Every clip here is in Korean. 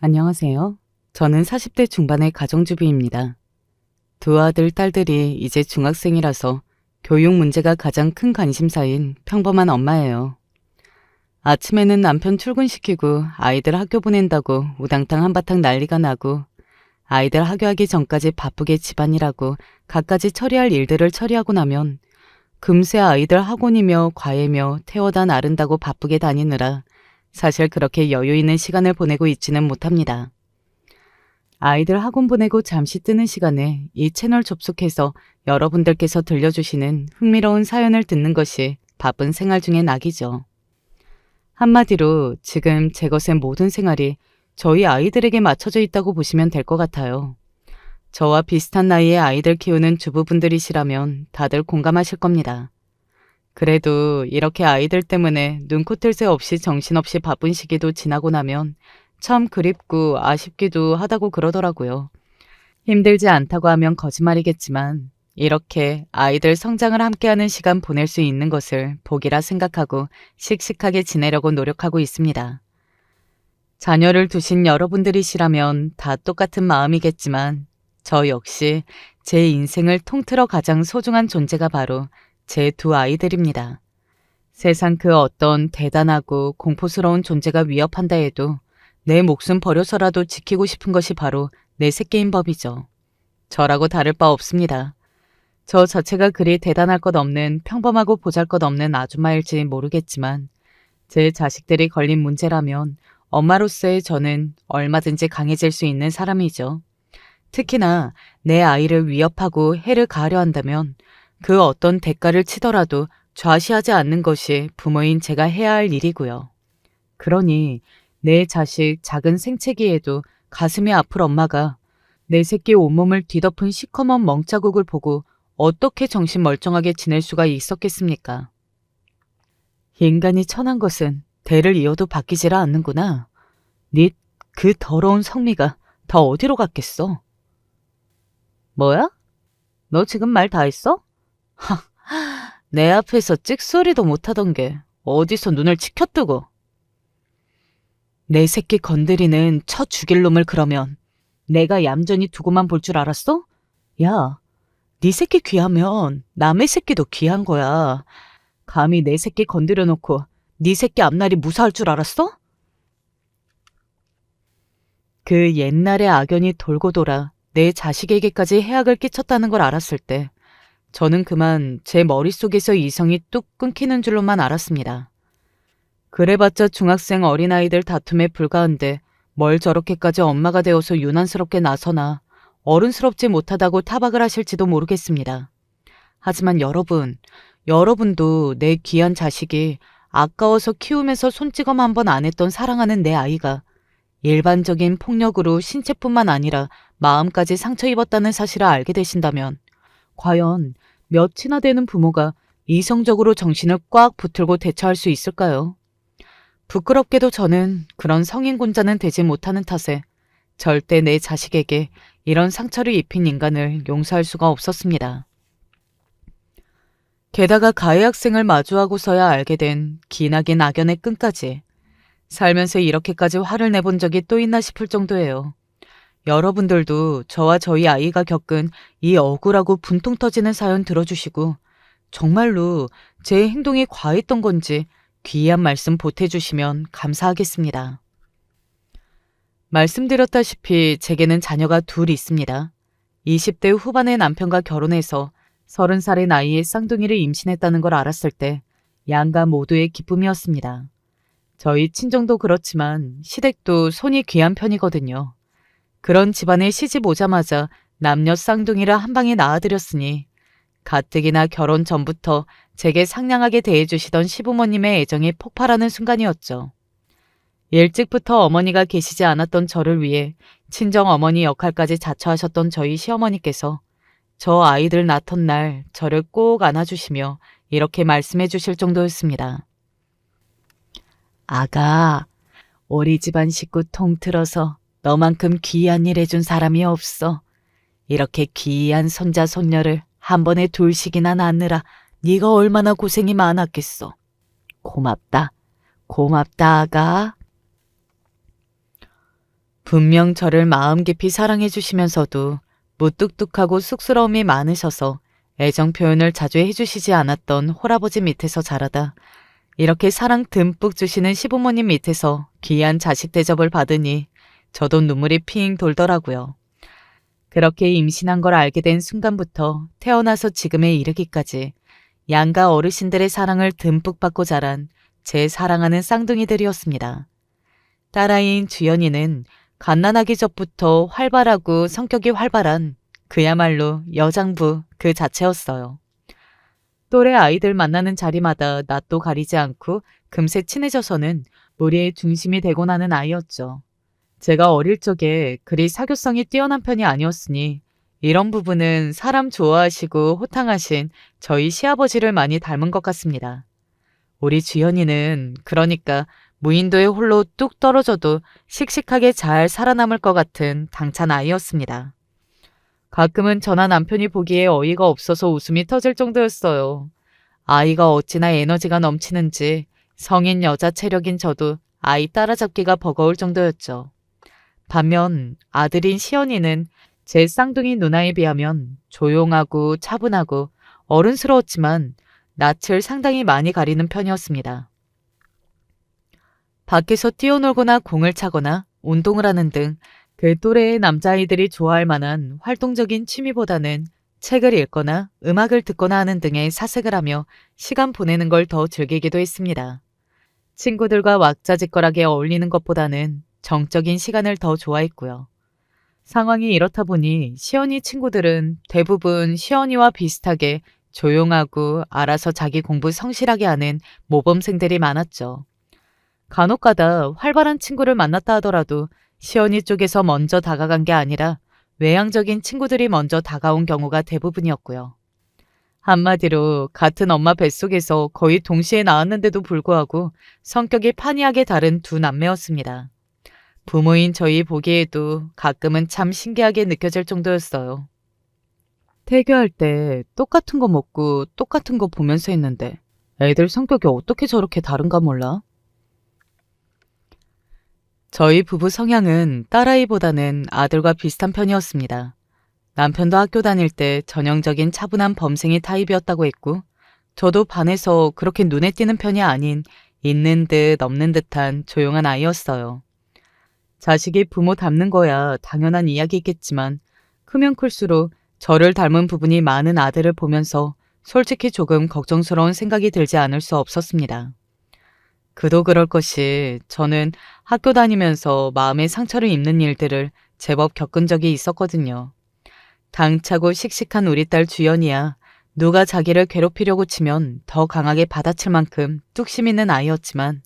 안녕하세요. 저는 40대 중반의 가정주부입니다. 두 아들, 딸들이 이제 중학생이라서 교육 문제가 가장 큰 관심사인 평범한 엄마예요. 아침에는 남편 출근시키고 아이들 학교 보낸다고 우당탕 한바탕 난리가 나고 아이들 학교하기 전까지 바쁘게 집안일하고 갖가지 처리할 일들을 처리하고 나면 금세 아이들 학원이며 과외며 태워다 나른다고 바쁘게 다니느라 사실 그렇게 여유 있는 시간을 보내고 있지는 못합니다. 아이들 학원 보내고 잠시 뜨는 시간에 이 채널 접속해서 여러분들께서 들려주시는 흥미로운 사연을 듣는 것이 바쁜 생활 중의 낙이죠. 한마디로 지금 제 것의 모든 생활이 저희 아이들에게 맞춰져 있다고 보시면 될 것 같아요. 저와 비슷한 나이의 아이들 키우는 주부분들이시라면 다들 공감하실 겁니다. 그래도 이렇게 아이들 때문에 눈코 뜰 새 없이 정신없이 바쁜 시기도 지나고 나면 참 그립고 아쉽기도 하다고 그러더라고요. 힘들지 않다고 하면 거짓말이겠지만 이렇게 아이들 성장을 함께하는 시간 보낼 수 있는 것을 복이라 생각하고 씩씩하게 지내려고 노력하고 있습니다. 자녀를 두신 여러분들이시라면 다 똑같은 마음이겠지만 저 역시 제 인생을 통틀어 가장 소중한 존재가 바로 제 두 아이들입니다. 세상 그 어떤 대단하고 공포스러운 존재가 위협한다 해도 내 목숨 버려서라도 지키고 싶은 것이 바로 내 새끼인 법이죠. 저라고 다를 바 없습니다. 저 자체가 그리 대단할 것 없는 평범하고 보잘것없는 아줌마일지 모르겠지만 제 자식들이 걸린 문제라면 엄마로서의 저는 얼마든지 강해질 수 있는 사람이죠. 특히나 내 아이를 위협하고 해를 가하려 한다면 그 어떤 대가를 치더라도 좌시하지 않는 것이 부모인 제가 해야 할 일이고요. 그러니 내 자식 작은 생채기에도 가슴이 아플 엄마가 내 새끼 온몸을 뒤덮은 시커먼 멍자국을 보고 어떻게 정신 멀쩡하게 지낼 수가 있었겠습니까? 인간이 천한 것은 대를 이어도 바뀌지라 않는구나. 닛 그 더러운 성미가 다 어디로 갔겠어? 뭐야? 너 지금 말 다 했어? 하, 내 앞에서 찍소리도 못하던 게 어디서 눈을 치켜뜨고. 내 새끼 건드리는 쳐 죽일 놈을 그러면 내가 얌전히 두고만 볼 줄 알았어? 야, 네 새끼 귀하면 남의 새끼도 귀한 거야. 감히 내 새끼 건드려 놓고 네 새끼 앞날이 무사할 줄 알았어? 그 옛날의 악연이 돌고 돌아 내 자식에게까지 해악을 끼쳤다는 걸 알았을 때 저는 그만 제 머릿속에서 이성이 뚝 끊기는 줄로만 알았습니다. 그래봤자 중학생 어린아이들 다툼에 불과한데 뭘 저렇게까지 엄마가 되어서 유난스럽게 나서나 어른스럽지 못하다고 타박을 하실지도 모르겠습니다. 하지만 여러분도 내 귀한 자식이 아까워서 키우면서 손찌검 한 번 안 했던 사랑하는 내 아이가 일반적인 폭력으로 신체뿐만 아니라 마음까지 상처 입었다는 사실을 알게 되신다면 과연 몇이나 되는 부모가 이성적으로 정신을 꽉 붙들고 대처할 수 있을까요? 부끄럽게도 저는 그런 성인군자는 되지 못하는 탓에 절대 내 자식에게 이런 상처를 입힌 인간을 용서할 수가 없었습니다. 게다가 가해 학생을 마주하고서야 알게 된 기나긴 악연의 끈까지 살면서 이렇게까지 화를 내본 적이 또 있나 싶을 정도예요. 여러분들도 저와 저희 아이가 겪은 이 억울하고 분통 터지는 사연 들어주시고 정말로 제 행동이 과했던 건지 귀한 말씀 보태주시면 감사하겠습니다. 말씀드렸다시피 제게는 자녀가 둘 있습니다. 20대 후반의 남편과 결혼해서 30살의 나이에 쌍둥이를 임신했다는 걸 알았을 때 양가 모두의 기쁨이었습니다. 저희 친정도 그렇지만 시댁도 손이 귀한 편이거든요. 그런 집안에 시집 오자마자 남녀 쌍둥이를 한 방에 낳아드렸으니 가뜩이나 결혼 전부터 제게 상냥하게 대해주시던 시부모님의 애정이 폭발하는 순간이었죠. 일찍부터 어머니가 계시지 않았던 저를 위해 친정 어머니 역할까지 자처하셨던 저희 시어머니께서 저 아이들 낳던 날 저를 꼭 안아주시며 이렇게 말씀해 주실 정도였습니다. 아가, 우리 집안 식구 통틀어서 너만큼 귀한 일 해준 사람이 없어. 이렇게 귀한 손자 손녀를 한 번에 둘씩이나 낳느라 네가 얼마나 고생이 많았겠어. 고맙다. 고맙다, 아가. 분명 저를 마음 깊이 사랑해 주시면서도 무뚝뚝하고 쑥스러움이 많으셔서 애정 표현을 자주 해주시지 않았던 홀아버지 밑에서 자라다 이렇게 사랑 듬뿍 주시는 시부모님 밑에서 귀한 자식 대접을 받으니 저도 눈물이 핑 돌더라고요. 그렇게 임신한 걸 알게 된 순간부터 태어나서 지금에 이르기까지 양가 어르신들의 사랑을 듬뿍 받고 자란 제 사랑하는 쌍둥이들이었습니다. 딸아이인 주연이는 갓난아기 전부터 활발하고 성격이 활발한 그야말로 여장부 그 자체였어요. 또래 아이들 만나는 자리마다 낯도 가리지 않고 금세 친해져서는 무리의 중심이 되고 나는 아이였죠. 제가 어릴 적에 그리 사교성이 뛰어난 편이 아니었으니 이런 부분은 사람 좋아하시고 호탕하신 저희 시아버지를 많이 닮은 것 같습니다. 우리 주연이는 그러니까 무인도에 홀로 뚝 떨어져도 씩씩하게 잘 살아남을 것 같은 당찬 아이였습니다. 가끔은 저나 남편이 보기에 어이가 없어서 웃음이 터질 정도였어요. 아이가 어찌나 에너지가 넘치는지 성인 여자 체력인 저도 아이 따라잡기가 버거울 정도였죠. 반면 아들인 시연이는 제 쌍둥이 누나에 비하면 조용하고 차분하고 어른스러웠지만 낯을 상당히 많이 가리는 편이었습니다. 밖에서 뛰어놀거나 공을 차거나 운동을 하는 등 그 또래의 남자아이들이 좋아할 만한 활동적인 취미보다는 책을 읽거나 음악을 듣거나 하는 등의 사색을 하며 시간 보내는 걸 더 즐기기도 했습니다. 친구들과 왁자지껄하게 어울리는 것보다는 정적인 시간을 더 좋아했고요. 상황이 이렇다 보니 시연이 친구들은 대부분 시연이와 비슷하게 조용하고 알아서 자기 공부 성실하게 하는 모범생들이 많았죠. 간혹가다 활발한 친구를 만났다 하더라도 시연이 쪽에서 먼저 다가간 게 아니라 외향적인 친구들이 먼저 다가온 경우가 대부분이었고요. 한마디로 같은 엄마 뱃속에서 거의 동시에 나왔는데도 불구하고 성격이 판이하게 다른 두 남매였습니다. 부모인 저희 보기에도 가끔은 참 신기하게 느껴질 정도였어요. 태교할 때 똑같은 거 먹고 똑같은 거 보면서 했는데 애들 성격이 어떻게 저렇게 다른가 몰라? 저희 부부 성향은 딸아이보다는 아들과 비슷한 편이었습니다. 남편도 학교 다닐 때 전형적인 차분한 범생이 타입이었다고 했고 저도 반에서 그렇게 눈에 띄는 편이 아닌 있는 듯 없는 듯한 조용한 아이였어요. 자식이 부모 닮는 거야 당연한 이야기겠지만 크면 클수록 저를 닮은 부분이 많은 아들을 보면서 솔직히 조금 걱정스러운 생각이 들지 않을 수 없었습니다. 그도 그럴 것이 저는 학교 다니면서 마음의 상처를 입는 일들을 제법 겪은 적이 있었거든요. 당차고 씩씩한 우리 딸 주연이야 누가 자기를 괴롭히려고 치면 더 강하게 받아칠 만큼 뚝심 있는 아이였지만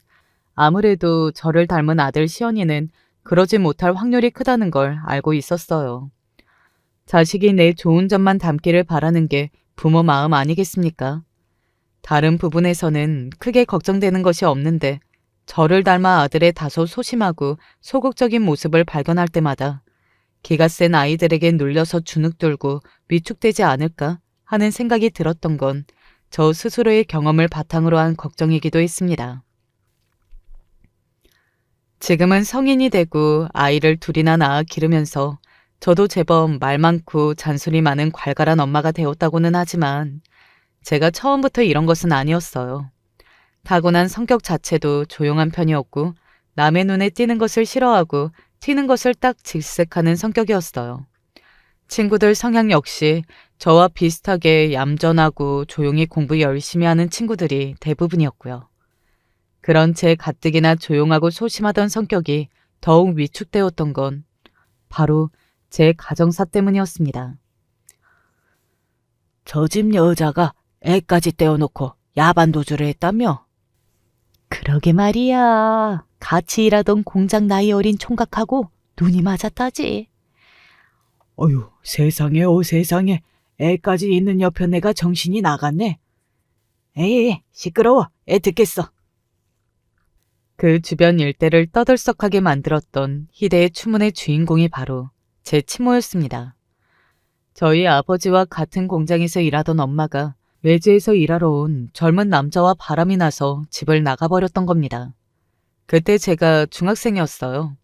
아무래도 저를 닮은 아들 시연이는 그러지 못할 확률이 크다는 걸 알고 있었어요. 자식이 내 좋은 점만 담기를 바라는 게 부모 마음 아니겠습니까? 다른 부분에서는 크게 걱정되는 것이 없는데 저를 닮아 아들의 다소 소심하고 소극적인 모습을 발견할 때마다 기가 센 아이들에게 눌려서 주눅들고 위축되지 않을까 하는 생각이 들었던 건 저 스스로의 경험을 바탕으로 한 걱정이기도 했습니다. 지금은 성인이 되고 아이를 둘이나 낳아 기르면서 저도 제법 말 많고 잔소리 많은 괄괄한 엄마가 되었다고는 하지만 제가 처음부터 이런 것은 아니었어요. 타고난 성격 자체도 조용한 편이었고 남의 눈에 띄는 것을 싫어하고 튀는 것을 딱 질색하는 성격이었어요. 친구들 성향 역시 저와 비슷하게 얌전하고 조용히 공부 열심히 하는 친구들이 대부분이었고요. 그런 제 가뜩이나 조용하고 소심하던 성격이 더욱 위축되었던 건 바로 제 가정사 때문이었습니다. 저 집 여자가 애까지 떼어놓고 야반도주를 했다며? 그러게 말이야. 같이 일하던 공장 나이 어린 총각하고 눈이 맞았다지. 어휴, 세상에 세상에. 애까지 있는 옆에 내가 정신이 나갔네. 에이, 시끄러워. 애 듣겠어. 그 주변 일대를 떠들썩하게 만들었던 희대의 추문의 주인공이 바로 제 친모였습니다. 저희 아버지와 같은 공장에서 일하던 엄마가 외지에서 일하러 온 젊은 남자와 바람이 나서 집을 나가버렸던 겁니다. 그때 제가 중학생이었어요.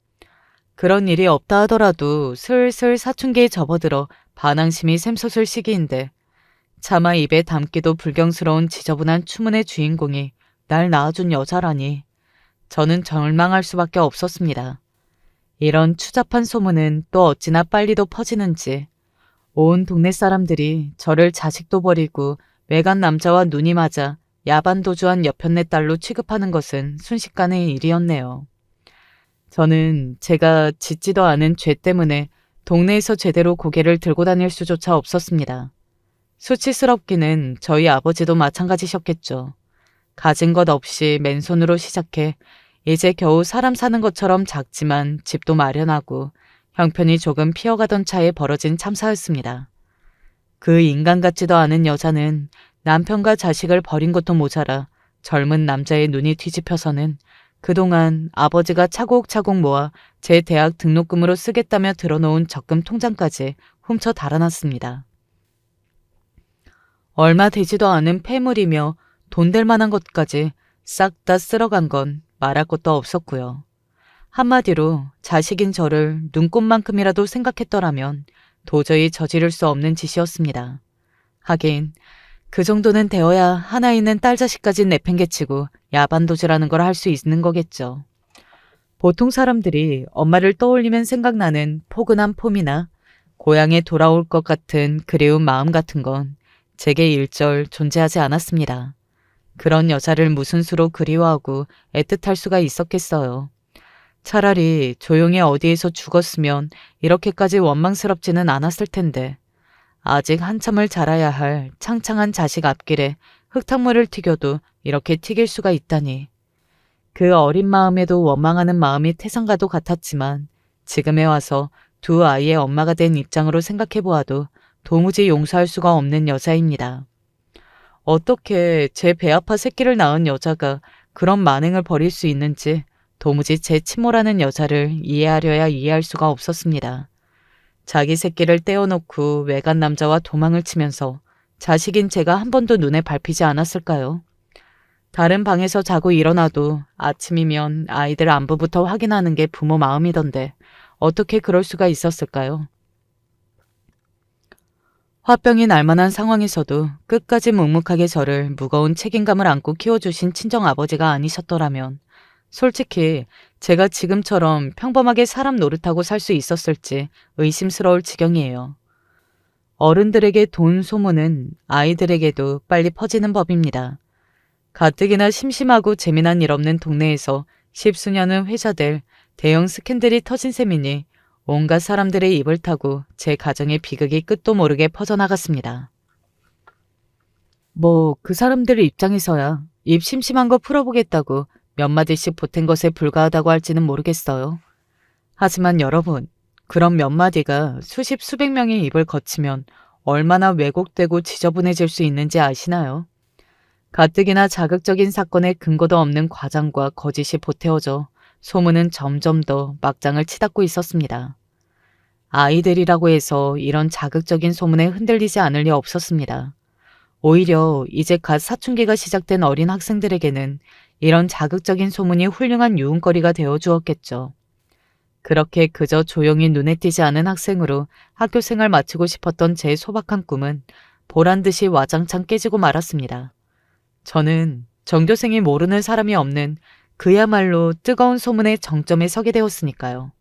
그런 일이 없다 하더라도 슬슬 사춘기에 접어들어 반항심이 샘솟을 시기인데 차마 입에 담기도 불경스러운 지저분한 추문의 주인공이 날 낳아준 여자라니 저는 절망할 수밖에 없었습니다. 이런 추잡한 소문은 또 어찌나 빨리도 퍼지는지 온 동네 사람들이 저를 자식도 버리고 외간 남자와 눈이 맞아 야반도주한 여편네 딸로 취급하는 것은 순식간의 일이었네요. 저는 제가 짓지도 않은 죄 때문에 동네에서 제대로 고개를 들고 다닐 수조차 없었습니다. 수치스럽기는 저희 아버지도 마찬가지셨겠죠. 가진 것 없이 맨손으로 시작해 이제 겨우 사람 사는 것처럼 작지만 집도 마련하고 형편이 조금 피어가던 차에 벌어진 참사였습니다. 그 인간 같지도 않은 여자는 남편과 자식을 버린 것도 모자라 젊은 남자의 눈이 뒤집혀서는 그동안 아버지가 차곡차곡 모아 제 대학 등록금으로 쓰겠다며 들어놓은 적금 통장까지 훔쳐 달아났습니다. 얼마 되지도 않은 폐물이며 돈 될 만한 것까지 싹 다 쓸어간 건 말할 것도 없었고요. 한마디로 자식인 저를 눈꼽만큼이라도 생각했더라면 도저히 저지를 수 없는 짓이었습니다. 하긴 그 정도는 되어야 하나 있는 딸 자식까지 내팽개치고 야반도주라는 걸 할 수 있는 거겠죠. 보통 사람들이 엄마를 떠올리면 생각나는 포근한 폼이나 고향에 돌아올 것 같은 그리운 마음 같은 건 제게 일절 존재하지 않았습니다. 그런 여자를 무슨 수로 그리워하고 애틋할 수가 있었겠어요. 차라리 조용히 어디에서 죽었으면 이렇게까지 원망스럽지는 않았을 텐데 아직 한참을 자라야 할 창창한 자식 앞길에 흙탕물을 튀겨도 이렇게 튀길 수가 있다니. 그 어린 마음에도 원망하는 마음이 태산과도 같았지만 지금에 와서 두 아이의 엄마가 된 입장으로 생각해 보아도 도무지 용서할 수가 없는 여자입니다. 어떻게 제 배 아파 새끼를 낳은 여자가 그런 만행을 벌일 수 있는지 도무지 제 친모라는 여자를 이해하려야 이해할 수가 없었습니다. 자기 새끼를 떼어놓고 외간 남자와 도망을 치면서 자식인 제가 한 번도 눈에 밟히지 않았을까요? 다른 방에서 자고 일어나도 아침이면 아이들 안부부터 확인하는 게 부모 마음이던데 어떻게 그럴 수가 있었을까요? 화병이 날 만한 상황에서도 끝까지 묵묵하게 저를 무거운 책임감을 안고 키워주신 친정아버지가 아니셨더라면 솔직히 제가 지금처럼 평범하게 사람 노릇하고 살 수 있었을지 의심스러울 지경이에요. 어른들에게 돈 소문은 아이들에게도 빨리 퍼지는 법입니다. 가뜩이나 심심하고 재미난 일 없는 동네에서 십수년은 회자될 대형 스캔들이 터진 셈이니 온갖 사람들의 입을 타고 제 가정의 비극이 끝도 모르게 퍼져나갔습니다. 뭐 그 사람들의 입장에서야 입 심심한 거 풀어보겠다고 몇 마디씩 보탠 것에 불과하다고 할지는 모르겠어요. 하지만 여러분, 그런 몇 마디가 수십 수백 명의 입을 거치면 얼마나 왜곡되고 지저분해질 수 있는지 아시나요? 가뜩이나 자극적인 사건에 근거도 없는 과장과 거짓이 보태어져 소문은 점점 더 막장을 치닫고 있었습니다. 아이들이라고 해서 이런 자극적인 소문에 흔들리지 않을 리 없었습니다. 오히려 이제 갓 사춘기가 시작된 어린 학생들에게는 이런 자극적인 소문이 훌륭한 유흥거리가 되어 주었겠죠. 그렇게 그저 조용히 눈에 띄지 않은 학생으로 학교 생활 마치고 싶었던 제 소박한 꿈은 보란듯이 와장창 깨지고 말았습니다. 저는 전교생이 모르는 사람이 없는 그야말로 뜨거운 소문의 정점에 서게 되었으니까요.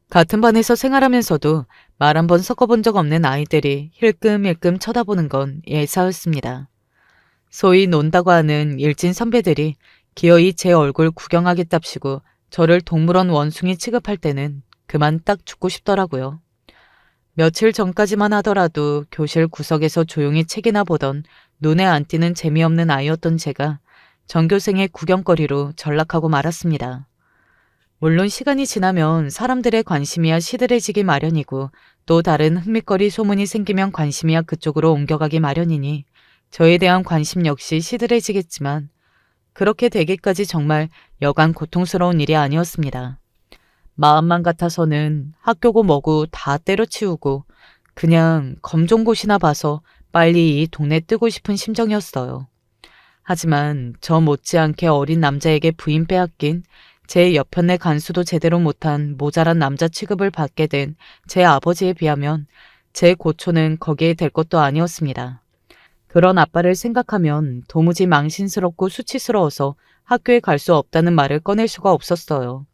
같은 반에서 생활하면서도 말 한 번 섞어본 적 없는 아이들이 힐끔힐끔 쳐다보는 건 예사였습니다. 소위 논다고 하는 일진 선배들이 기어이 제 얼굴 구경하겠답시고 저를 동물원 원숭이 취급할 때는 그만 딱 죽고 싶더라고요. 며칠 전까지만 하더라도 교실 구석에서 조용히 책이나 보던 눈에 안 띄는 재미없는 아이였던 제가 전교생의 구경거리로 전락하고 말았습니다. 물론 시간이 지나면 사람들의 관심이야 시들해지기 마련이고 또 다른 흥미거리 소문이 생기면 관심이야 그쪽으로 옮겨가기 마련이니 저에 대한 관심 역시 시들해지겠지만 그렇게 되기까지 정말 여간 고통스러운 일이 아니었습니다. 마음만 같아서는 학교고 뭐고 다 때려치우고 그냥 검정고시나 봐서 빨리 이 동네 뜨고 싶은 심정이었어요. 하지만 저 못지않게 어린 남자에게 부인 빼앗긴 제 여편네 간수도 제대로 못한 모자란 남자 취급을 받게 된 제 아버지에 비하면 제 고초는 거기에 될 것도 아니었습니다. 그런 아빠를 생각하면 도무지 망신스럽고 수치스러워서 학교에 갈 수 없다는 말을 꺼낼 수가 없었어요.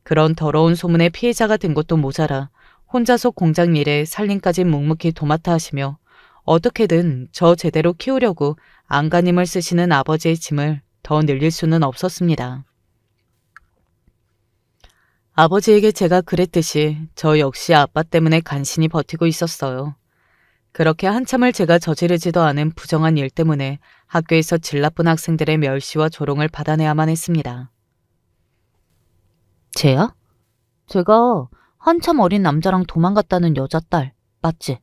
그런 더러운 소문의 피해자가 된 것도 모자라 혼자서 공장 일에 살림까지 묵묵히 도맡아 하시며 어떻게든 저 제대로 키우려고 안간힘을 쓰시는 아버지의 짐을 더 늘릴 수는 없었습니다. 아버지에게 제가 그랬듯이 저 역시 아빠 때문에 간신히 버티고 있었어요. 그렇게 한참을 제가 저지르지도 않은 부정한 일 때문에 학교에서 질 나쁜 학생들의 멸시와 조롱을 받아내야만 했습니다. 쟤야? 제가 한참 어린 남자랑 도망갔다는 여자딸, 맞지?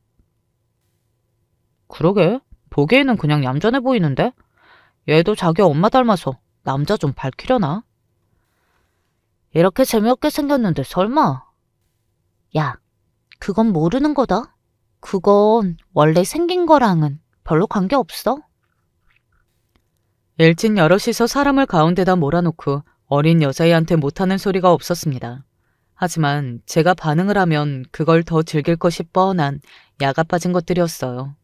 그러게, 보기에는 그냥 얌전해 보이는데? 얘도 자기 엄마 닮아서 남자 좀 밝히려나? 이렇게 재미없게 생겼는데 설마? 야, 그건 모르는 거다. 그건 원래 생긴 거랑은 별로 관계없어. 일진 여럿이서 사람을 가운데다 몰아놓고 어린 여자애한테 못하는 소리가 없었습니다. 하지만 제가 반응을 하면 그걸 더 즐길 것이 뻔한 야가 빠진 것들이었어요.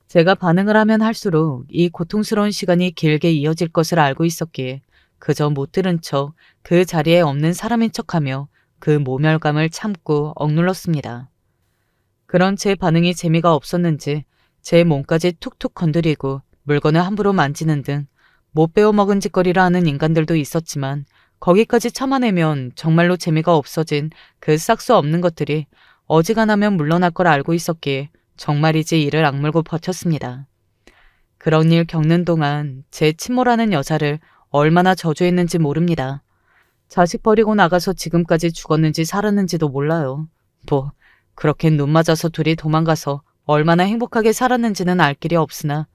제가 반응을 하면 할수록 이 고통스러운 시간이 길게 이어질 것을 알고 있었기에 그저 못 들은 척 그 자리에 없는 사람인 척하며 그 모멸감을 참고 억눌렀습니다. 그런 제 반응이 재미가 없었는지 제 몸까지 툭툭 건드리고 물건을 함부로 만지는 등 못 배워먹은 짓거리를 하는 인간들도 있었지만 거기까지 참아내면 정말로 재미가 없어진 그 싹수 없는 것들이 어지간하면 물러날 걸 알고 있었기에 정말이지 이를 악물고 버텼습니다. 그런 일 겪는 동안 제 침몰하는 여자를 얼마나 저주했는지 모릅니다. 자식 버리고 나가서 지금까지 죽었는지 살았는지도 몰라요. 뭐 그렇게 눈 맞아서 둘이 도망가서 얼마나 행복하게 살았는지는 알 길이 없으나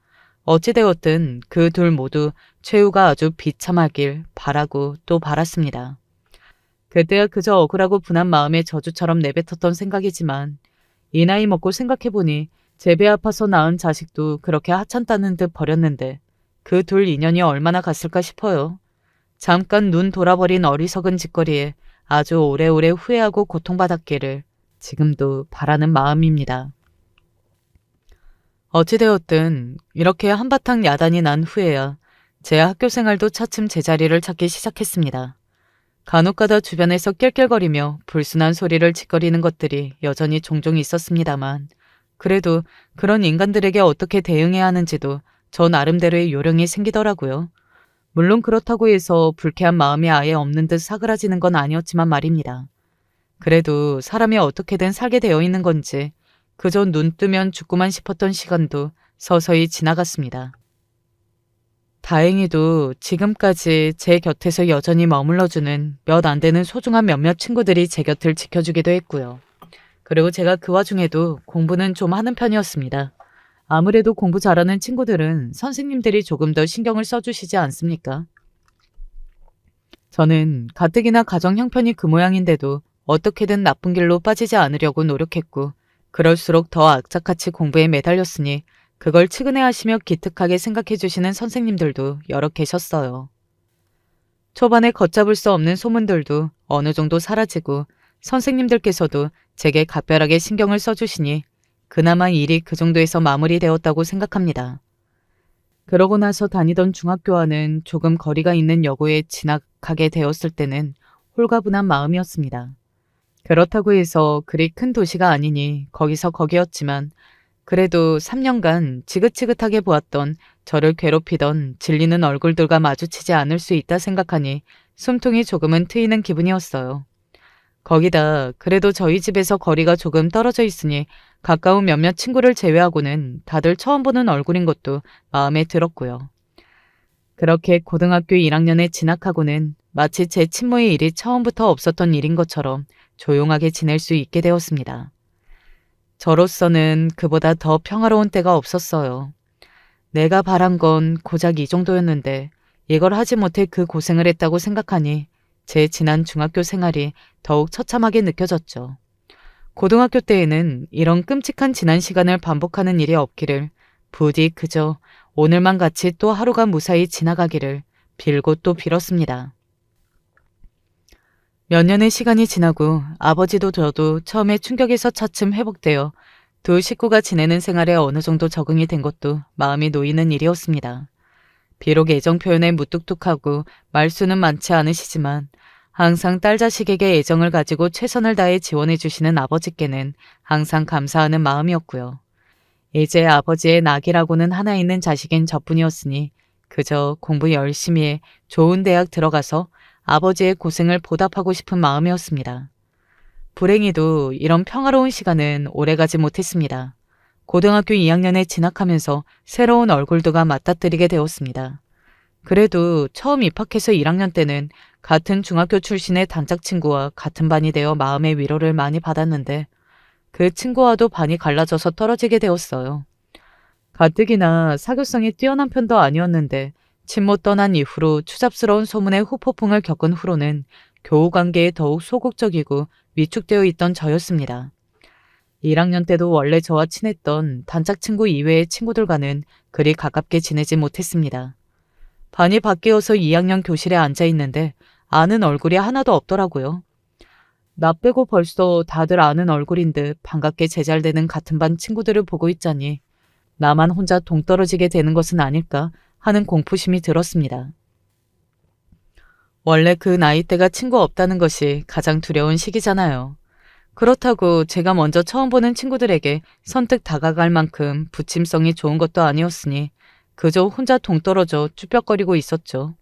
어찌되었든 그 둘 모두 최후가 아주 비참하길 바라고 또 바랐습니다. 그때야 그저 억울하고 분한 마음에 저주처럼 내뱉었던 생각이지만 이 나이 먹고 생각해보니 제 배 아파서 낳은 자식도 그렇게 하찮다는 듯 버렸는데 그 둘 인연이 얼마나 갔을까 싶어요. 잠깐 눈 돌아버린 어리석은 짓거리에 아주 오래오래 후회하고 고통받았기를 지금도 바라는 마음입니다. 어찌되었든 이렇게 한바탕 야단이 난 후에야 제 학교 생활도 차츰 제자리를 찾기 시작했습니다. 간혹가다 주변에서 낄낄거리며 불순한 소리를 짓거리는 것들이 여전히 종종 있었습니다만 그래도 그런 인간들에게 어떻게 대응해야 하는지도 저 나름대로의 요령이 생기더라고요. 물론 그렇다고 해서 불쾌한 마음이 아예 없는 듯 사그라지는 건 아니었지만 말입니다. 그래도 사람이 어떻게든 살게 되어 있는 건지 그저 눈 뜨면 죽고만 싶었던 시간도 서서히 지나갔습니다. 다행히도 지금까지 제 곁에서 여전히 머물러주는 몇 안 되는 소중한 몇몇 친구들이 제 곁을 지켜주기도 했고요. 그리고 제가 그 와중에도 공부는 좀 하는 편이었습니다. 아무래도 공부 잘하는 친구들은 선생님들이 조금 더 신경을 써주시지 않습니까? 저는 가뜩이나 가정 형편이 그 모양인데도 어떻게든 나쁜 길로 빠지지 않으려고 노력했고 그럴수록 더 악착같이 공부에 매달렸으니 그걸 측은해하시며 기특하게 생각해 주시는 선생님들도 여러 계셨어요. 초반에 걷잡을 수 없는 소문들도 어느 정도 사라지고 선생님들께서도 제게 각별하게 신경을 써주시니 그나마 일이 그 정도에서 마무리되었다고 생각합니다. 그러고 나서 다니던 중학교와는 조금 거리가 있는 여고에 진학하게 되었을 때는 홀가분한 마음이었습니다. 그렇다고 해서 그리 큰 도시가 아니니 거기서 거기였지만 그래도 3년간 지긋지긋하게 보았던 저를 괴롭히던 질리는 얼굴들과 마주치지 않을 수 있다 생각하니 숨통이 조금은 트이는 기분이었어요. 거기다 그래도 저희 집에서 거리가 조금 떨어져 있으니 가까운 몇몇 친구를 제외하고는 다들 처음 보는 얼굴인 것도 마음에 들었고요. 그렇게 고등학교 1학년에 진학하고는 마치 제 친모의 일이 처음부터 없었던 일인 것처럼 조용하게 지낼 수 있게 되었습니다. 저로서는 그보다 더 평화로운 때가 없었어요. 내가 바란 건 고작 이 정도였는데 이걸 하지 못해 그 고생을 했다고 생각하니 제 지난 중학교 생활이 더욱 처참하게 느껴졌죠. 고등학교 때에는 이런 끔찍한 지난 시간을 반복하는 일이 없기를 부디 그저 오늘만 같이 또 하루가 무사히 지나가기를 빌고 또 빌었습니다. 몇 년의 시간이 지나고 아버지도 저도 처음에 충격에서 차츰 회복되어 두 식구가 지내는 생활에 어느 정도 적응이 된 것도 마음이 놓이는 일이었습니다. 비록 애정 표현에 무뚝뚝하고 말수는 많지 않으시지만 항상 딸 자식에게 애정을 가지고 최선을 다해 지원해 주시는 아버지께는 항상 감사하는 마음이었고요. 이제 아버지의 낙이라고는 하나 있는 자식인 저뿐이었으니 그저 공부 열심히 해 좋은 대학 들어가서 아버지의 고생을 보답하고 싶은 마음이었습니다. 불행히도 이런 평화로운 시간은 오래가지 못했습니다. 고등학교 2학년에 진학하면서 새로운 얼굴들과 맞닥뜨리게 되었습니다. 그래도 처음 입학해서 1학년 때는 같은 중학교 출신의 단짝 친구와 같은 반이 되어 마음의 위로를 많이 받았는데 그 친구와도 반이 갈라져서 떨어지게 되었어요. 가뜩이나 사교성이 뛰어난 편도 아니었는데 친모 떠난 이후로 추잡스러운 소문의 후폭풍을 겪은 후로는 교우 관계에 더욱 소극적이고 위축되어 있던 저였습니다. 1학년 때도 원래 저와 친했던 단짝 친구 이외의 친구들과는 그리 가깝게 지내지 못했습니다. 반이 바뀌어서 2학년 교실에 앉아 있는데 아는 얼굴이 하나도 없더라고요. 나 빼고 벌써 다들 아는 얼굴인 듯 반갑게 제잘되는 같은 반 친구들을 보고 있자니 나만 혼자 동떨어지게 되는 것은 아닐까 하는 공포심이 들었습니다. 원래 그 나이대가 친구 없다는 것이 가장 두려운 시기잖아요. 그렇다고 제가 먼저 처음 보는 친구들에게 선뜻 다가갈 만큼 부침성이 좋은 것도 아니었으니 그저 혼자 동떨어져 쭈뼛거리고 있었죠.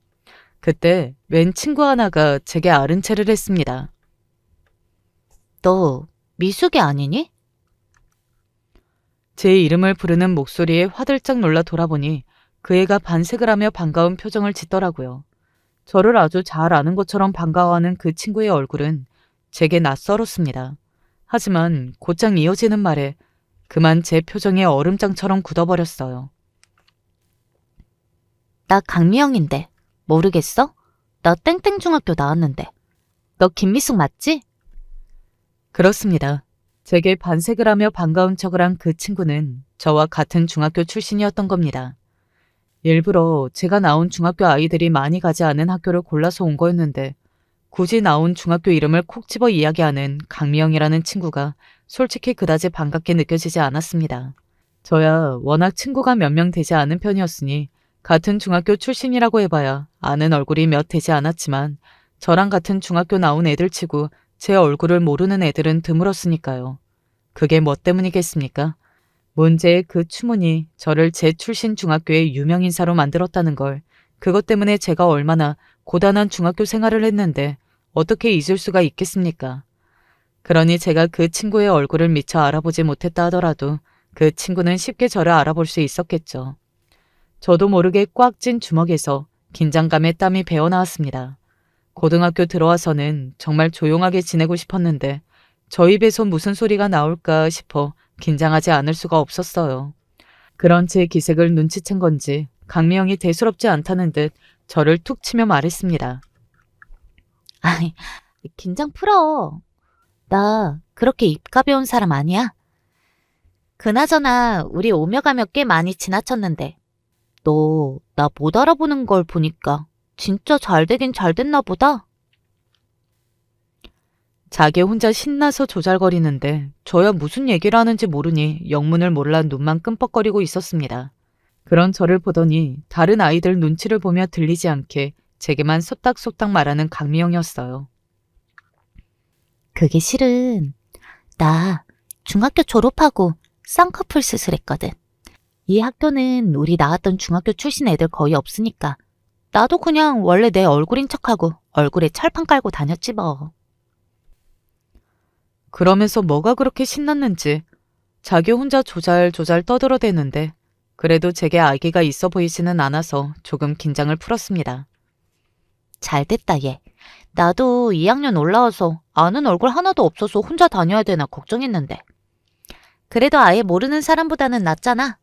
그때 웬 친구 하나가 제게 아른 체를 했습니다. 너 미숙이 아니니? 제 이름을 부르는 목소리에 화들짝 놀라 돌아보니 그 애가 반색을 하며 반가운 표정을 짓더라고요. 저를 아주 잘 아는 것처럼 반가워하는 그 친구의 얼굴은 제게 낯설었습니다. 하지만 곧장 이어지는 말에 그만 제 표정이 얼음장처럼 굳어버렸어요. 나 강미영인데 모르겠어? 나 땡땡 중학교 나왔는데. 너 김미숙 맞지? 그렇습니다. 제게 반색을 하며 반가운 척을 한 그 친구는 저와 같은 중학교 출신이었던 겁니다. 일부러 제가 나온 중학교 아이들이 많이 가지 않은 학교를 골라서 온 거였는데 굳이 나온 중학교 이름을 콕 집어 이야기하는 강미영이라는 친구가 솔직히 그다지 반갑게 느껴지지 않았습니다. 저야 워낙 친구가 몇 명 되지 않은 편이었으니 같은 중학교 출신이라고 해봐야 아는 얼굴이 몇 되지 않았지만 저랑 같은 중학교 나온 애들 치고 제 얼굴을 모르는 애들은 드물었으니까요. 그게 뭐 때문이겠습니까? 문제의 그 추문이 저를 제 출신 중학교의 유명 인사로 만들었다는 걸, 그것 때문에 제가 얼마나 고단한 중학교 생활을 했는데 어떻게 잊을 수가 있겠습니까? 그러니 제가 그 친구의 얼굴을 미처 알아보지 못했다 하더라도 그 친구는 쉽게 저를 알아볼 수 있었겠죠. 저도 모르게 꽉 찐 주먹에서 긴장감에 땀이 배어나왔습니다. 고등학교 들어와서는 정말 조용하게 지내고 싶었는데 저 입에서 무슨 소리가 나올까 싶어 긴장하지 않을 수가 없었어요. 그런 제 기색을 눈치챈 건지 강미영이 대수롭지 않다는 듯 저를 툭 치며 말했습니다. 아이, 긴장 풀어. 나 그렇게 입 가벼운 사람 아니야. 그나저나 우리 오며 가며 꽤 많이 지나쳤는데 너 나 못 알아보는 걸 보니까 진짜 잘 되긴 잘 됐나 보다. 자기 혼자 신나서 조잘거리는데 저야 무슨 얘기를 하는지 모르니 영문을 몰라 눈만 끔뻑거리고 있었습니다. 그런 저를 보더니 다른 아이들 눈치를 보며 들리지 않게 제게만 속닥속닥 말하는 강미영이었어요. 그게 실은 나 중학교 졸업하고 쌍꺼풀 수술했거든. 이 학교는 우리 나왔던 중학교 출신 애들 거의 없으니까 나도 그냥 원래 내 얼굴인 척하고 얼굴에 철판 깔고 다녔지 뭐. 그러면서 뭐가 그렇게 신났는지 자기 혼자 조잘조잘 떠들어대는데 그래도 제게 아기가 있어 보이지는 않아서 조금 긴장을 풀었습니다. 잘됐다 얘. 나도 2학년 올라와서 아는 얼굴 하나도 없어서 혼자 다녀야 되나 걱정했는데. 그래도 아예 모르는 사람보다는 낫잖아.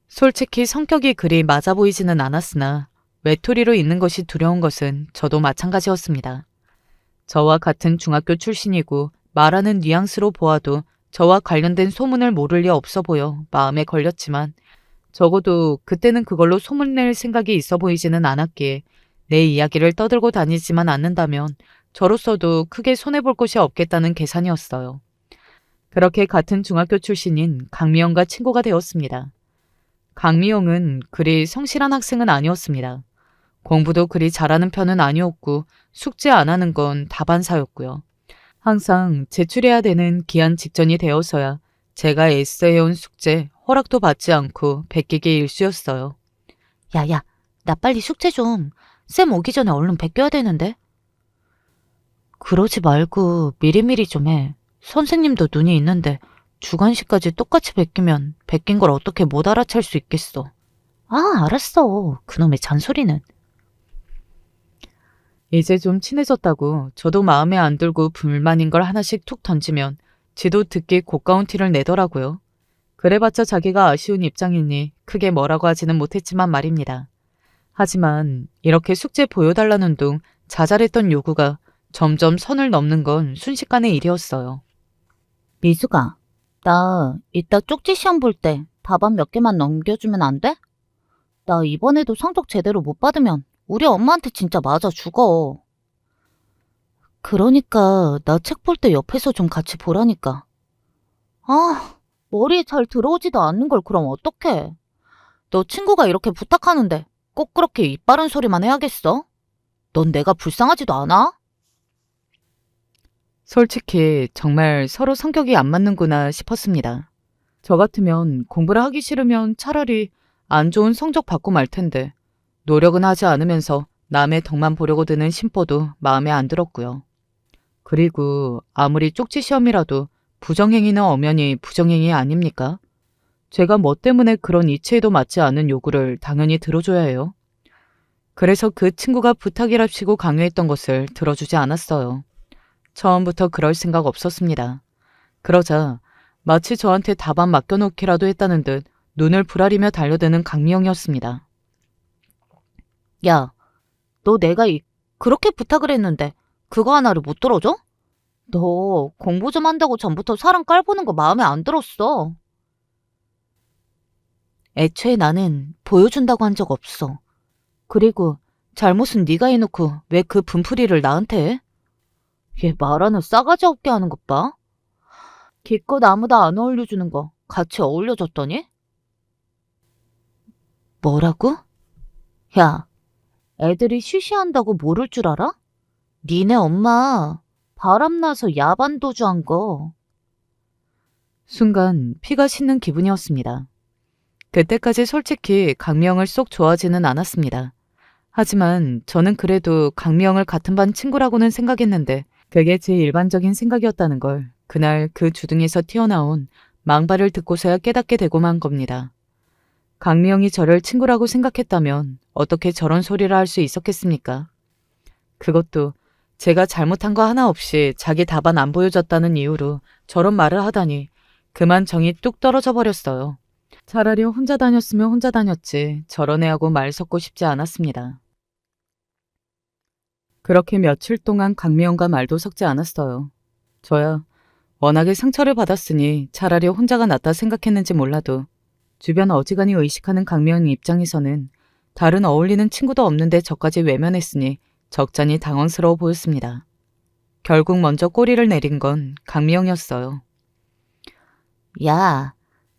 솔직히 성격이 그리 맞아 보이지는 않았으나 외톨이로 있는 것이 두려운 것은 저도 마찬가지였습니다. 저와 같은 중학교 출신이고 말하는 뉘앙스로 보아도 저와 관련된 소문을 모를 리 없어 보여 마음에 걸렸지만 적어도 그때는 그걸로 소문낼 생각이 있어 보이지는 않았기에 내 이야기를 떠들고 다니지만 않는다면 저로서도 크게 손해볼 곳이 없겠다는 계산이었어요. 그렇게 같은 중학교 출신인 강미영과 친구가 되었습니다. 강미영은 그리 성실한 학생은 아니었습니다. 공부도 그리 잘하는 편은 아니었고 숙제 안 하는 건 다반사였고요. 항상 제출해야 되는 기한 직전이 되어서야 제가 애써해온 숙제 허락도 받지 않고 베끼기 일쑤였어요. 야야, 나 빨리 숙제 좀. 쌤 오기 전에 얼른 베껴야 되는데. 그러지 말고 미리미리 좀 해. 선생님도 눈이 있는데 주관식까지 똑같이 베끼면 베낀 걸 어떻게 못 알아챌 수 있겠어. 아, 알았어. 그놈의 잔소리는. 이제 좀 친해졌다고 저도 마음에 안 들고 불만인 걸 하나씩 툭 던지면 지도 듣기 고가운 티를 내더라고요. 그래봤자 자기가 아쉬운 입장이니 크게 뭐라고 하지는 못했지만 말입니다. 하지만 이렇게 숙제 보여달라는 둥 자잘했던 요구가 점점 선을 넘는 건 순식간의 일이었어요. 미수가, 나 이따 쪽지 시험 볼 때 답안 몇 개만 넘겨주면 안 돼? 나 이번에도 성적 제대로 못 받으면 우리 엄마한테 진짜 맞아 죽어. 그러니까 나 책 볼 때 옆에서 좀 같이 보라니까. 아, 머리에 잘 들어오지도 않는 걸 그럼 어떡해. 너 친구가 이렇게 부탁하는데 꼭 그렇게 입 바른 소리만 해야겠어? 넌 내가 불쌍하지도 않아? 솔직히 정말 서로 성격이 안 맞는구나 싶었습니다. 저 같으면 공부를 하기 싫으면 차라리 안 좋은 성적 받고 말 텐데 노력은 하지 않으면서 남의 덕만 보려고 드는 심보도 마음에 안 들었고요. 그리고 아무리 쪽지 시험이라도 부정행위는 엄연히 부정행위 아닙니까? 제가 뭐 때문에 그런 이치에도 맞지 않은 요구를 당연히 들어줘야 해요. 그래서 그 친구가 부탁이랍시고 강요했던 것을 들어주지 않았어요. 처음부터 그럴 생각 없었습니다. 그러자 마치 저한테 답안 맡겨놓기라도 했다는 듯 눈을 부라리며 달려드는 강미영이었습니다. 야, 너 내가 그렇게 부탁을 했는데 그거 하나를 못 들어줘? 너 공부 좀 한다고 전부터 사람 깔보는 거 마음에 안 들었어. 애초에 나는 보여준다고 한 적 없어. 그리고 잘못은 네가 해놓고 왜 그 분풀이를 나한테 해? 얘 말하는 싸가지 없게 하는 것 봐. 기껏 아무도 안 어울려주는 거 같이 어울려줬더니? 뭐라고? 야, 애들이 쉬쉬한다고 모를 줄 알아? 니네 엄마 바람나서 야반도주한 거. 순간 피가 씻는 기분이었습니다. 그때까지 솔직히 강미영을 쏙 좋아하지는 않았습니다. 하지만 저는 그래도 강미영을 같은 반 친구라고는 생각했는데 그게 제 일반적인 생각이었다는 걸 그날 그 주둥에서 튀어나온 망발을 듣고서야 깨닫게 되고만 겁니다. 강미영이 저를 친구라고 생각했다면 어떻게 저런 소리를 할 수 있었겠습니까? 그것도 제가 잘못한 거 하나 없이 자기 답안 안 보여줬다는 이유로 저런 말을 하다니 그만 정이 뚝 떨어져 버렸어요. 차라리 혼자 다녔으면 혼자 다녔지 저런 애하고 말 섞고 싶지 않았습니다. 그렇게 며칠 동안 강미영과 말도 섞지 않았어요. 저야 워낙에 상처를 받았으니 차라리 혼자가 낫다 생각했는지 몰라도 주변 어지간히 의식하는 강미영 입장에서는 다른 어울리는 친구도 없는데 저까지 외면했으니 적잖이 당황스러워 보였습니다. 결국 먼저 꼬리를 내린 건 강미영이었어요. 야,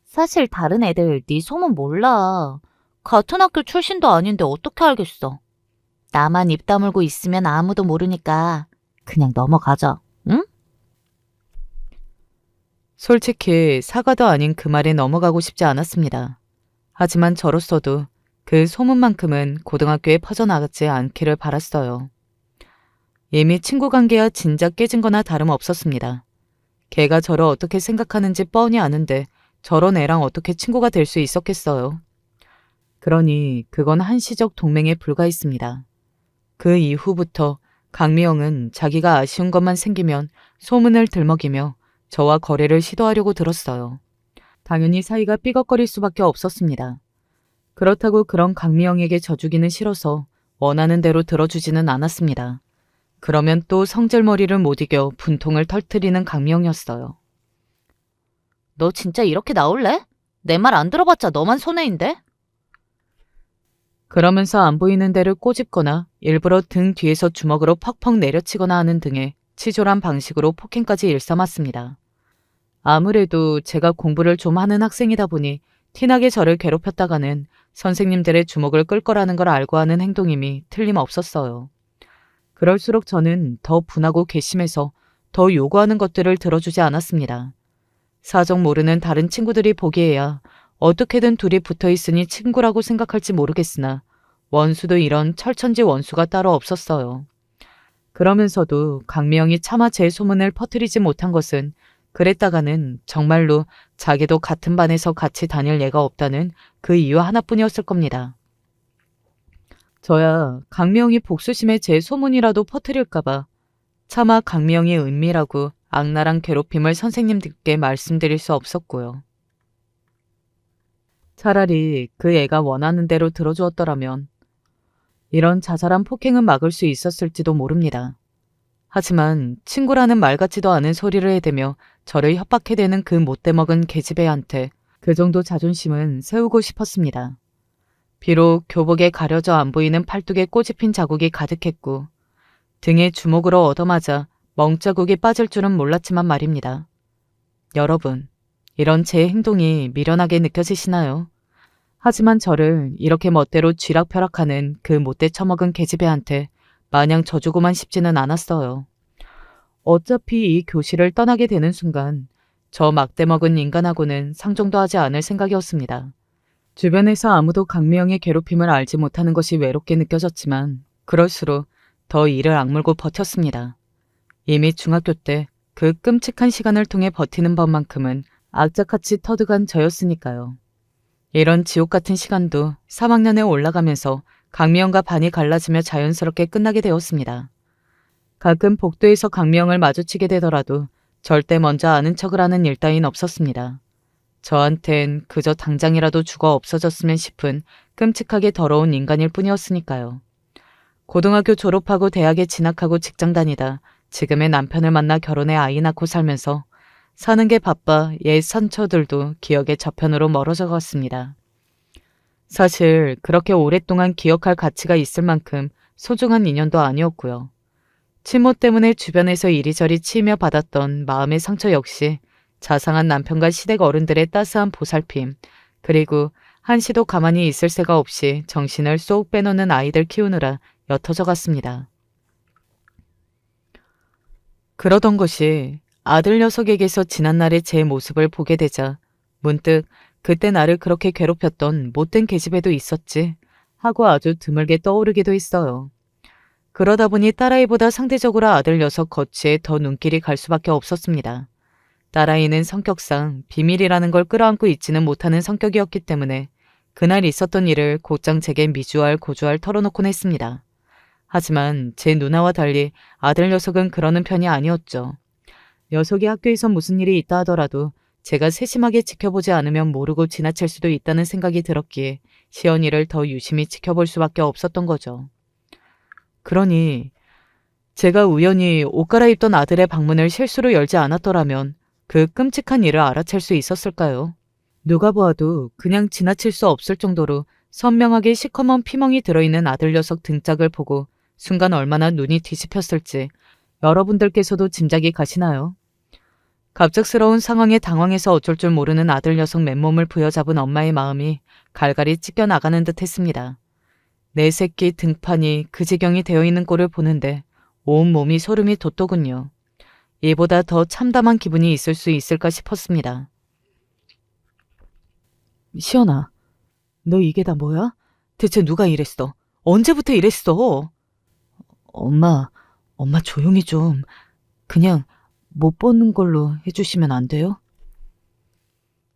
사실 다른 애들 네 소문 몰라. 같은 학교 출신도 아닌데 어떻게 알겠어. 나만 입 다물고 있으면 아무도 모르니까 그냥 넘어가자, 응? 솔직히 사과도 아닌 그 말에 넘어가고 싶지 않았습니다. 하지만 저로서도 그 소문만큼은 고등학교에 퍼져나가지 않기를 바랐어요. 이미 친구 관계야 진작 깨진 거나 다름없었습니다. 걔가 저를 어떻게 생각하는지 뻔히 아는데 저런 애랑 어떻게 친구가 될 수 있었겠어요. 그러니 그건 한시적 동맹에 불과했습니다. 그 이후부터 강미영은 자기가 아쉬운 것만 생기면 소문을 들먹이며 저와 거래를 시도하려고 들었어요. 당연히 사이가 삐걱거릴 수밖에 없었습니다. 그렇다고 그런 강미영에게 져주기는 싫어서 원하는 대로 들어주지는 않았습니다. 그러면 또 성질머리를 못 이겨 분통을 터뜨리는 강미영이었어요. 너 진짜 이렇게 나올래? 내 말 안 들어봤자 너만 손해인데? 그러면서 안 보이는 데를 꼬집거나 일부러 등 뒤에서 주먹으로 퍽퍽 내려치거나 하는 등의 치졸한 방식으로 폭행까지 일삼았습니다. 아무래도 제가 공부를 좀 하는 학생이다 보니 티나게 저를 괴롭혔다가는 선생님들의 주목을 끌 거라는 걸 알고 하는 행동임이 틀림없었어요. 그럴수록 저는 더 분하고 괘씸해서 더 요구하는 것들을 들어주지 않았습니다. 사정 모르는 다른 친구들이 보기에야 어떻게든 둘이 붙어 있으니 친구라고 생각할지 모르겠으나 원수도 이런 철천지 원수가 따로 없었어요. 그러면서도 강미영이 차마 제 소문을 퍼뜨리지 못한 것은 그랬다가는 정말로 자기도 같은 반에서 같이 다닐 예가 없다는 그 이유 하나뿐이었을 겁니다. 저야 강미영이 복수심에 제 소문이라도 퍼뜨릴까봐 차마 강미영이 은밀하고 악랄한 괴롭힘을 선생님들께 말씀드릴 수 없었고요. 차라리 그 애가 원하는 대로 들어주었더라면 이런 자잘한 폭행은 막을 수 있었을지도 모릅니다. 하지만 친구라는 말 같지도 않은 소리를 해대며 저를 협박해대는 그 못돼먹은 계집애한테 그 정도 자존심은 세우고 싶었습니다. 비록 교복에 가려져 안 보이는 팔뚝에 꼬집힌 자국이 가득했고 등에 주먹으로 얻어맞아 멍자국이 빠질 줄은 몰랐지만 말입니다. 여러분, 이런 제 행동이 미련하게 느껴지시나요? 하지만 저를 이렇게 멋대로 쥐락펴락하는 그 못돼 처먹은 계집애한테 마냥 져주고만 싶지는 않았어요. 어차피 이 교실을 떠나게 되는 순간 저 막대먹은 인간하고는 상종도 하지 않을 생각이었습니다. 주변에서 아무도 강미영의 괴롭힘을 알지 못하는 것이 외롭게 느껴졌지만 그럴수록 더 이를 악물고 버텼습니다. 이미 중학교 때 그 끔찍한 시간을 통해 버티는 법만큼은 악착같이 터득한 저였으니까요. 이런 지옥 같은 시간도 3학년에 올라가면서 강미영과 반이 갈라지며 자연스럽게 끝나게 되었습니다. 가끔 복도에서 강미영을 마주치게 되더라도 절대 먼저 아는 척을 하는 일 따윈 없었습니다. 저한텐 그저 당장이라도 죽어 없어졌으면 싶은 끔찍하게 더러운 인간일 뿐이었으니까요. 고등학교 졸업하고 대학에 진학하고 직장 다니다 지금의 남편을 만나 결혼해 아이 낳고 살면서 사는 게 바빠 옛 상처들도 기억의 저편으로 멀어져 갔습니다. 사실 그렇게 오랫동안 기억할 가치가 있을 만큼 소중한 인연도 아니었고요. 친모 때문에 주변에서 이리저리 치이며 받았던 마음의 상처 역시 자상한 남편과 시댁 어른들의 따스한 보살핌, 그리고 한시도 가만히 있을 새가 없이 정신을 쏙 빼놓는 아이들 키우느라 옅어져 갔습니다. 그러던 것이 아들 녀석에게서 지난날의 제 모습을 보게 되자 문득 그때 나를 그렇게 괴롭혔던 못된 계집애도 있었지 하고 아주 드물게 떠오르기도 했어요. 그러다 보니 딸아이보다 상대적으로 아들 녀석 거치에 더 눈길이 갈 수밖에 없었습니다. 딸아이는 성격상 비밀이라는 걸 끌어안고 있지는 못하는 성격이었기 때문에 그날 있었던 일을 곧장 제게 미주알 고주알 털어놓곤 했습니다. 하지만 제 누나와 달리 아들 녀석은 그러는 편이 아니었죠. 녀석이 학교에서 무슨 일이 있다 하더라도 제가 세심하게 지켜보지 않으면 모르고 지나칠 수도 있다는 생각이 들었기에 시연이를 더 유심히 지켜볼 수밖에 없었던 거죠. 그러니 제가 우연히 옷 갈아입던 아들의 방문을 실수로 열지 않았더라면 그 끔찍한 일을 알아챌 수 있었을까요? 누가 보아도 그냥 지나칠 수 없을 정도로 선명하게 시커먼 피멍이 들어있는 아들 녀석 등짝을 보고 순간 얼마나 눈이 뒤집혔을지 여러분들께서도 짐작이 가시나요? 갑작스러운 상황에 당황해서 어쩔 줄 모르는 아들 녀석 맨몸을 부여잡은 엄마의 마음이 갈갈이 찢겨나가는 듯 했습니다. 내 새끼 등판이 그 지경이 되어 있는 꼴을 보는데 온 몸이 소름이 돋더군요. 이보다 더 참담한 기분이 있을 수 있을까 싶었습니다. 시연아, 너 이게 다 뭐야? 대체 누가 이랬어? 언제부터 이랬어? 엄마 조용히 좀. 그냥 못 보는 걸로 해주시면 안 돼요?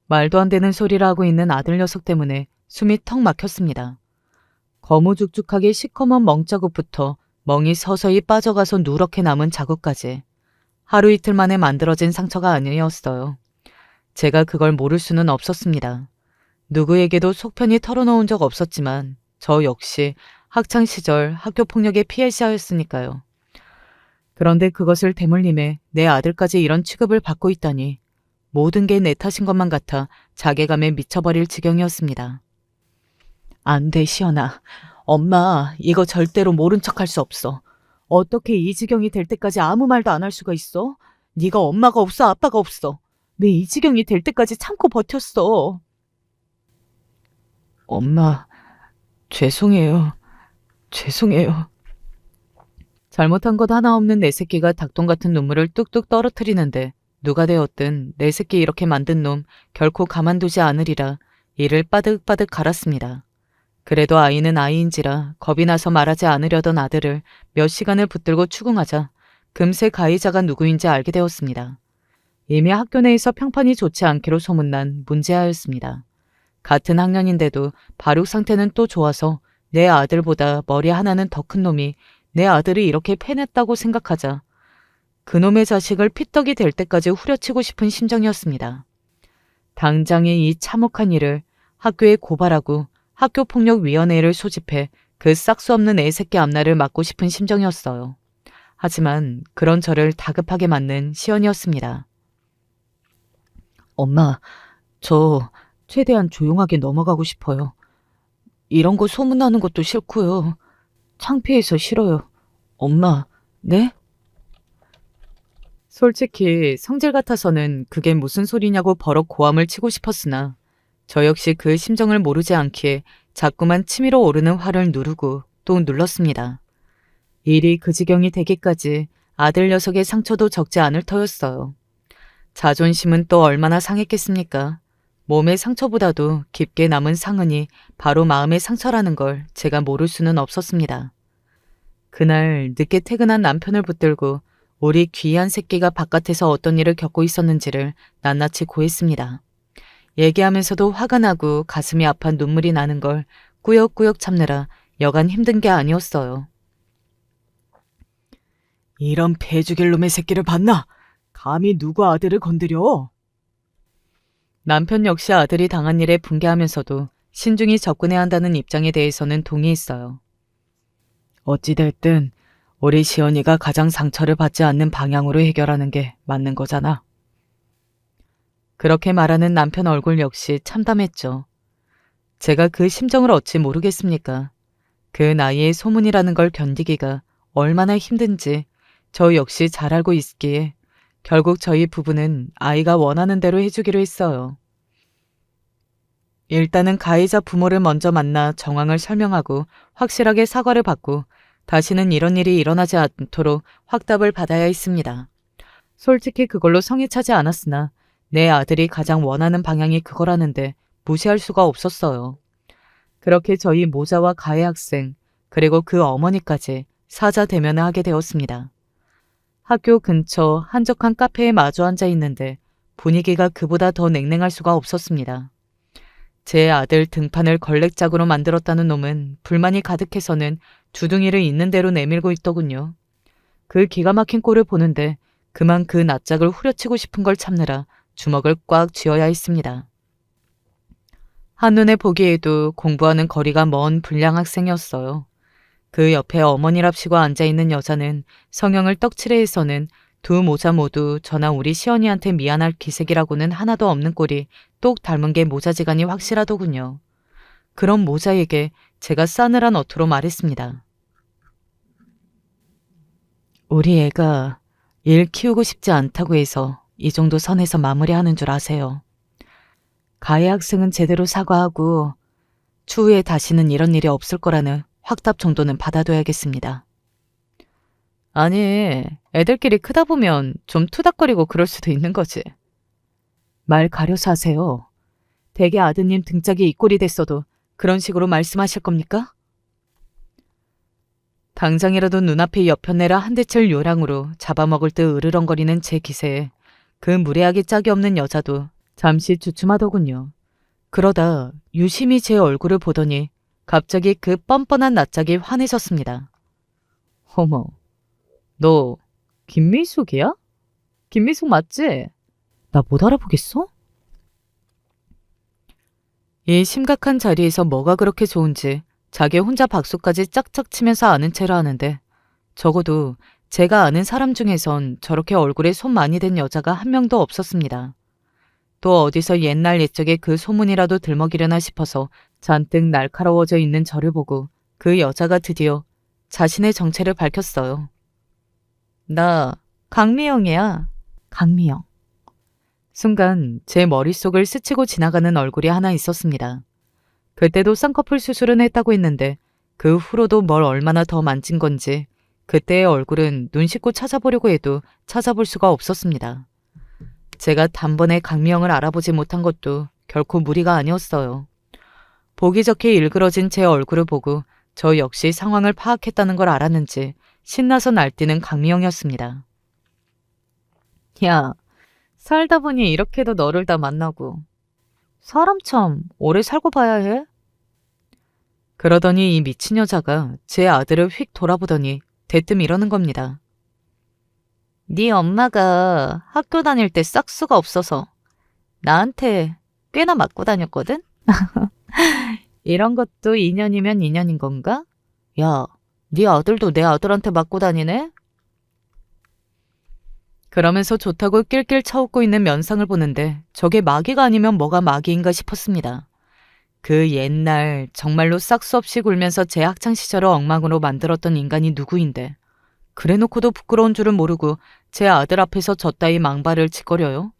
말도 안 되는 소리를 하고 있는 아들 녀석 때문에 숨이 턱 막혔습니다. 거무죽죽하게 시커먼 멍자국부터 멍이 서서히 빠져가서 누렇게 남은 자국까지 하루 이틀 만에 만들어진 상처가 아니었어요. 제가 그걸 모를 수는 없었습니다. 누구에게도 속편히 털어놓은 적 없었지만 저 역시 학창시절 학교폭력의 피해자였으니까요. 그런데 그것을 대물림에 내 아들까지 이런 취급을 받고 있다니 모든 게 내 탓인 것만 같아 자괴감에 미쳐버릴 지경이었습니다. 안 돼, 시연아. 엄마, 이거 절대로 모른 척할 수 없어. 어떻게 이 지경이 될 때까지 아무 말도 안 할 수가 있어? 네가 엄마가 없어, 아빠가 없어. 왜 이 지경이 될 때까지 참고 버텼어? 엄마, 죄송해요. 죄송해요. 잘못한 것 하나 없는 내 새끼가 닭똥 같은 눈물을 뚝뚝 떨어뜨리는데 누가 되었든 내 새끼 이렇게 만든 놈 결코 가만두지 않으리라 이를 빠득빠득 갈았습니다. 그래도 아이는 아이인지라 겁이 나서 말하지 않으려던 아들을 몇 시간을 붙들고 추궁하자 금세 가해자가 누구인지 알게 되었습니다. 이미 학교 내에서 평판이 좋지 않기로 소문난 문제아였습니다. 같은 학년인데도 발육 상태는 또 좋아서 내 아들보다 머리 하나는 더 큰 놈이 내 아들이 이렇게 패냈다고 생각하자 그놈의 자식을 피떡이 될 때까지 후려치고 싶은 심정이었습니다. 당장에 이 참혹한 일을 학교에 고발하고 학교폭력위원회를 소집해 그 싹수 없는 애새끼 앞날을 막고 싶은 심정이었어요. 하지만 그런 저를 다급하게 맞는 시연이었습니다. 엄마, 저 최대한 조용하게 넘어가고 싶어요. 이런 거 소문나는 것도 싫고요. 창피해서 싫어요. 엄마, 네? 솔직히 성질 같아서는 그게 무슨 소리냐고 버럭 고함을 치고 싶었으나 저 역시 그 심정을 모르지 않기에 자꾸만 치밀어 오르는 화를 누르고 또 눌렀습니다. 일이 그 지경이 되기까지 아들 녀석의 상처도 적지 않을 터였어요. 자존심은 또 얼마나 상했겠습니까? 몸의 상처보다도 깊게 남은 상흔이 바로 마음의 상처라는 걸 제가 모를 수는 없었습니다. 그날 늦게 퇴근한 남편을 붙들고 우리 귀한 새끼가 바깥에서 어떤 일을 겪고 있었는지를 낱낱이 고했습니다. 얘기하면서도 화가 나고 가슴이 아파 눈물이 나는 걸 꾸역꾸역 참느라 여간 힘든 게 아니었어요. 이런 배 죽일 놈의 새끼를 봤나? 감히 누구 아들을 건드려? 남편 역시 아들이 당한 일에 분개하면서도 신중히 접근해야 한다는 입장에 대해서는 동의했어요. 어찌됐든 우리 시연이가 가장 상처를 받지 않는 방향으로 해결하는 게 맞는 거잖아. 그렇게 말하는 남편 얼굴 역시 참담했죠. 제가 그 심정을 어찌 모르겠습니까? 그 나이에 소문이라는 걸 견디기가 얼마나 힘든지 저 역시 잘 알고 있기에 결국 저희 부부는 아이가 원하는 대로 해주기로 했어요. 일단은 가해자 부모를 먼저 만나 정황을 설명하고 확실하게 사과를 받고 다시는 이런 일이 일어나지 않도록 확답을 받아야 했습니다. 솔직히 그걸로 성에 차지 않았으나 내 아들이 가장 원하는 방향이 그거라는데 무시할 수가 없었어요. 그렇게 저희 모자와 가해 학생 그리고 그 어머니까지 사자 대면을 하게 되었습니다. 학교 근처 한적한 카페에 마주 앉아 있는데 분위기가 그보다 더 냉랭할 수가 없었습니다. 제 아들 등판을 걸레짝으로 만들었다는 놈은 불만이 가득해서는 주둥이를 있는 대로 내밀고 있더군요. 그 기가 막힌 꼴을 보는데 그만 그 낯짝을 후려치고 싶은 걸 참느라 주먹을 꽉 쥐어야 했습니다. 한눈에 보기에도 공부하는 거리가 먼 불량 학생이었어요. 그 옆에 어머니랍시고 앉아있는 여자는 성형을 떡칠해서는 두 모자 모두 저나 우리 시연이한테 미안할 기색이라고는 하나도 없는 꼴이 똑 닮은 게 모자지간이 확실하더군요. 그런 모자에게 제가 싸늘한 어투로 말했습니다. 우리 애가 일 키우고 싶지 않다고 해서 이 정도 선에서 마무리하는 줄 아세요. 가해 학생은 제대로 사과하고 추후에 다시는 이런 일이 없을 거라는 확답 정도는 받아둬야겠습니다. 아니, 애들끼리 크다 보면 좀 투닥거리고 그럴 수도 있는 거지. 말 가려서 하세요. 대개 아드님 등짝이 이 꼴이 됐어도 그런 식으로 말씀하실 겁니까? 당장이라도 눈앞에 여편네라 한 대칠 요량으로 잡아먹을 듯 으르렁거리는 제 기세에 그 무례하게 짝이 없는 여자도 잠시 주춤하더군요. 그러다 유심히 제 얼굴을 보더니 갑자기 그 뻔뻔한 낯짝이 환해졌습니다. 어머, 너 김미숙이야? 김미숙 맞지? 나 못 알아보겠어? 이 심각한 자리에서 뭐가 그렇게 좋은지 자기 혼자 박수까지 짝짝 치면서 아는 체를 하는데 적어도 제가 아는 사람 중에선 저렇게 얼굴에 손 많이 댄 여자가 한 명도 없었습니다. 또 어디서 옛날 옛적에 그 소문이라도 들먹이려나 싶어서 잔뜩 날카로워져 있는 저를 보고 그 여자가 드디어 자신의 정체를 밝혔어요. 나 강미영이야. 강미영. 순간 제 머릿속을 스치고 지나가는 얼굴이 하나 있었습니다. 그때도 쌍꺼풀 수술은 했다고 했는데 그 후로도 뭘 얼마나 더 만진 건지 그때의 얼굴은 눈 씻고 찾아보려고 해도 찾아볼 수가 없었습니다. 제가 단번에 강미영을 알아보지 못한 것도 결코 무리가 아니었어요. 보기 좋게 일그러진 제 얼굴을 보고 저 역시 상황을 파악했다는 걸 알았는지 신나서 날뛰는 강미영이었습니다. 야, 살다 보니 이렇게도 너를 다 만나고 사람 참 오래 살고 봐야 해? 그러더니 이 미친 여자가 제 아들을 휙 돌아보더니 대뜸 이러는 겁니다. 네 엄마가 학교 다닐 때 싹수가 없어서 나한테 꽤나 맞고 다녔거든? 이런 것도 인연이면 인연인 건가? 야, 네 아들도 내 아들한테 맞고 다니네? 그러면서 좋다고 낄낄 차웃고 있는 면상을 보는데 저게 마귀가 아니면 뭐가 마귀인가 싶었습니다. 그 옛날 정말로 싹수 없이 굴면서 제 학창시절을 엉망으로 만들었던 인간이 누구인데 그래놓고도 부끄러운 줄은 모르고 제 아들 앞에서 저따위 망발을 짓거려요.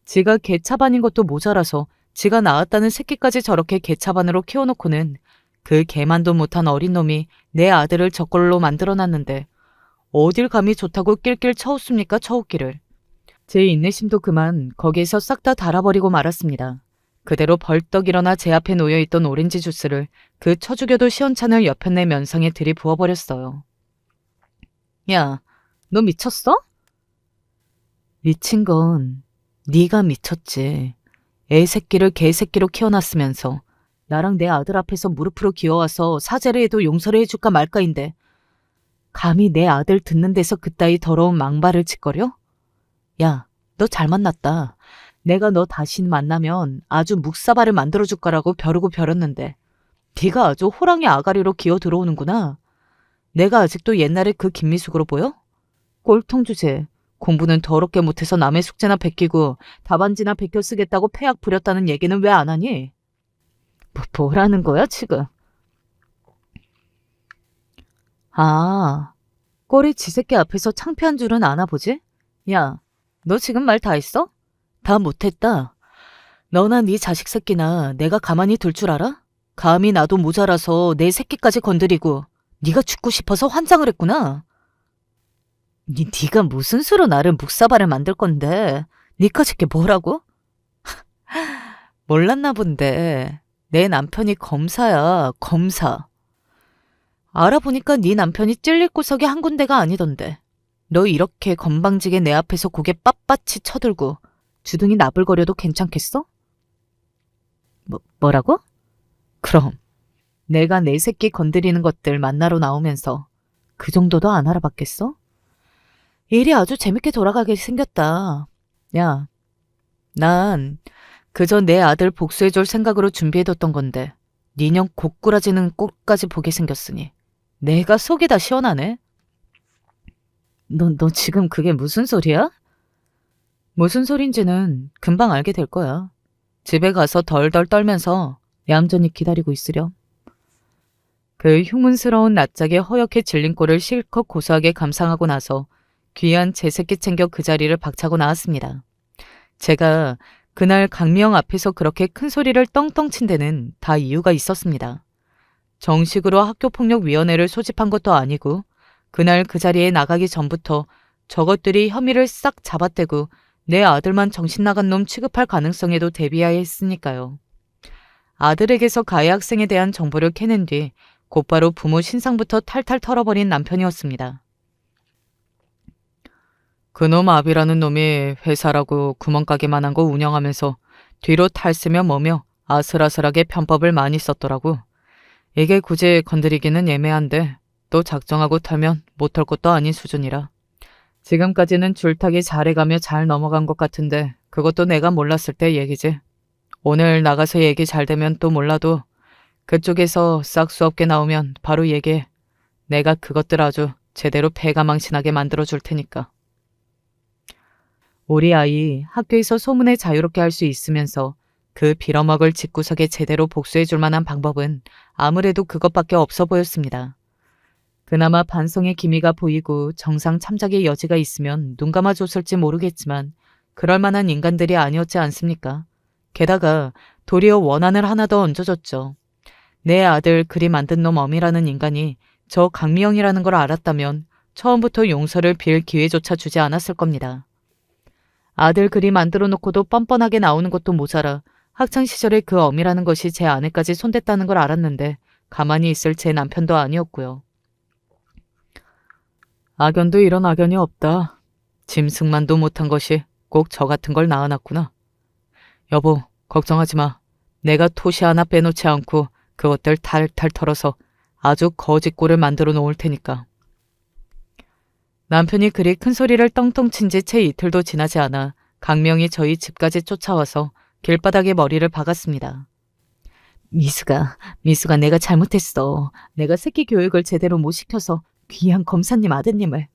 지가 개차반인 것도 모자라서 지가 낳았다는 새끼까지 저렇게 개차반으로 키워놓고는 그 개만도 못한 어린 놈이 내 아들을 저꼴로 만들어놨는데 어딜 감히 좋다고 낄낄 쳐웃습니까 쳐웃기를. 제 인내심도 그만 거기에서 싹 다 달아버리고 말았습니다. 그대로 벌떡 일어나 제 앞에 놓여있던 오렌지 주스를 그 쳐죽여도 시원찮을 여편네 면상에 들이부어버렸어요. 야, 너 미쳤어? 미친 건 네가 미쳤지. 애 새끼를 개새끼로 키워놨으면서 나랑 내 아들 앞에서 무릎으로 기어와서 사죄를 해도 용서를 해줄까 말까인데 감히 내 아들 듣는 데서 그따위 더러운 망발을 짓거려? 야, 너 잘 만났다. 내가 너 다시 만나면 아주 묵사발을 만들어줄 거라고 벼르고 벼렸는데 네가 아주 호랑이 아가리로 기어 들어오는구나. 내가 아직도 옛날에 그 김미숙으로 보여? 꼴통 주제. 공부는 더럽게 못해서 남의 숙제나 베끼고 답안지나 베껴 쓰겠다고 패약 부렸다는 얘기는 왜 안 하니? 뭐라는 거야 지금? 아, 꼴이 지새끼 앞에서 창피한 줄은 아나 보지? 야, 너 지금 말 다 했어? 다 못했다. 너나 네 자식 새끼나 내가 가만히 둘 줄 알아? 감히 나도 모자라서 내 새끼까지 건드리고 네가 죽고 싶어서 환장을 했구나. 네가 무슨 수로 나를 묵사발을 만들 건데 네까짓 게 뭐라고? 몰랐나 본데 내 남편이 검사야, 검사. 알아보니까 네 남편이 찔릴 구석이 한 군데가 아니던데. 너 이렇게 건방지게 내 앞에서 고개 빳빳이 쳐들고 주둥이 나불거려도 괜찮겠어? 뭐라고? 그럼 내가 내 새끼 건드리는 것들 만나러 나오면서 그 정도도 안 알아봤겠어? 일이 아주 재밌게 돌아가게 생겼다. 야, 난 그저 내 아들 복수해줄 생각으로 준비해뒀던 건데 니년 고꾸라지는 꼴까지 보게 생겼으니 내가 속이 다 시원하네. 너 지금 그게 무슨 소리야? 무슨 소린지는 금방 알게 될 거야. 집에 가서 덜덜 떨면서 얌전히 기다리고 있으렴. 그 흉문스러운 낯짝의 허옇게 질린 꼴을 실컷 고소하게 감상하고 나서 귀한 제 새끼 챙겨 그 자리를 박차고 나왔습니다. 제가 그날 강미영 앞에서 그렇게 큰 소리를 떵떵 친 데는 다 이유가 있었습니다. 정식으로 학교폭력위원회를 소집한 것도 아니고 그날 그 자리에 나가기 전부터 저것들이 혐의를 싹 잡아떼고 내 아들만 정신 나간 놈 취급할 가능성에도 대비하여 했으니까요. 아들에게서 가해 학생에 대한 정보를 캐낸 뒤 곧바로 부모 신상부터 탈탈 털어버린 남편이었습니다. 그놈 아비라는 놈이 회사라고 구멍가게만 한 거 운영하면서 뒤로 탈세며 뭐며 아슬아슬하게 편법을 많이 썼더라고. 이게 굳이 건드리기는 애매한데 또 작정하고 털면 못할 것도 아닌 수준이라. 지금까지는 줄타기 잘해가며 잘 넘어간 것 같은데 그것도 내가 몰랐을 때 얘기지. 오늘 나가서 얘기 잘 되면 또 몰라도 그쪽에서 싹수 없게 나오면 바로 얘기해. 내가 그것들 아주 제대로 패가망신하게 만들어줄 테니까. 우리 아이 학교에서 소문에 자유롭게 할 수 있으면서 그 빌어먹을 집구석에 제대로 복수해줄 만한 방법은 아무래도 그것밖에 없어 보였습니다. 그나마 반성의 기미가 보이고 정상 참작의 여지가 있으면 눈 감아줬을지 모르겠지만 그럴 만한 인간들이 아니었지 않습니까? 게다가 도리어 원한을 하나 더 얹어줬죠. 내 아들 그리 만든 놈 엄이라는 인간이 저 강미영이라는 걸 알았다면 처음부터 용서를 빌 기회조차 주지 않았을 겁니다. 아들 그리 만들어 놓고도 뻔뻔하게 나오는 것도 모자라 학창시절에 그 엄이라는 것이 제 아내까지 손댔다는 걸 알았는데 가만히 있을 제 남편도 아니었고요. 악연도 이런 악연이 없다. 짐승만도 못한 것이 꼭 저 같은 걸 낳아놨구나. 여보, 걱정하지 마. 내가 토시 하나 빼놓지 않고 그것들 탈탈 털어서 아주 거짓골을 만들어 놓을 테니까. 남편이 그리 큰 소리를 떵떵 친 지 채 이틀도 지나지 않아 강명이 저희 집까지 쫓아와서 길바닥에 머리를 박았습니다. 미수가 내가 잘못했어. 내가 새끼 교육을 제대로 못 시켜서 귀한 검사님 아드님을.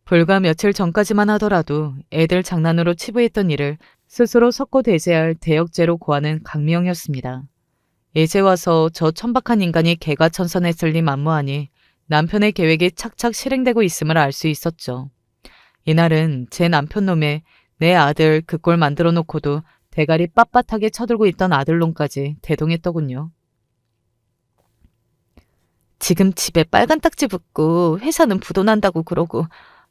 불과 며칠 전까지만 하더라도 애들 장난으로 치부했던 일을 스스로 섞고 대제할 대역죄로 고하는 강미영이었습니다. 이제 와서 저 천박한 인간이 개과천선했을 리 만무하니 남편의 계획이 착착 실행되고 있음을 알 수 있었죠. 이날은 제 남편 놈의 내 아들 그 꼴 만들어 놓고도 대가리 빳빳하게 쳐들고 있던 아들놈까지 대동했더군요. 지금 집에 빨간 딱지 붙고 회사는 부도난다고 그러고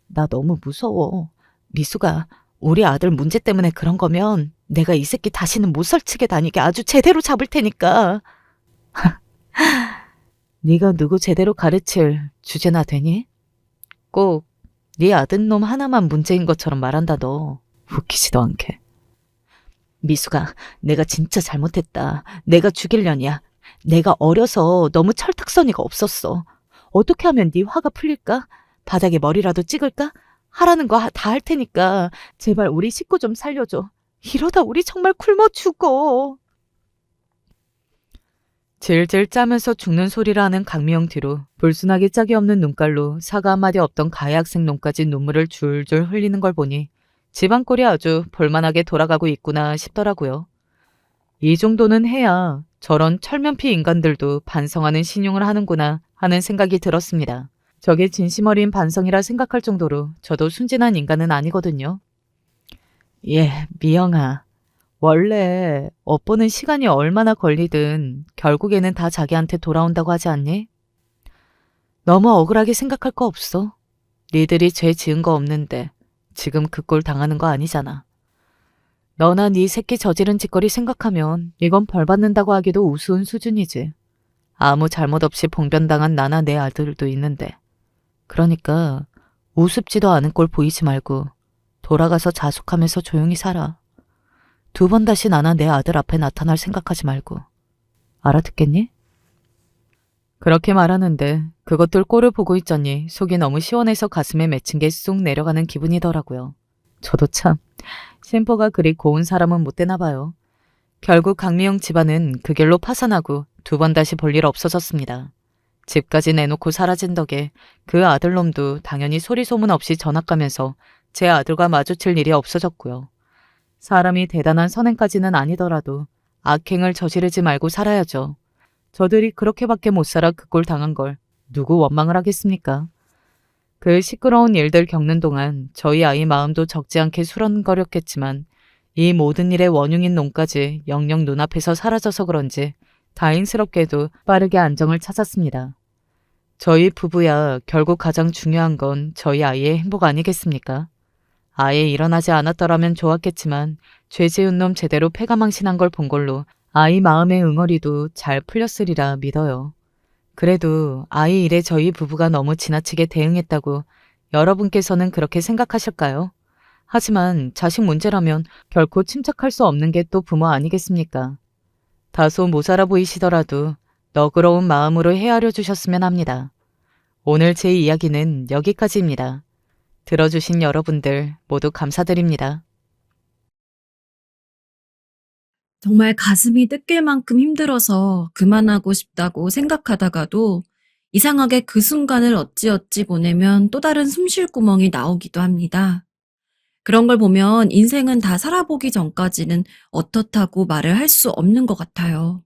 나 너무 무서워. 미수가 우리 아들 문제 때문에 그런 거면 내가 이 새끼 다시는 못 설치게 다니게 아주 제대로 잡을 테니까. 네가 누구 제대로 가르칠 주제나 되니? 꼭 네 아들놈 하나만 문제인 것처럼 말한다 너. 웃기지도 않게. 미수가 내가 진짜 잘못했다. 내가 죽일년이야. 내가 어려서 너무 철딱서니가 없었어. 어떻게 하면 네 화가 풀릴까? 바닥에 머리라도 찍을까? 하라는 거 다 할 테니까 제발 우리 식구 좀 살려줘. 이러다 우리 정말 굶어 죽어. 질질 짜면서 죽는 소리를 하는 강미영 뒤로 불순하게 짝이 없는 눈깔로 사과 한마디 없던 가해 학생 놈까지 눈물을 줄줄 흘리는 걸 보니 집안 꼴이 아주 볼만하게 돌아가고 있구나 싶더라고요. 이 정도는 해야 저런 철면피 인간들도 반성하는 신용을 하는구나 하는 생각이 들었습니다. 저게 진심 어린 반성이라 생각할 정도로 저도 순진한 인간은 아니거든요. 예, 미영아. 원래 엿보는 시간이 얼마나 걸리든 결국에는 다 자기한테 돌아온다고 하지 않니? 너무 억울하게 생각할 거 없어. 니들이 죄 지은 거 없는데 지금 그 꼴 당하는 거 아니잖아. 너나 네 새끼 저지른 짓거리 생각하면 이건 벌 받는다고 하기도 우스운 수준이지. 아무 잘못 없이 봉변당한 나나 내 아들도 있는데. 그러니까 우습지도 않은 꼴 보이지 말고 돌아가서 자숙하면서 조용히 살아. 2번 다시 나나 내 아들 앞에 나타날 생각하지 말고. 알아듣겠니? 그렇게 말하는데 그것들 꼴을 보고 있자니 속이 너무 시원해서 가슴에 맺힌 게 쑥 내려가는 기분이더라고요. 저도 참 심보가 그리 고운 사람은 못 되나 봐요. 결국 강미영 집안은 그 길로 파산하고 2번 다시 볼 일 없어졌습니다. 집까지 내놓고 사라진 덕에 그 아들놈도 당연히 소리 소문 없이 전학 가면서 제 아들과 마주칠 일이 없어졌고요. 사람이 대단한 선행까지는 아니더라도 악행을 저지르지 말고 살아야죠. 저들이 그렇게밖에 못 살아 그 꼴 당한 걸 누구 원망을 하겠습니까? 그 시끄러운 일들 겪는 동안 저희 아이 마음도 적지 않게 수런거렸겠지만 이 모든 일의 원흉인 놈까지 영영 눈앞에서 사라져서 그런지 다행스럽게도 빠르게 안정을 찾았습니다. 저희 부부야 결국 가장 중요한 건 저희 아이의 행복 아니겠습니까? 아예 일어나지 않았더라면 좋았겠지만 죄 지은 놈 제대로 패가망신한 걸 본 걸로 아이 마음의 응어리도 잘 풀렸으리라 믿어요. 그래도 아이 일에 저희 부부가 너무 지나치게 대응했다고 여러분께서는 그렇게 생각하실까요? 하지만 자식 문제라면 결코 침착할 수 없는 게 또 부모 아니겠습니까? 다소 모자라 보이시더라도 너그러운 마음으로 헤아려 주셨으면 합니다. 오늘 제 이야기는 여기까지입니다. 들어주신 여러분들 모두 감사드립니다. 정말 가슴이 뜯길 만큼 힘들어서 그만하고 싶다고 생각하다가도 이상하게 그 순간을 어찌어찌 보내면 또 다른 숨쉴 구멍이 나오기도 합니다. 그런 걸 보면 인생은 다 살아보기 전까지는 어떻다고 말을 할 수 없는 것 같아요.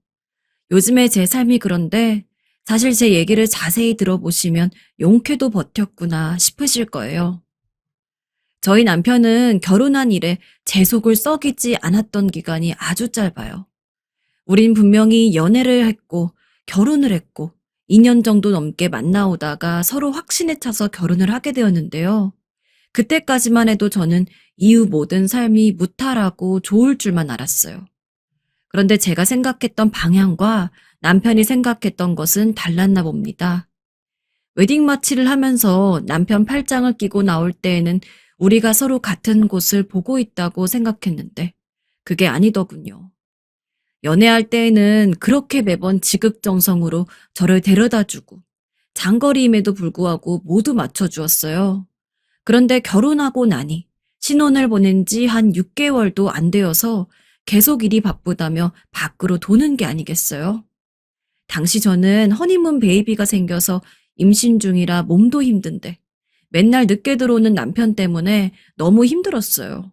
요즘에 제 삶이 그런데 사실 제 얘기를 자세히 들어보시면 용케도 버텼구나 싶으실 거예요. 저희 남편은 결혼한 이래 제 속을 썩이지 않았던 기간이 아주 짧아요. 우린 분명히 연애를 했고 결혼을 했고 2년 정도 넘게 만나오다가 서로 확신에 차서 결혼을 하게 되었는데요. 그때까지만 해도 저는 이후 모든 삶이 무탈하고 좋을 줄만 알았어요. 그런데 제가 생각했던 방향과 남편이 생각했던 것은 달랐나 봅니다. 웨딩 마치를 하면서 남편 팔짱을 끼고 나올 때에는 우리가 서로 같은 곳을 보고 있다고 생각했는데 그게 아니더군요. 연애할 때에는 그렇게 매번 지극정성으로 저를 데려다 주고 장거리임에도 불구하고 모두 맞춰주었어요. 그런데 결혼하고 나니 신혼을 보낸 지 한 6개월도 안 되어서 계속 일이 바쁘다며 밖으로 도는 게 아니겠어요? 당시 저는 허니문 베이비가 생겨서 임신 중이라 몸도 힘든데 맨날 늦게 들어오는 남편 때문에 너무 힘들었어요.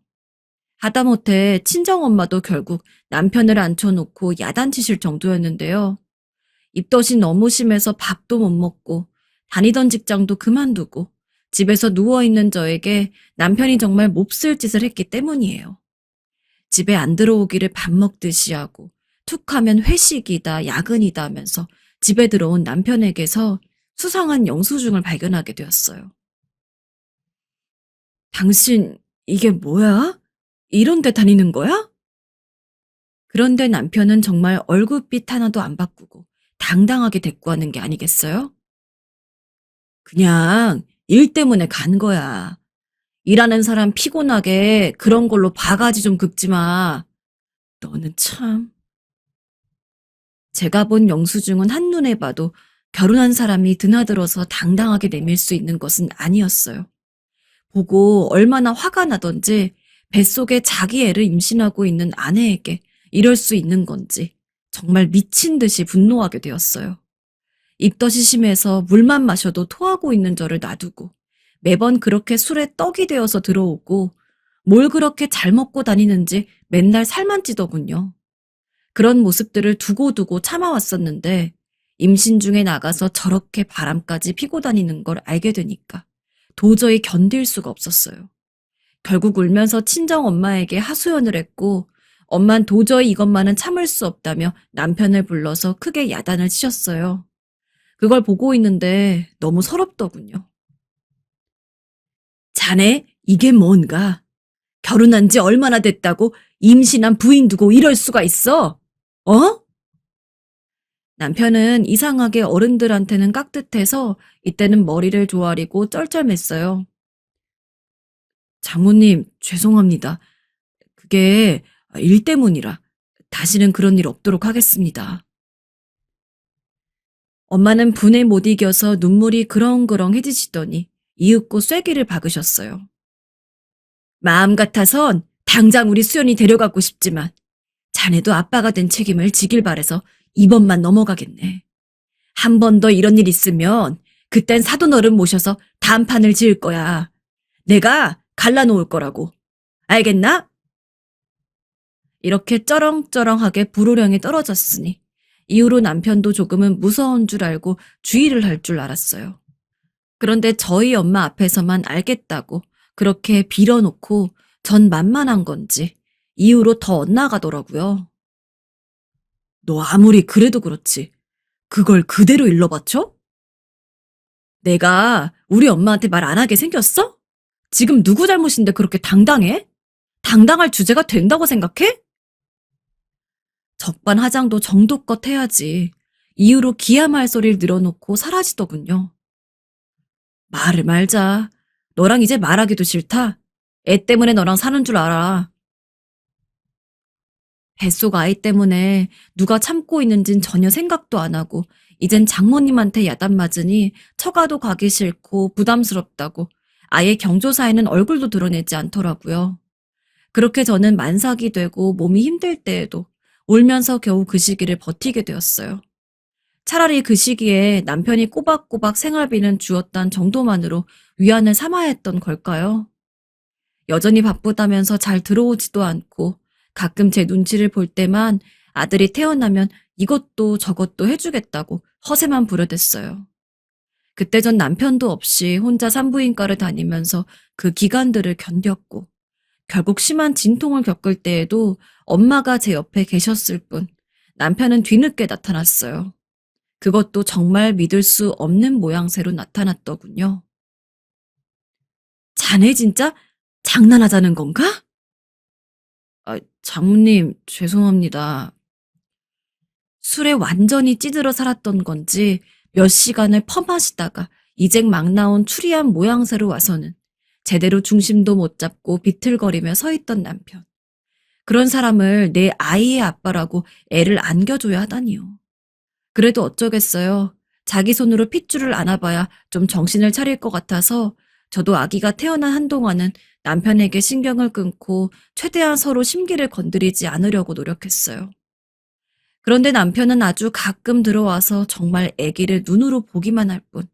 하다못해 친정엄마도 결국 남편을 앉혀놓고 야단치실 정도였는데요. 입덧이 너무 심해서 밥도 못 먹고 다니던 직장도 그만두고 집에서 누워있는 저에게 남편이 정말 몹쓸 짓을 했기 때문이에요. 집에 안 들어오기를 밥 먹듯이 하고 툭 하면 회식이다 야근이다 하면서 집에 들어온 남편에게서 수상한 영수증을 발견하게 되었어요. 당신 이게 뭐야? 이런 데 다니는 거야? 그런데 남편은 정말 얼굴빛 하나도 안 바꾸고 당당하게 대꾸하는 게 아니겠어요? 그냥 일 때문에 간 거야. 일하는 사람 피곤하게 그런 걸로 바가지 좀 긁지 마. 너는 참. 제가 본 영수증은 한눈에 봐도 결혼한 사람이 드나들어서 당당하게 내밀 수 있는 것은 아니었어요. 보고 얼마나 화가 나던지 뱃속에 자기 애를 임신하고 있는 아내에게 이럴 수 있는 건지 정말 미친 듯이 분노하게 되었어요. 입덧이 심해서 물만 마셔도 토하고 있는 저를 놔두고 매번 그렇게 술에 떡이 되어서 들어오고 뭘 그렇게 잘 먹고 다니는지 맨날 살만 찌더군요. 그런 모습들을 두고두고 참아왔었는데 임신 중에 나가서 저렇게 바람까지 피고 다니는 걸 알게 되니까 도저히 견딜 수가 없었어요. 결국 울면서 친정 엄마에게 하소연을 했고 엄만 도저히 이것만은 참을 수 없다며 남편을 불러서 크게 야단을 치셨어요. 그걸 보고 있는데 너무 서럽더군요. 자네, 이게 뭔가? 결혼한 지 얼마나 됐다고 임신한 부인 두고 이럴 수가 있어? 어? 남편은 이상하게 어른들한테는 깍듯해서 이때는 머리를 조아리고 쩔쩔맸어요. 장모님, 죄송합니다. 그게 일 때문이라 다시는 그런 일 없도록 하겠습니다. 엄마는 분에 못 이겨서 눈물이 그렁그렁해지시더니 이윽고 쐐기를 박으셨어요. 마음 같아선 당장 우리 수연이 데려가고 싶지만 자네도 아빠가 된 책임을 지길 바래서 이번만 넘어가겠네. 한 번 더 이런 일 있으면 그땐 사돈어른 모셔서 단판을 지을 거야. 내가 갈라놓을 거라고. 알겠나? 이렇게 쩌렁쩌렁하게 불호령이 떨어졌으니 이후로 남편도 조금은 무서운 줄 알고 주의를 할 줄 알았어요. 그런데 저희 엄마 앞에서만 알겠다고 그렇게 빌어놓고 전 만만한 건지 이후로 더 엇나가더라고요. 너 아무리 그래도 그렇지. 그걸 그대로 일러바쳐? 내가 우리 엄마한테 말 안 하게 생겼어? 지금 누구 잘못인데 그렇게 당당해? 당당할 주제가 된다고 생각해? 적반하장도 정도껏 해야지. 이후로 기야말 소리를 늘어놓고 사라지더군요. 말을 말자. 너랑 이제 말하기도 싫다. 애 때문에 너랑 사는 줄 알아. 뱃속 아이 때문에 누가 참고 있는진 전혀 생각도 안 하고 이젠 장모님한테 야단 맞으니 처가도 가기 싫고 부담스럽다고 아예 경조사에는 얼굴도 드러내지 않더라고요. 그렇게 저는 만삭이 되고 몸이 힘들 때에도 울면서 겨우 그 시기를 버티게 되었어요. 차라리 그 시기에 남편이 꼬박꼬박 생활비는 주었단 정도만으로 위안을 삼아야 했던 걸까요? 여전히 바쁘다면서 잘 들어오지도 않고 가끔 제 눈치를 볼 때만 아들이 태어나면 이것도 저것도 해주겠다고 허세만 부려댔어요. 그때 전 남편도 없이 혼자 산부인과를 다니면서 그 기간들을 견뎠고 결국 심한 진통을 겪을 때에도 엄마가 제 옆에 계셨을 뿐 남편은 뒤늦게 나타났어요. 그것도 정말 믿을 수 없는 모양새로 나타났더군요. 자네 진짜 장난하자는 건가? 장모님, 죄송합니다. 술에 완전히 찌들어 살았던 건지 몇 시간을 퍼마시다가 이젠 막 나온 추리한 모양새로 와서는 제대로 중심도 못 잡고 비틀거리며 서 있던 남편. 그런 사람을 내 아이의 아빠라고 애를 안겨줘야 하다니요. 그래도 어쩌겠어요. 자기 손으로 핏줄을 안아봐야 좀 정신을 차릴 것 같아서 저도 아기가 태어난 한동안은 남편에게 신경을 끊고 최대한 서로 심기를 건드리지 않으려고 노력했어요. 그런데 남편은 아주 가끔 들어와서 정말 아기를 눈으로 보기만 할 뿐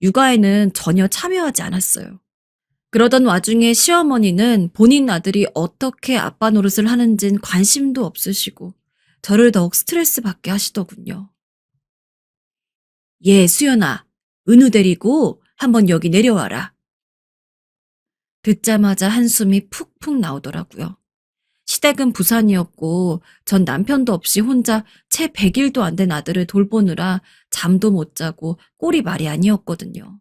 육아에는 전혀 참여하지 않았어요. 그러던 와중에 시어머니는 본인 아들이 어떻게 아빠 노릇을 하는진 관심도 없으시고 저를 더욱 스트레스 받게 하시더군요. 예, 수연아, 은우 데리고 한번 여기 내려와라. 듣자마자 한숨이 푹푹 나오더라고요. 시댁은 부산이었고 전 남편도 없이 혼자 채 100일도 안 된 아들을 돌보느라 잠도 못 자고 꼴이 말이 아니었거든요.